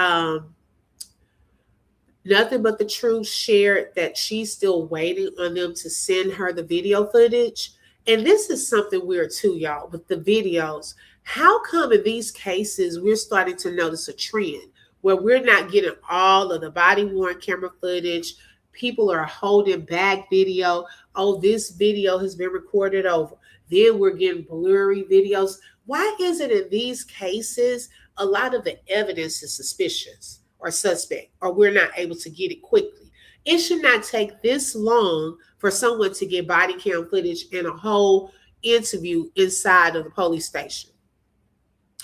Nothing But the Truth shared that she's still waiting on them to send her the video footage. And this is something weird too, y'all, with the videos. How come in these cases we're starting to notice a trend where we're not getting all of the body-worn camera footage? People are holding back video. Oh, this video has been recorded over. Then we're getting blurry videos. Why is it in these cases a lot of the evidence is suspicious or suspect, or we're not able to get it quickly? It should not take this long for someone to get body cam footage and a whole interview inside of the police station.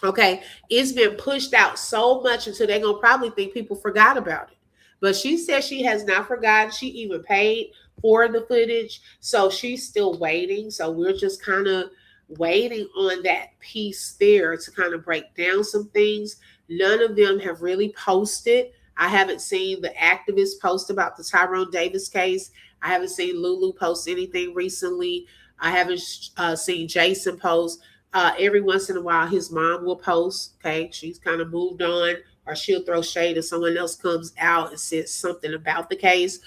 Okay, it's been pushed out so much until they're gonna probably think people forgot about it. But she said she has not forgotten. She even paid for the footage, so she's still waiting. So we're just kind of waiting on that piece there to kind of break down some things. None of them have really posted. I haven't seen the activists post about the Tyrone Davis case. I haven't seen Lulu post anything recently. I haven't seen Jason post. Every once in a while, his mom will post. Okay, she's kind of moved on, or she'll throw shade if someone else comes out and says something about the case.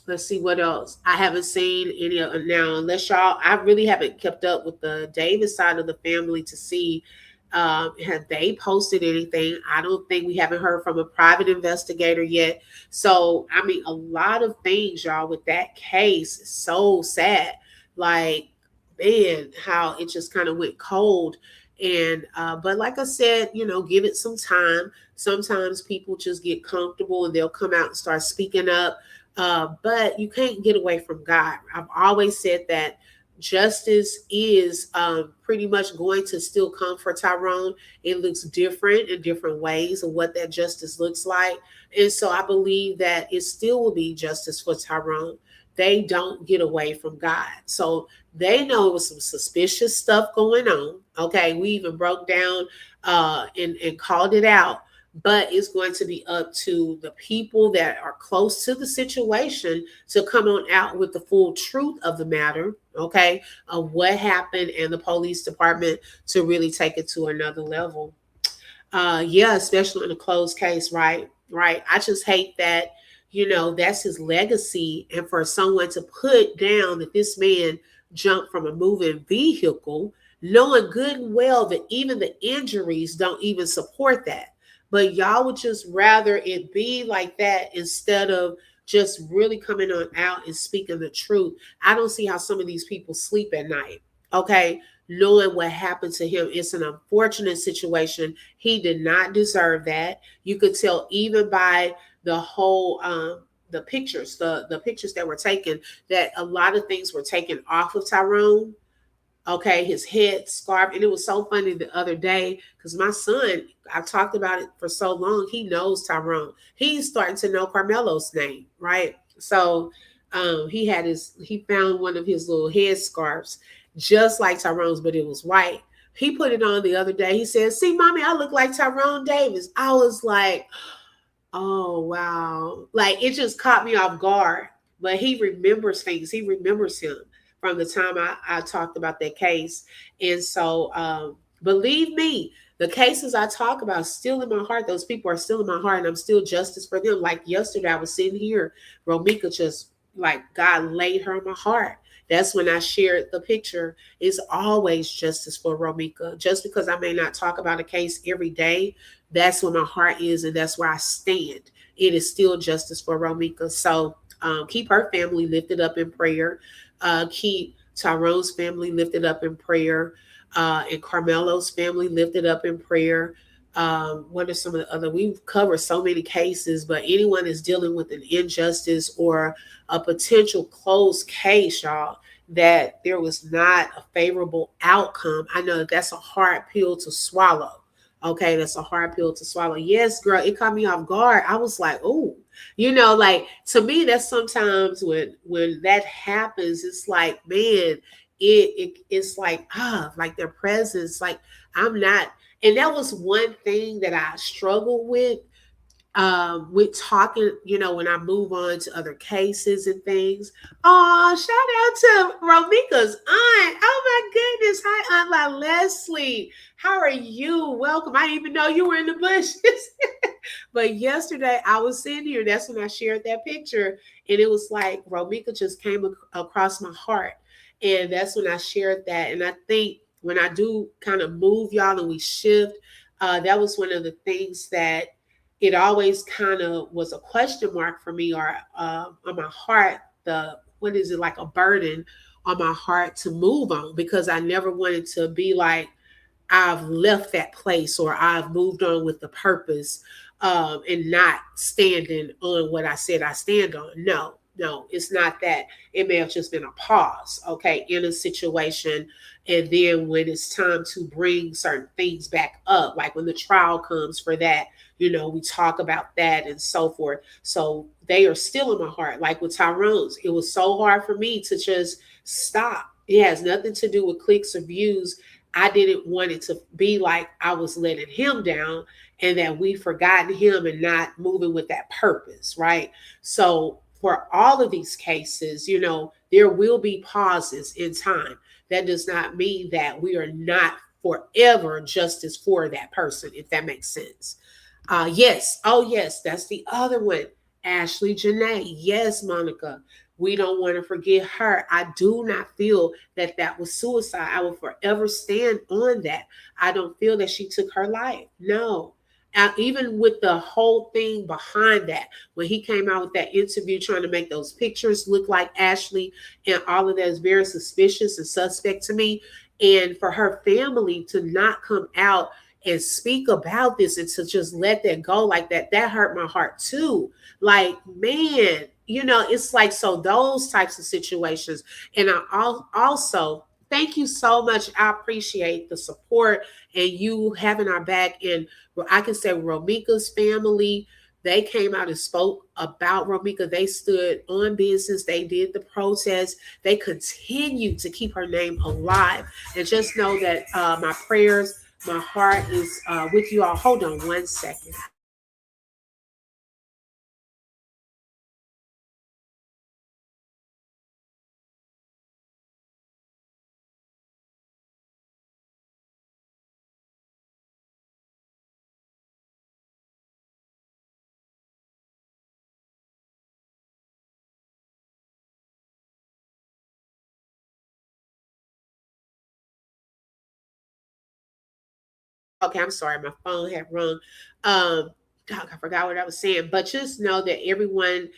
Let's see what else. I haven't seen any of now, unless y'all. I really haven't kept up with the Davis side of the family to see have they posted anything. I don't think we haven't heard from a private investigator yet. So I mean, a lot of things, y'all, with that case is so sad. Like, man, how it just kind of went cold. And but like I said, give it some time. Sometimes people just get comfortable and they'll come out and start speaking up. But you can't get away from God. I've always said that justice is pretty much going to still come for Tyrone. It looks different in different ways of what that justice looks like. And so I believe that it still will be justice for Tyrone. They don't get away from God. So they know it was some suspicious stuff going on. Okay, we even broke down and called it out. But it's going to be up to the people that are close to the situation to come on out with the full truth of the matter, okay, of what happened, and the police department to really take it to another level. Yeah, especially in a closed case, right? Right. I just hate that, that's his legacy. And for someone to put down that this man jumped from a moving vehicle, knowing good and well that even the injuries don't even support that. But y'all would just rather it be like that instead of just really coming on out and speaking the truth. I don't see how some of these people sleep at night, okay, knowing what happened to him. It's an unfortunate situation. He did not deserve that. You could tell even by the whole the pictures that were taken, that a lot of things were taken off of Tyrone. Okay, his head scarf. And it was so funny the other day because my son, I've talked about it for so long, he knows Tyrone. He's starting to know Karmelo's name, right? So he found one of his little head scarves just like Tyrone's, but it was white. He put it on the other day. He said, "See, mommy, I look like Tyrone Davis." I was like, oh, wow. Like, it just caught me off guard. But he remembers things. He remembers him from the time I talked about that case. And so, believe me, the cases I talk about still in my heart. Those people are still in my heart, and I'm still justice for them. Like yesterday, I was sitting here, Romika just, like, God laid her on my heart. That's when I shared the picture. It's always justice for Romika. Just because I may not talk about a case every day, that's where my heart is, and that's where I stand. It is still justice for Romika. So keep her family lifted up in prayer. Keep Tyrone's family lifted up in prayer. And Karmelo's family lifted up in prayer. What are some of the other? We've covered so many cases, but anyone is dealing with an injustice or a potential closed case, y'all, that there was not a favorable outcome. I know that's a hard pill to swallow. Okay, that's a hard pill to swallow. Yes, girl, it caught me off guard. I was like, oh, like, to me, that's sometimes when that happens, it's like, man, it's like their presence, like, I'm not. And that was one thing that I struggled with talking, when I move on to other cases and things. Oh, shout out to Romika's aunt. Oh my goodness. Hi, Aunt La Leslie. How are you? Welcome. I didn't even know you were in the bushes. But yesterday I was sitting here. That's when I shared that picture. And it was like Romika just came across my heart. And that's when I shared that. And I think when I do kind of move y'all and we shift, that was one of the things that it always kind of was a question mark for me, or on my heart, what is it, like a burden on my heart to move on, because I never wanted to be like, I've left that place or I've moved on with the purpose and not standing on what I said I stand on. No, No, it's not that. It may have just been a pause, okay, in a situation. And then when it's time to bring certain things back up, like when the trial comes for that, we talk about that and so forth. So they are still in my heart. Like with Tyrone's, it was so hard for me to just stop. It has nothing to do with clicks or views. I didn't want it to be like I was letting him down and that we forgotten him and not moving with that purpose, right? So for all of these cases, there will be pauses in time. That does not mean that we are not forever justice for that person, if that makes sense. Yes. Oh, yes. That's the other one. Ashley Janae. Yes, Monica. We don't want to forget her. I do not feel that that was suicide. I will forever stand on that. I don't feel that she took her life. No. Even with the whole thing behind that, when he came out with that interview trying to make those pictures look like Ashley and all of that is very suspicious and suspect to me. And for her family to not come out and speak about this and to just let that go like that, that hurt my heart too. Like, man, it's like, so those types of situations. And I also thank you so much. I appreciate the support and you having our back. And I can say Romika's family, they came out and spoke about Romika. They stood on business. They did the protest. They continued to keep her name alive. And just know that my prayers, my heart is with you all. Hold on one second. Okay, I'm sorry, my phone had rung. God, I forgot what I was saying, but just know that everyone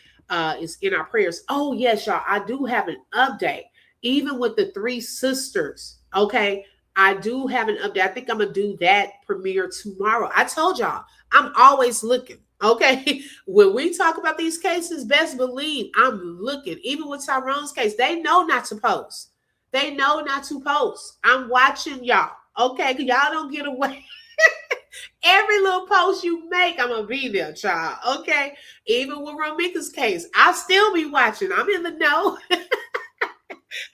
is in our prayers. Oh yes, y'all, I do have an update. Even with the three sisters, okay, I do have an update. I think I'm gonna do that premiere tomorrow. I told y'all, I'm always looking. Okay, when we talk about these cases, best believe I'm looking. Even with Tyrone's case, they know not to post. They know not to post. I'm watching y'all. Okay, y'all don't get away. Every little post you make, I'm gonna be there, child. Okay. Even with Romika's case, I'll still be watching. I'm in the know.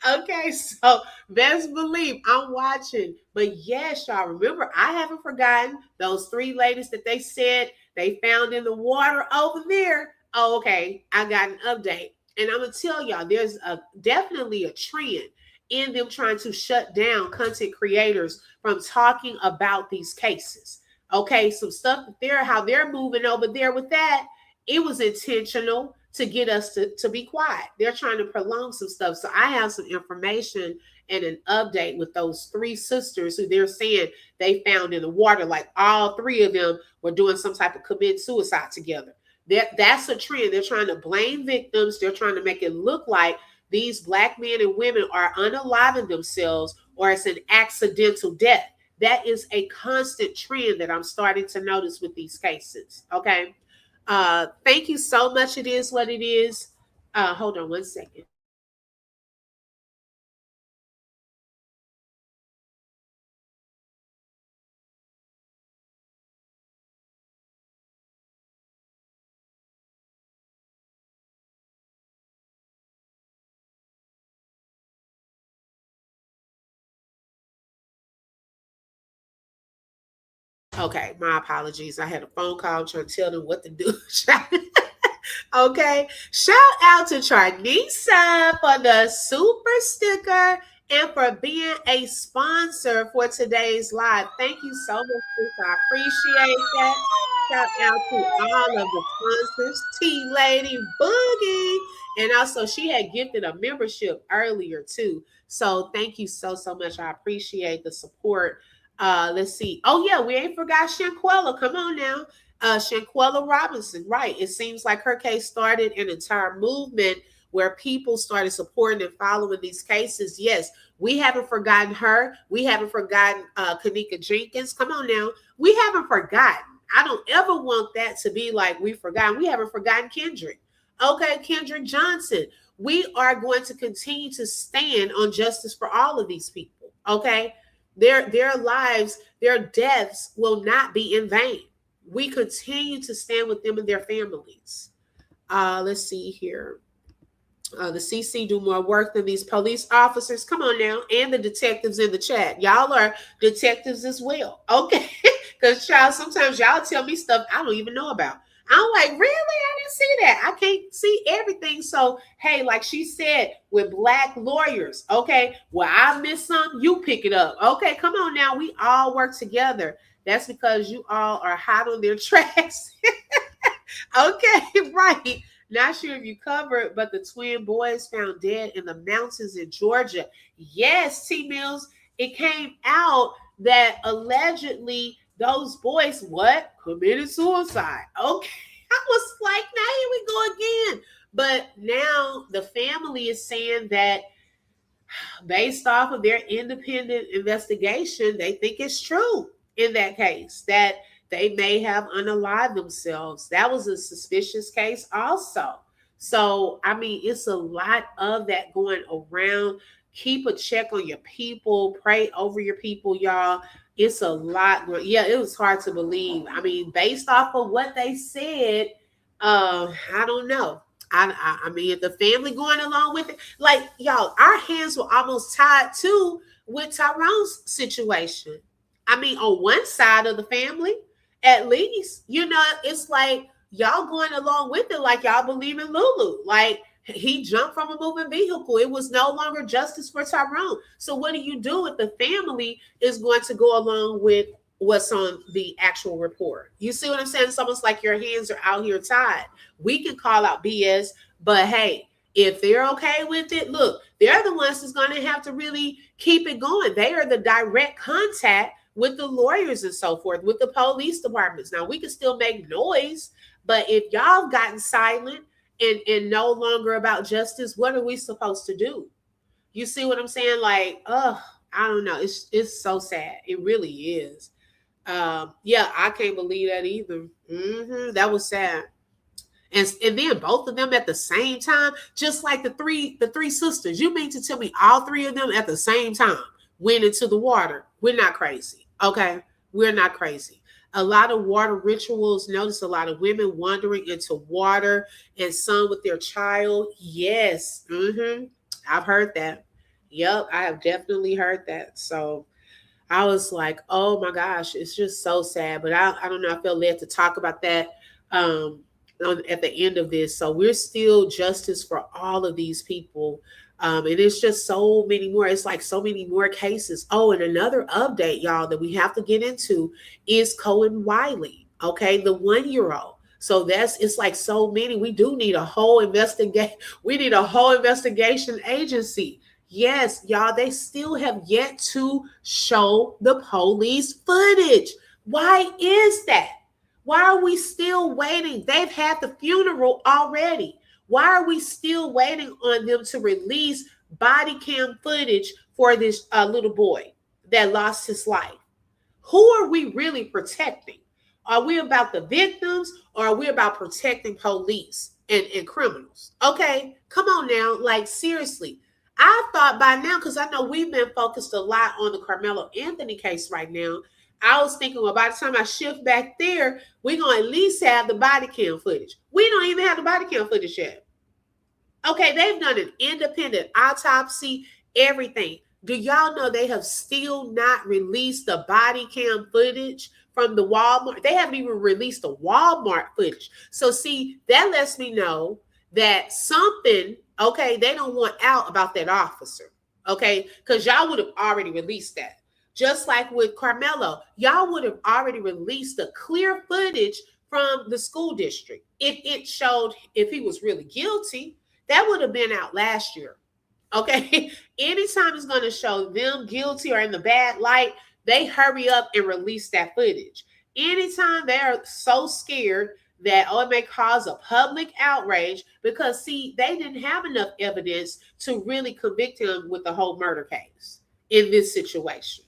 Okay, so best believe I'm watching. But yes, y'all, remember, I haven't forgotten those three ladies that they said they found in the water over there. Oh, okay, I got an update. And I'm gonna tell y'all, there's definitely a trend in them trying to shut down content creators from talking about these cases. Okay, some stuff that how they're moving over there with that, it was intentional to get us to be quiet. They're trying to prolong some stuff. So I have some information and an update with those three sisters who they're saying they found in the water. Like all three of them were doing some type of commit suicide together. That's a trend. They're trying to blame victims. They're trying to make it look like these Black men and women are unaliving themselves or it's an accidental death. That is a constant trend that I'm starting to notice with these cases. Okay. Thank you so much. It is what it is. Hold on one second. Okay, my apologies. I had a phone call trying to tell them what to do. Okay. Shout out to Charnisa for the super sticker and for being a sponsor for today's live. Thank you so much, sis. I appreciate that. Shout out to all of the sponsors, T Lady Boogie. And also, she had gifted a membership earlier too. So thank you so much. I appreciate the support. Let's see. Oh, yeah, we ain't forgot Shanquella. Come on now. Shanquella Robinson, right. It seems like her case started an entire movement where people started supporting and following these cases. Yes, we haven't forgotten her. We haven't forgotten Kanika Jenkins. Come on now. We haven't forgotten. I don't ever want that to be like we forgotten. We haven't forgotten Kendrick. Okay, Kendrick Johnson. We are going to continue to stand on justice for all of these people. Okay, their lives, their deaths will not be in vain. We continue to stand with them and their families. Let's see here. The CC do more work than these police officers. Come on now. And the detectives in the chat. Y'all are detectives as well. Okay. Because, child, sometimes y'all tell me stuff I don't even know about. I'm like, really? I didn't see that. I can't see everything. So, hey, like she said, with Black lawyers, okay, well, I missed something, you pick it up. Okay, come on now. We all work together. That's because you all are hot on their tracks. Okay, right. Not sure if you covered, but the twin boys found dead in the mountains in Georgia. Yes, T Mills, it came out that allegedly those boys committed suicide. Okay, I was like, now here we go again. But now the family is saying that based off of their independent investigation, they think it's true in that case that they may have unalived themselves. That was a suspicious case also. So, I mean, it's a lot of that going around. Keep a check on your people. Pray over your people, y'all. It's a lot. Yeah, it was hard to believe. I mean, based off of what they said, I don't know. I mean, if the family going along with it, like y'all, our hands were almost tied too with Tyrone's situation. I mean, on one side of the family, at least, it's like y'all going along with it, like y'all believe in Lulu. Like he jumped from a moving vehicle. It was no longer justice for Tyrone. So what do you do if the family is going to go along with what's on the actual report? You see what I'm saying? It's almost like your hands are out here tied. We can call out BS, but hey, if they're okay with it, look, they're the ones that's going to have to really keep it going. They are the direct contact with the lawyers and so forth, with the police departments. Now, we can still make noise, but if y'all have gotten silent and no longer about justice, what are we supposed to do? You see what I'm saying? Like, I don't know. It's so sad. It really is. Yeah, I can't believe that either. That was sad. And then both of them at the same time, just like the three sisters. You mean to tell me all three of them at the same time went into the water? We're not crazy. Okay, we're not crazy. A lot of water rituals. Notice a lot of women wandering into water, and some with their child. Yes, I've heard that. Yep, I have definitely heard that. So I was like, oh my gosh, it's just so sad. But I don't know. I feel led to talk about that at the end of this. So we're still justice for all of these people. And it's just so many more. It's like so many more cases. Oh, and another update, y'all, that we have to get into is Cohen Wiley. Okay, the 1-year-old. So it's like so many. We do need a whole investigation. We need a whole investigation agency. Yes, y'all, they still have yet to show the police footage. Why is that? Why are we still waiting? They've had the funeral already. Why are we still waiting on them to release body cam footage for this little boy that lost his life? Who are we really protecting? Are we about the victims, or are we about protecting police and criminals? Okay, come on now. Like, seriously. I thought by now, because I know we've been focused a lot on the Karmelo Anthony case right now. I was thinking, well, by the time I shift back there, we're going to at least have the body cam footage. We don't even have the body cam footage yet. Okay, they've done an independent autopsy, everything. Do y'all know they have still not released the body cam footage from the Walmart? They haven't even released the Walmart footage. So see, that lets me know that something, okay, they don't want out about that officer. Okay, because y'all would have already released that. Just like with Karmelo, y'all would have already released the clear footage from the school district. If it showed if he was really guilty, that would have been out last year. Okay. Anytime it's going to show them guilty or in the bad light, they hurry up and release that footage. Anytime they're so scared that, it may cause a public outrage, because see, they didn't have enough evidence to really convict him with the whole murder case in this situation.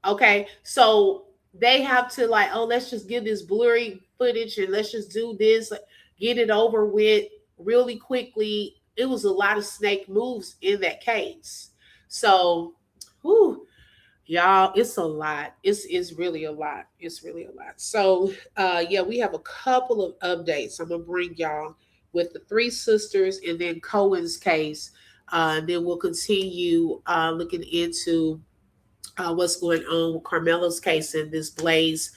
Okay. So they have to let's just give this blurry footage and let's just do this, get it over with. really quickly. It was a lot of snake moves in that case. So, whew, y'all, it's a lot. It's really a lot. It's really a lot. So, yeah, we have a couple of updates I'm gonna bring y'all with the three sisters and then Cohen's case. And then we'll continue looking into what's going on with Karmelo's case and this Blaise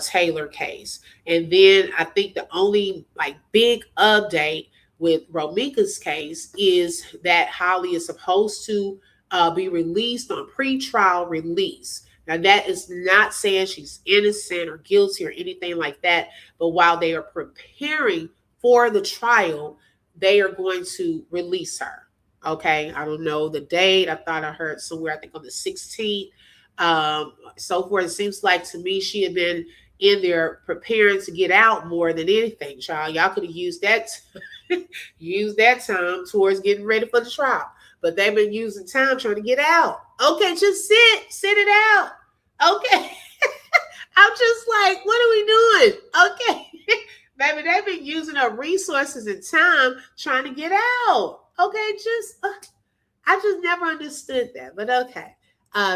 Taylor case. And then I think the only like big update with Romika's case is that Holly is supposed to be released on pretrial release. Now, that is not saying she's innocent or guilty or anything like that. But while they are preparing for the trial, they are going to release her. Okay. I don't know the date. I thought I heard somewhere, I think on the 16th. So forth. It seems like to me she had been in there preparing to get out more than anything, child. Y'all could have used that time towards getting ready for the trial. But they've been using time trying to get out. Okay, just sit it out. Okay. I'm just like, what are we doing? Okay. Baby, they've been using up resources and time trying to get out. Okay, I just never understood that, but okay.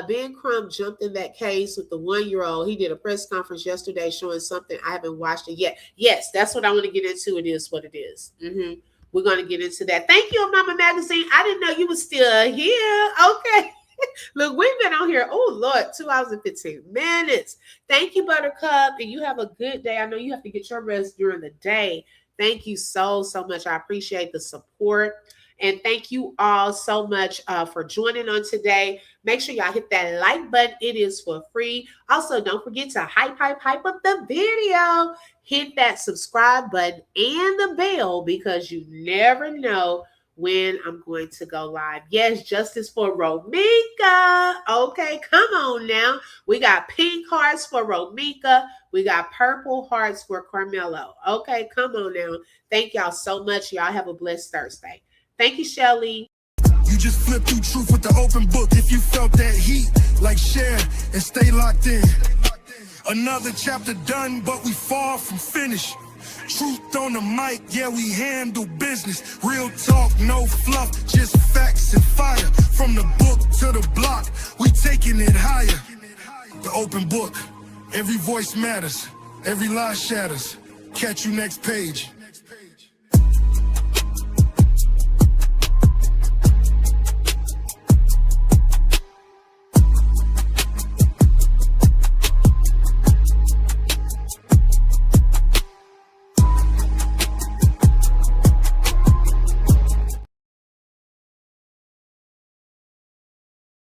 Ben Crumb jumped in that case with the 1-year-old. He did a press conference yesterday showing something. I haven't watched it yet. Yes, that's what I want to get into. It is what it is. We're going to get into that. Thank you, Mama Magazine. I didn't know you were still here. Okay. Look, we've been on here, oh, Lord, 2 hours and 15 minutes. Thank you, Buttercup. And you have a good day. I know you have to get your rest during the day. Thank you so much. I appreciate the support. And thank you all so much for joining on today. Make sure y'all hit that like button. It is for free. Also, don't forget to hype up the video. Hit that subscribe button and the bell because you never know when I'm going to go live. Yes, justice for Romika. Okay, come on now. We got pink hearts for Romika. We got purple hearts for Karmelo. Okay, come on now. Thank y'all so much. Y'all have a blessed Thursday. Thank you, Shelly. You just flip through truth with the open book. If you felt that heat, like share and stay locked in. Another chapter done, but we far from finished. Truth on the mic, yeah, we handle business. Real talk, no fluff, just facts and fire. From the book to the block, we taking it higher. The open book, every voice matters, every lie shatters. Catch you next page.